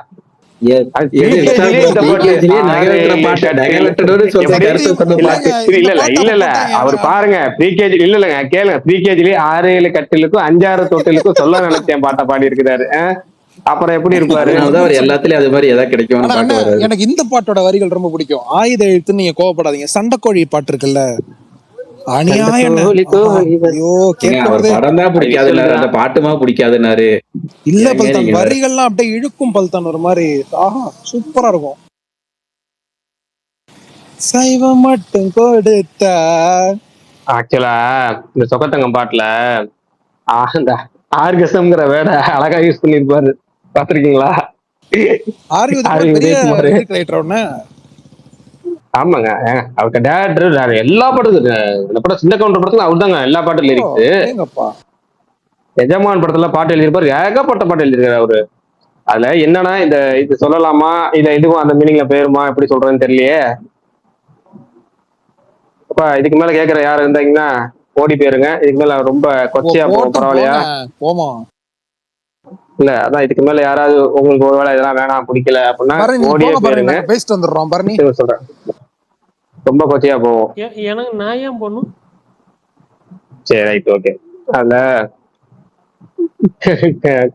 அவர் பாருங்க ப்ரீகேஜி இல்லங்க கேளுங்க, ப்ரீகேஜிலேயே 6-7 கட்டிலுக்கும் 5-6 தொட்டிலுக்கும் சொல்ல நினைச்சேன் பாட்டை பாடி இருக்கிறாரு. அப்புறம் எப்படி இருப்பாரு, எல்லாத்துலயும் அது மாதிரி ஏதாவது கிடைக்கும். எனக்கு இந்த பாட்டோட வரிகள் ரொம்ப பிடிக்கும். ஆயுத எழுத்துன்னு நீங்க கோவப்படாதீங்க, சண்டைக்கோழி பாட்டு இருக்குல்ல, பாட்டுமா பிடிக்காதுன்னாரு. இல்ல பல்தான், வரிகள்லாம் அப்படியே இழுக்கும் பல்தான் ஒரு மாதிரி. ஆஹா சூப்பரா இருக்கும். சைவம் மட்டும் கொடுத்த ஆக்சுவலா இந்த சொக்கத்தங்கம் பாட்டுல அந்த ஆர்கசம்ங்கிற வேர்டை அழகா யூஸ் பண்ணிருப்பாரு, பாத்திருக்கீங்களா? ஆமாங்க, அவருக்கு டேரக்டர் எல்லா படத்துக்கும், இந்த படம் சின்ன கவுண்டர் படத்துல அவர் தாங்க எல்லா பாட்டும் லிரிக்ஸ். எஜமான் படத்துல பாட்டு எழுதியிருப்பாரு, ஏகப்பட்ட பாட்டு எழுதியிருக்காரு அவரு. அதுல என்னன்னா இது சொல்லலாமா இல்ல இதுவும் அந்த மீனிங்ல போயிருமா எப்படி சொல்றேன்னு தெரியலையே. அப்ப இதுக்கு மேல கேக்குற யாரு இருந்தாங்கன்னா ஓடி போயிருங்க. இதுக்கு மேல ரொம்ப கொச்சையா போகும், பரவாயில்லையா? இல்ல அதான் இதுக்கு மேல யாராவது உங்களுக்கு ஒருவேளை இதெல்லாம் வேணாம் பிடிக்கல அப்படின்னா ஓடியே போயிருங்க. பேசிட்டு வந்துடுறோம் பரணி, சொல்றேன் ரொம்ப கொச்சையா போவோம். எனக்கு நான் ஏன் போகணும்? சரி ரைட் ஓகே. அதுல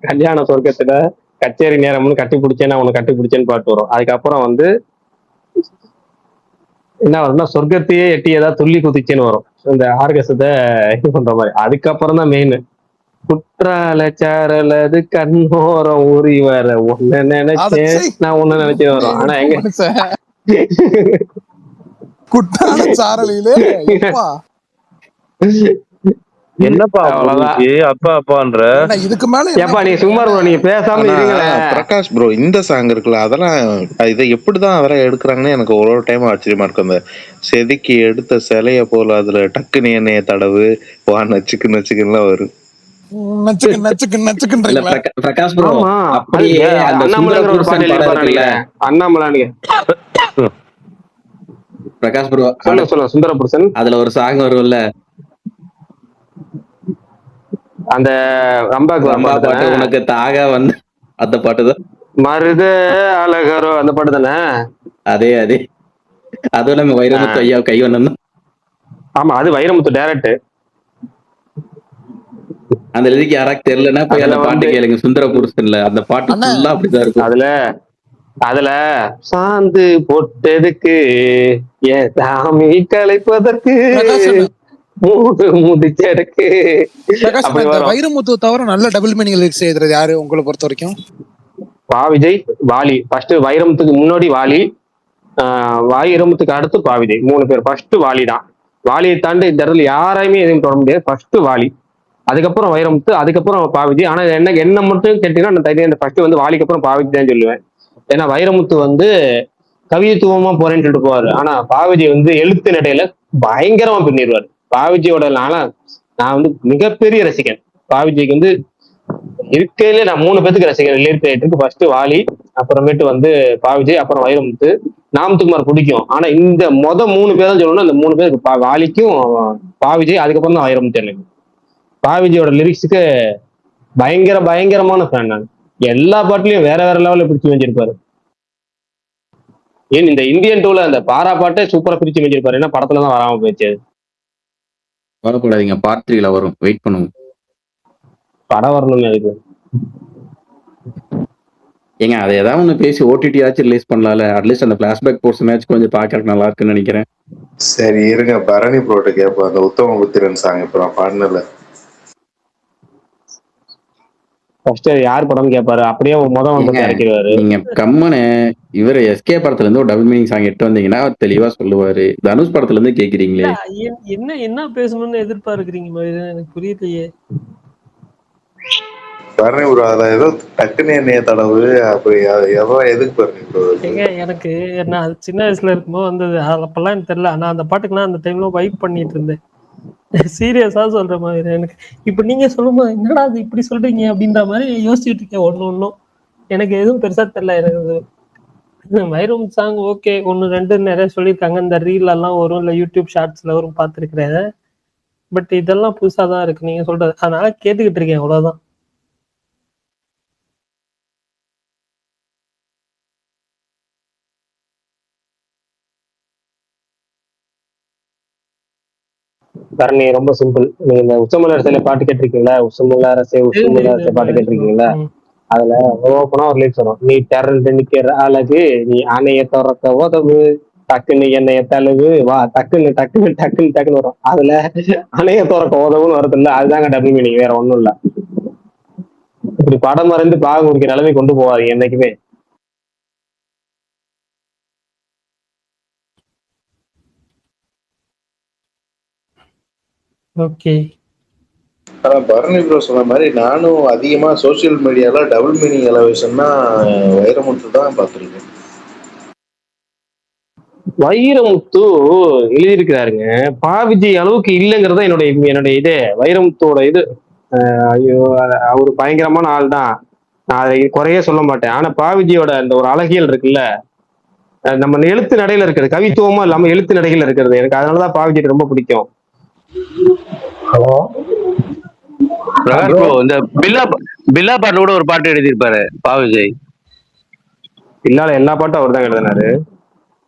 கல்யாண சொர்க்கத்துல கச்சேரி நேரம்னு கட்டி பிடிச்சேன்னு உனக்கு கட்டி பிடிச்சேன்னு பாட்டு வரும். அதுக்கப்புறம் வந்து என்ன வரும்னா சொர்க்கத்தையே எட்டி ஏதாவது துள்ளி குதிச்சுன்னு வரும், இந்த ஆர்கசத்தை இது பண்ற மாதிரி. அதுக்கப்புறம் தான் மெயின் குற்றால சாரலது கண்ணோரம் ஊறி வர ஒன்ன நினைச்சேன் நான் ஒன்னு நினைச்சேன் வரும். ஆனா எங்க குற்றால சாரலிலே என்னப்பா அப்பா அப்பான்ற இதுக்கு மேல ஏப்பா நீ சும்மா நீங்க பேசாம இருங்களேன். பிரகாஷ் ப்ரோ இந்த சாங் இருக்குல்ல, அதெல்லாம் இதை எப்படிதான் அதெல்லாம் எடுக்கிறாங்கன்னு எனக்கு ஒரு டைம் ஆச்சரியமா இருக்கும். அந்த செதுக்கி எடுத்த சிலைய போல அதுல டக்குன்னு எண்ணெய தடவு வா நச்சுக்கு நச்சுக்குலாம் வரும். பிரகாஷ் ப்ரோ அப்படியே அண்ணாமலை பிரகாஷ் ப்ரோ சொல்ல சுந்தர புருஷன் அதுல ஒரு சாங் வரும்ல, அந்த ரம்பா பாட்டு உனக்கு தாக வந்து அந்த பாட்டுதான் மருத அழகரோ அந்த பாட்டு தானே? அதே அதுவும் நம்ம வைரமுத்து ஐயா கை வந்தோம். ஆமா அது வைரமுத்து டைரக்ட். அந்த லிரிக் யாராக்கு தெரியலன்னா போய் அந்த பாட்டு கேளுங்க, சுந்தர புருஷன்ல அந்த பாட்டு ஃபுல்லா அப்படிதான் இருக்கும். அதுல சாந்து பொட்டதுக்கு ஏ சாமி கலைப்பதற்கு முடிச்செடுக்கு வைரமுத்து தவிர நல்ல டபுள் மீனிங் லிரிக்ஸ் எழுதுறது யாரு உங்களை பொறுத்த வரைக்கும்? விஜய், வாலி. ஃபர்ஸ்ட் வைரமுத்துக்கு முன்னாடி வாலி, வைரமுத்துக்கு அடுத்து விஜய். 3 பேர். ஃபர்ஸ்ட் வாலி தான். வாலியை தாண்டி இந்த இடத்துல யாரையுமே எதுவும் தொட முடியாது. ஃபர்ஸ்ட் வாலி, அதுக்கப்புறம் வைரமுத்து, அதுக்கப்புறம் விஜய். ஆனா என்ன மட்டும் கேட்டீங்கன்னா ஃபர்ஸ்ட் வந்து வாலிக்கு அப்புறம் விஜய் தான் சொல்லுவேன். ஏன்னா வைரமுத்து வந்து கவித்துவமா போறேன்னு சொல்லிட்டு போவாரு, ஆனா விஜய் வந்து எழுத்து நடையில பயங்கரமா பண்ணிடுவாரு. விஜயோட நான் வந்து மிகப்பெரிய ரசிகன். விஜய்க்கு வந்து இருக்கையிலே நான் 3 பேத்துக்கு ரசிகன் ரிலேட் ரைட்டருக்கு. ஃபர்ஸ்ட் வாலி, அப்புறமேட்டு வந்து விஜய், அப்புறம் வைரமுத்து. நாமத்துக்குமார் பிடிக்கும், ஆனா இந்த 3 பேரும் சொல்லணும்னா இந்த 3 பேருக்கு வாலிக்கும் விஜய், அதுக்கப்புறம் தான் வைரமுத்து. எனக்கு விஜயோட லிரிக்ஸுக்கு பயங்கரமான ஃபேன் நான். எல்லா பாட்டுலயும் வேற லெவல்ல பிடிச்சி வச்சிருப்பாரு. ஏன் இந்த இந்தியன் டூல அந்த பாரா பாட்டே சூப்பரா பிரிச்சு மேஞ்சிருப்பாரு, ஏன்னா படத்துல தான் வராம போயிடுச்சு. கவலைப்படாதீங்க, பார்ட் 3ல வரும், வெயிட் பண்ணுங்க. படம் வரணும்னு அதுக்கு ஏங்க அதை ஏதாவது ஒன்று பேசி ஓடிடி ஆச்சு ரிலீஸ் பண்ணலாம்ல. அட்லீஸ்ட் அந்த ஃபிளாஷ்பேக் போர்ஷனாச்சும் கொஞ்சம் பார்க்கறதுக்கு நல்லா இருக்குன்னு நினைக்கிறேன். சரி இருங்க, பரணி ப்ரோட்ட கேட்போம். அந்த உத்தம புத்திரன் சாங் இப்போ நான் பாடினல. ஃபர்ஸ்ட் யார் படம்னு கேட்பாரு, அப்படியே வந்து இறக்கிடுவாரு. நீங்க கம்மனு இவர் எஸ்கே படத்துல இருந்து ஒரு டபுள் மீனிங் சாங் எட்டு வந்தீங்கன்னா தெளிவா சொல்லுவாரு. தனுஷ் படத்துல இருந்து கேக்குறீங்களே. என்ன என்ன பேசணும்னு எதிர்பார்க்கிறீங்க மயிலு? எனக்கு புரியலையே. பரணி ப்ரோ அதில் ஏதோ டக்குன்னு என்னைய தடவு அப்படி எதோ எதுக்கு பரணி ப்ரோ? ஏங்க எனக்கு நான் சின்ன வயசுல இருக்கும்போது வந்தது, அப்பெல்லாம் எனக்கு தெரியல. நான் அந்த பாட்டுக்கு நான் அந்த டைம்ல வைப் பண்ணிட்டு இருந்தேன். சீரியஸா சொல்ற மாதிரி எனக்கு இப்ப நீங்க சொல்லும்போது என்னடா அது இப்படி சொல்றீங்க அப்படின்ற மாதிரி யோசிச்சுட்டு இருக்கேன். ஒன்னும் எனக்கு எதுவும் பெருசா தெரியல. எனக்கு வைரம் சாங் ஓகே, 1 2 நிறைய சொல்லியிருக்காங்க. இந்த ரீல் எல்லாம் வரும், இல்ல யூடியூப் ஷார்ட்ஸ்ல வரும், பார்த்துருக்கிறேன். பட் இதெல்லாம் புதுசா தான் இருக்கு நீங்க சொல்றது, அதனால கேட்டுக்கிட்டு இருக்கேன், அவ்வளவுதான். தரணி ரொம்ப சிம்பிள். நீங்க இந்த உச்சமல அரசியல பாட்டு கேட்டிருக்கீங்களா? உச்சமல அரசே பாட்டு கேட்டிருக்கீங்களா? அதுல ஓப்பனா ஒரு லிரிக்ஸ் வரும், நீ திரண்டு நிக்கிற அழகு, நீ அணைய திறக்க உதவு, டக்குன்னு என்னைய தழுவு வா, டக்குன்னு டக்குன்னு டக்குன்னு டக்குன்னு வரும். அதுல அணைய திறக்க உதவுன்னு வருது இல்ல, அதுதாங்க டபுள் மீனிங், வேற ஒண்ணும் இல்ல. இப்படி படம் மறைந்து பாகம் முடிக்கிற நிலைமை கொண்டு போவாதீங்க என்னைக்குமே. ஓகே. ஆனால் பரணி ப்ரோ சொன்ன மாதிரி நானும் அதிகமாக சோசியல் மீடியாவில் டபுள் மீனிங் எலவேஷன்னா வைரமுத்து தான் பார்த்துருக்கேன். வைரமுத்து எழுதியிருக்கிறாருங்க, பாவிஜி அளவுக்கு இல்லைங்கிறதா என்னுடைய இது. வைரமுத்தோட இது ஐயோ, அவரு பயங்கரமான ஆள் தான், நான் அதை குறைய சொல்ல மாட்டேன். ஆனா பாவிஜியோட அந்த ஒரு அழகியல் இருக்குல்ல, நம்ம எழுத்து நடையில இருக்கிறது, கவித்துவமா இல்லாம எழுத்து நடைகள் இருக்கிறது, எனக்கு அதனாலதான் பாவிஜி ரொம்ப பிடிக்கும். ஹலோ பிரகாஷ் ப்ரோ, இந்த பில்லா பாட்டு கூட ஒரு பாட்டு எழுதியிருப்பாரு பாவிஜய். இல்லாத எல்லா பாட்டும் அவர் தான் எழுதினாரு.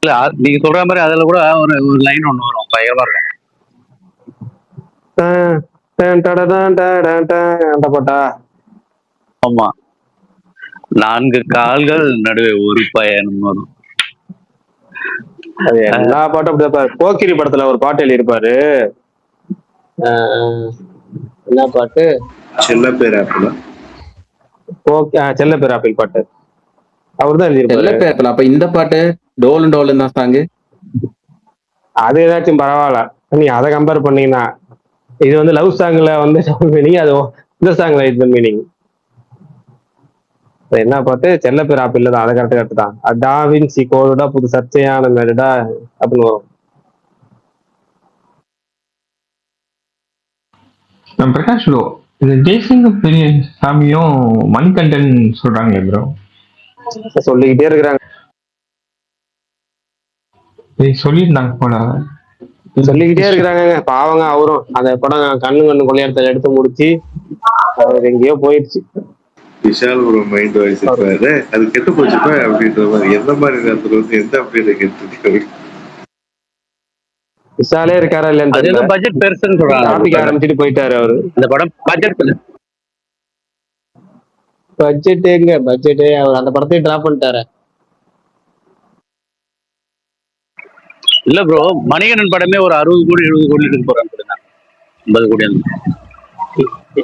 இல்ல நீங்க சொல்ற மாதிரி அதுல கூட ஒரு லைன் ஒண்ணு வரும், பயங்கரமா இருக்கும். அந்த பாட்டா? ஆமா, 4 கால்கள் நடுவே ஒரு பயணம் வரும். அது எல்லா பாட்டும் அப்படிதான். போக்கிரி படத்துல ஒரு பாட்டு எழுதியிருப்பாரு, என்ன பாட்டு? செல்ல பேர் ஆப்பிள். செல்ல பேர் ஆப்பிள் பாட்டு அவர் தான் எழுதியிருப்பாரு. அப்ப இந்த பாட்டு டோலு டோலு தான் சாங். அது ஏதாச்சும் பரவாயில்ல, நீ அதை கம்பேர் பண்ணீங்கன்னா இது வந்து லவ் சாங்ல வந்து மீனிங், அது இந்த சாங்ல இது மீனிங். என்ன பாட்டு? செல்ல பேர் ஆப்பிள் தான், அதை கரெக்ட் தான். டாவின் சி கோடா புது சர்ச்சையான மேடா அப்படின்னு வரும். பிரகாஷ் ப்ரோ, இந்த ஜெய்சிங் பெரிய சாமியும் மணிகண்டன் சொல்றாங்களே ப்ரோ, சொல்லிக்கிட்டே இருக்கிறாங்க, சொல்லியிருந்தாங்க போல, சொல்லிக்கிட்டே இருக்கிறாங்க. பாவங்க அவரும் அந்த படம் கண்ணு கொள்ளையத்தை எடுத்து முடிச்சு அவர் எங்கேயோ போயிடுச்சு. விஷால் ப்ரோ மைண்ட் வாய்ஸ் இருப்பாரு, அது கெட்டு போச்சுப்பா அப்படின்ற மாதிரி. எந்த மாதிரி நேரத்துல வந்து எந்த அப்டேட் கெட்டு விஷாலே இருக்காரா இல்லைன்னு பட்ஜெட் பெருசுன்னு சொல்றாங்க, டாபிக் ஆரம்பிச்சுட்டு போயிட்டாரு அவரு. இந்த படம் பட்ஜெட் எங்க பட்ஜெட், அவர் அந்த படத்தையும் டிராப் பண்ணிட்டாரு. இல்ல ப்ரோ, மணிகண்டன் படமே ஒரு 60 கோடி 70 கோடி எடுக்க போறாங்க, 50 கோடி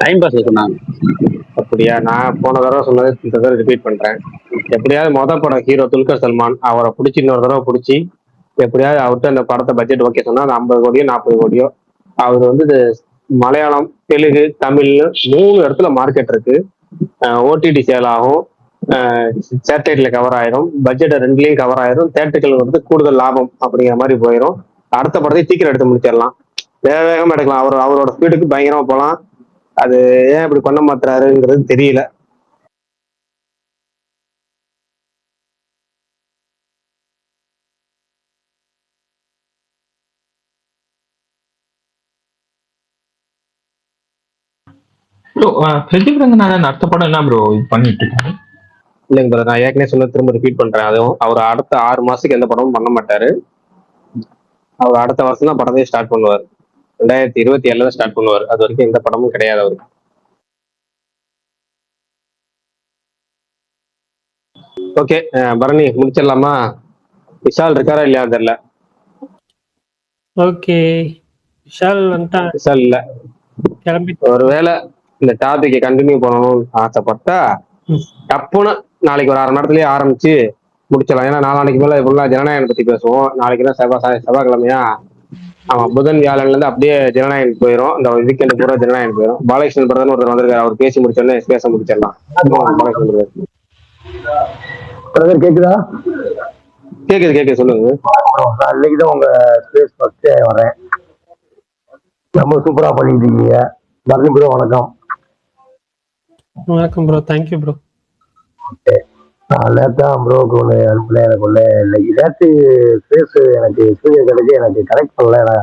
டைம் பாஸ் சொன்னாங்க. அப்படியா? நான் போன தடவை சொன்னது இந்த தடவை ரிப்பீட் பண்றேன். எப்படியாவது மொதல் படம் ஹீரோ துல்கர் சல்மான், அவரை பிடிச்சி இன்னொரு தடவை பிடிச்சி எப்படியாவது அவர்கிட்ட அந்த படத்தை பட்ஜெட் ஓகே சொன்னா அது 50 கோடியோ 40 கோடியோ. அவர் வந்து இது மலையாளம், தெலுங்கு, தமிழ்னு 3 இடத்துல மார்க்கெட் இருக்கு. ஓடிடி சேல் ஆகும், சேட்டலைட்ல கவர் ஆயிரும், பட்ஜெட் 2லயும் கவர் ஆயிரும், தேட்டர்கள் வந்து கூடுதல் லாபம் அப்படிங்கிற மாதிரி போயிடும். அடுத்த படத்தை சீக்கிரம் எடுத்து முடிச்சிடலாம், வேகமா எடுக்கலாம். அவரோட ஸ்பீடுக்கு பயங்கரமா போகலாம். அது ஏன் இப்படி பண்ண மாட்டாருங்கிறது தெரியல. பிரஜித் ரங்கநாதன் அடுத்த படம் என்ன ப்ரோ பண்ணிட்டு இருக்காரு? இல்லைங்க brother, நான் ஏற்கனவே சொன்ன திரும்ப ரிப்பீட் பண்றேன். அதுவும் அவர் அடுத்த 6 மாசத்துக்கு எந்த படமும் பண்ண மாட்டாரு. அவர் அடுத்த வருஷம் தான் படத்தையே ஸ்டார்ட் பண்ணுவார். 2027 தான் ஸ்டார்ட் பண்ணுவார். அது வரைக்கும் எந்த படமும் கிடையாது அவருக்கு. ஓகே, பரணி முடிச்சிடலாமா? விஷால் இருக்காரா இல்லையா தெரியல. ஓகே, விஷால் வந்துட்டான். விஷால் இல்ல, கிளம்பி ஒருவேளை இந்த டாபிக்கை கண்டினியூ பண்ணணும்னு ஆசைப்பட்டா டப்புன்னு நாளைக்கு ஒரு 1/2 மணி நேரத்துலயே ஆரம்பிச்சு முடிச்சிடலாம். ஏன்னா நாளானைக்கு மேல ஃபுல்லா ஜனநாயகம் பத்தி பேசுவோம். நாளைக்கு தான் செவ்வாய்க்கிழமையா, ஆமா, புதன் வியாழன்ல இருந்து அப்படியே ஜனநாயகம் போயிடும். இந்த வீக்கெண்டு பூரா ஜனநாயகம் போயிடும். பாலகிருஷ்ணன் பிரதர் ஒருத்தர் வந்திருக்காரு, அவர் பேசி முடிச்சோடனே பேச முடிச்சிடலாம். பாலகிருஷ்ணன் பிரதர் கேக்குதா? கேக்குது சொல்லுங்க. நான் இன்னைக்குதான் உங்க ஸ்பேஸ் ஃபர்ஸ்ட் வரேன். ரொம்ப சூப்பரா பண்ணிட்டு இருக்கீங்க. பரணி ப்ரோ வணக்கம். வணக்கம் ப்ரோ, தேங்க்யூ ப்ரோ. ஓகே, நேத்தான் ப்ரோக்கு ஒன்று அனுப்புனேன். எனக்கு ஒன்று இன்னைக்கு நேற்று ஸ்பேஸ் எனக்கு சூரிய கிடைச்சி எனக்கு கனெக்ட் பண்ணல.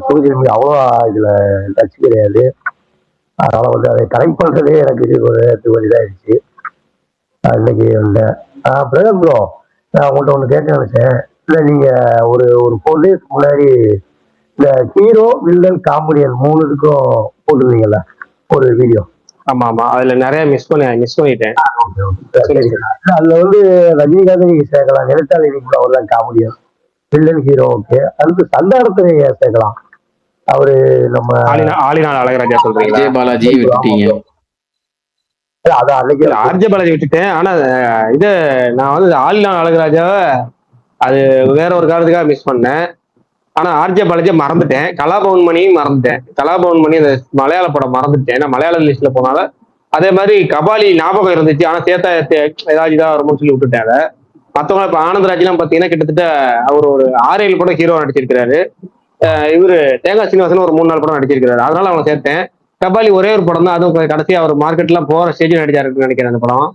சூரியன் அவ்வளோ இதுல டச் கிடையாது. அதனால வந்து அதை கனெக்ட் பண்றதே எனக்கு ஒரு கொஞ்சம் இதாயிடுச்சு. இன்னைக்கு வந்தேன். பிரதர் ப்ரோ, நான் உங்கள்கிட்ட ஒன்று கேட்க நினைச்சேன். இல்லை, நீங்க ஒரு 4 days முன்னாடி இந்த ஹீரோ வில்லன் காமெடியன் 3க்கும் போட்டுருந்தீங்கல்ல ஒரு வீடியோ. ஆமா, அதுல நிறைய மிஸ் பண்ணிட்டேன். அதுல வந்து ரஜினிகாந்த் நீங்க சேர்க்கலாம், நினைத்தாலே நீங்க அவர் தான் காமெடியன், வில்லன் ஹீரோ. ஓகே, அடுத்து சந்தானத்தை நீங்க சேர்க்கலாம். அவரு நம்ம ஆளினாள் அழகராஜா சொல்றீங்களா? விஜய் பாலாஜி விட்டுட்டீங்க. அதான் அன்னைக்கு ஆர்ஜே பாலாஜி விட்டுட்டேன். ஆனா இது நான் வந்து ஆளினாள் அழகராஜாவை அது வேற ஒரு காரணத்துக்காக மிஸ் பண்ணேன். ஆனா ஆர்ஜே பாலாஜியை மறந்துட்டேன். கலாபவன் மணியும் மறந்துட்டேன். கலாபவன் மணி அந்த மலையாள படம் மறந்துட்டேன். ஏன்னா மலையாள லிஸ்ட்ல போனால. அதே மாதிரி கபாலி ஞாபகம் இருந்துச்சு, ஆனா சேர்த்தா ஏதாவது இதா வரும்னு சொல்லி விட்டுட்டேன். அதை மற்றவங்க இப்ப ஆனந்தராஜ்லாம் பாத்தீங்கன்னா கிட்டத்தட்ட அவர் ஒரு 6-7 படம் ஹீரோ நடிச்சிருக்கிறாரு. இவரு தேங்காய் சீனிவாசன் ஒரு 3-4 படம் நடிச்சிருக்கிறாரு. அதனால அவங்க சேர்த்தேன். கபாலி ஒரே ஒரு படம் தான், அதுவும் கடைசியா அவர் மார்க்கெட்லாம் போற ஸ்டேஜ் நடிச்சாருன்னு நினைக்கிறேன். அந்த படம்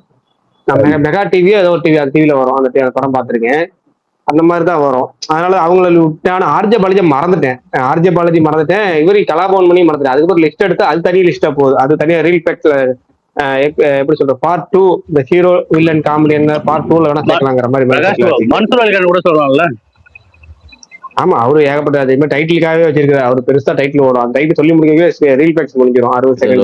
நான் மெகா டிவியோ ஏதோ ஒரு டிவி, அந்த டிவியில வரும். அந்த படம் பார்த்திருக்கேன். அந்த மாதிரி தான் வரும். அதனால அவங்கள விட்டான ஆர்ஜே பாலாஜி மறந்துட்டேன். இவரு கலாபவன் பண்ணி மறந்துட்டேன். அதுக்கப்புறம் லிஸ்ட் எடுத்து அது தனி லிஸ்டா போகுது. அது தனியா ரீல் பேக்ஸ்ல எப்படி சொல்ற பார்ட் 2 இந்த ஹீரோ வில்லன் காமெடி என்ன பார்ட் 2ல வேணா சேர்க்கலாங்கிற மாதிரி. மன்சூர் அலிகான் கூட சொல்லலாம்ல. ஆமா, அவரு ஏகப்பட்ட அதே மாதிரி டைட்டிலுக்காகவே வச்சிருக்காரு. அவரு பெருசா டைட்டில் ஓடும். அந்த டைட்டில் சொல்லி முடிக்கவே ரீல் பேக்ஸ் முடிஞ்சிடும் 60 செகண்ட்.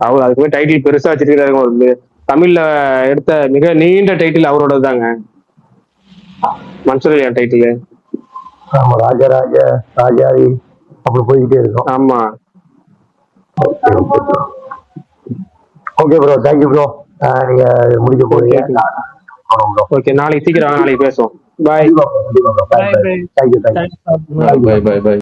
அவர் அதுக்குமே டைட்டில் பெருசா வச்சிருக்காரு. தமிழ்ல எடுத்த மிக நீண்ட டைட்டில் அவரோட தாங்க, மன்சூர் அலிகான் டைட்டில். ஆமா, ராஜாரி அப்படி போய்கிட்டே இருக்கும். ஆமா, ஓகே ப்ரோ, தேங்க்யூ ப்ரோ. நீங்க முடிக்க போறீங்க. ஓகே, நாளைக்கு சீக்கிரம் நாளைக்கு பேசுவோம். பாய். தேங்க்யூ. பாய்.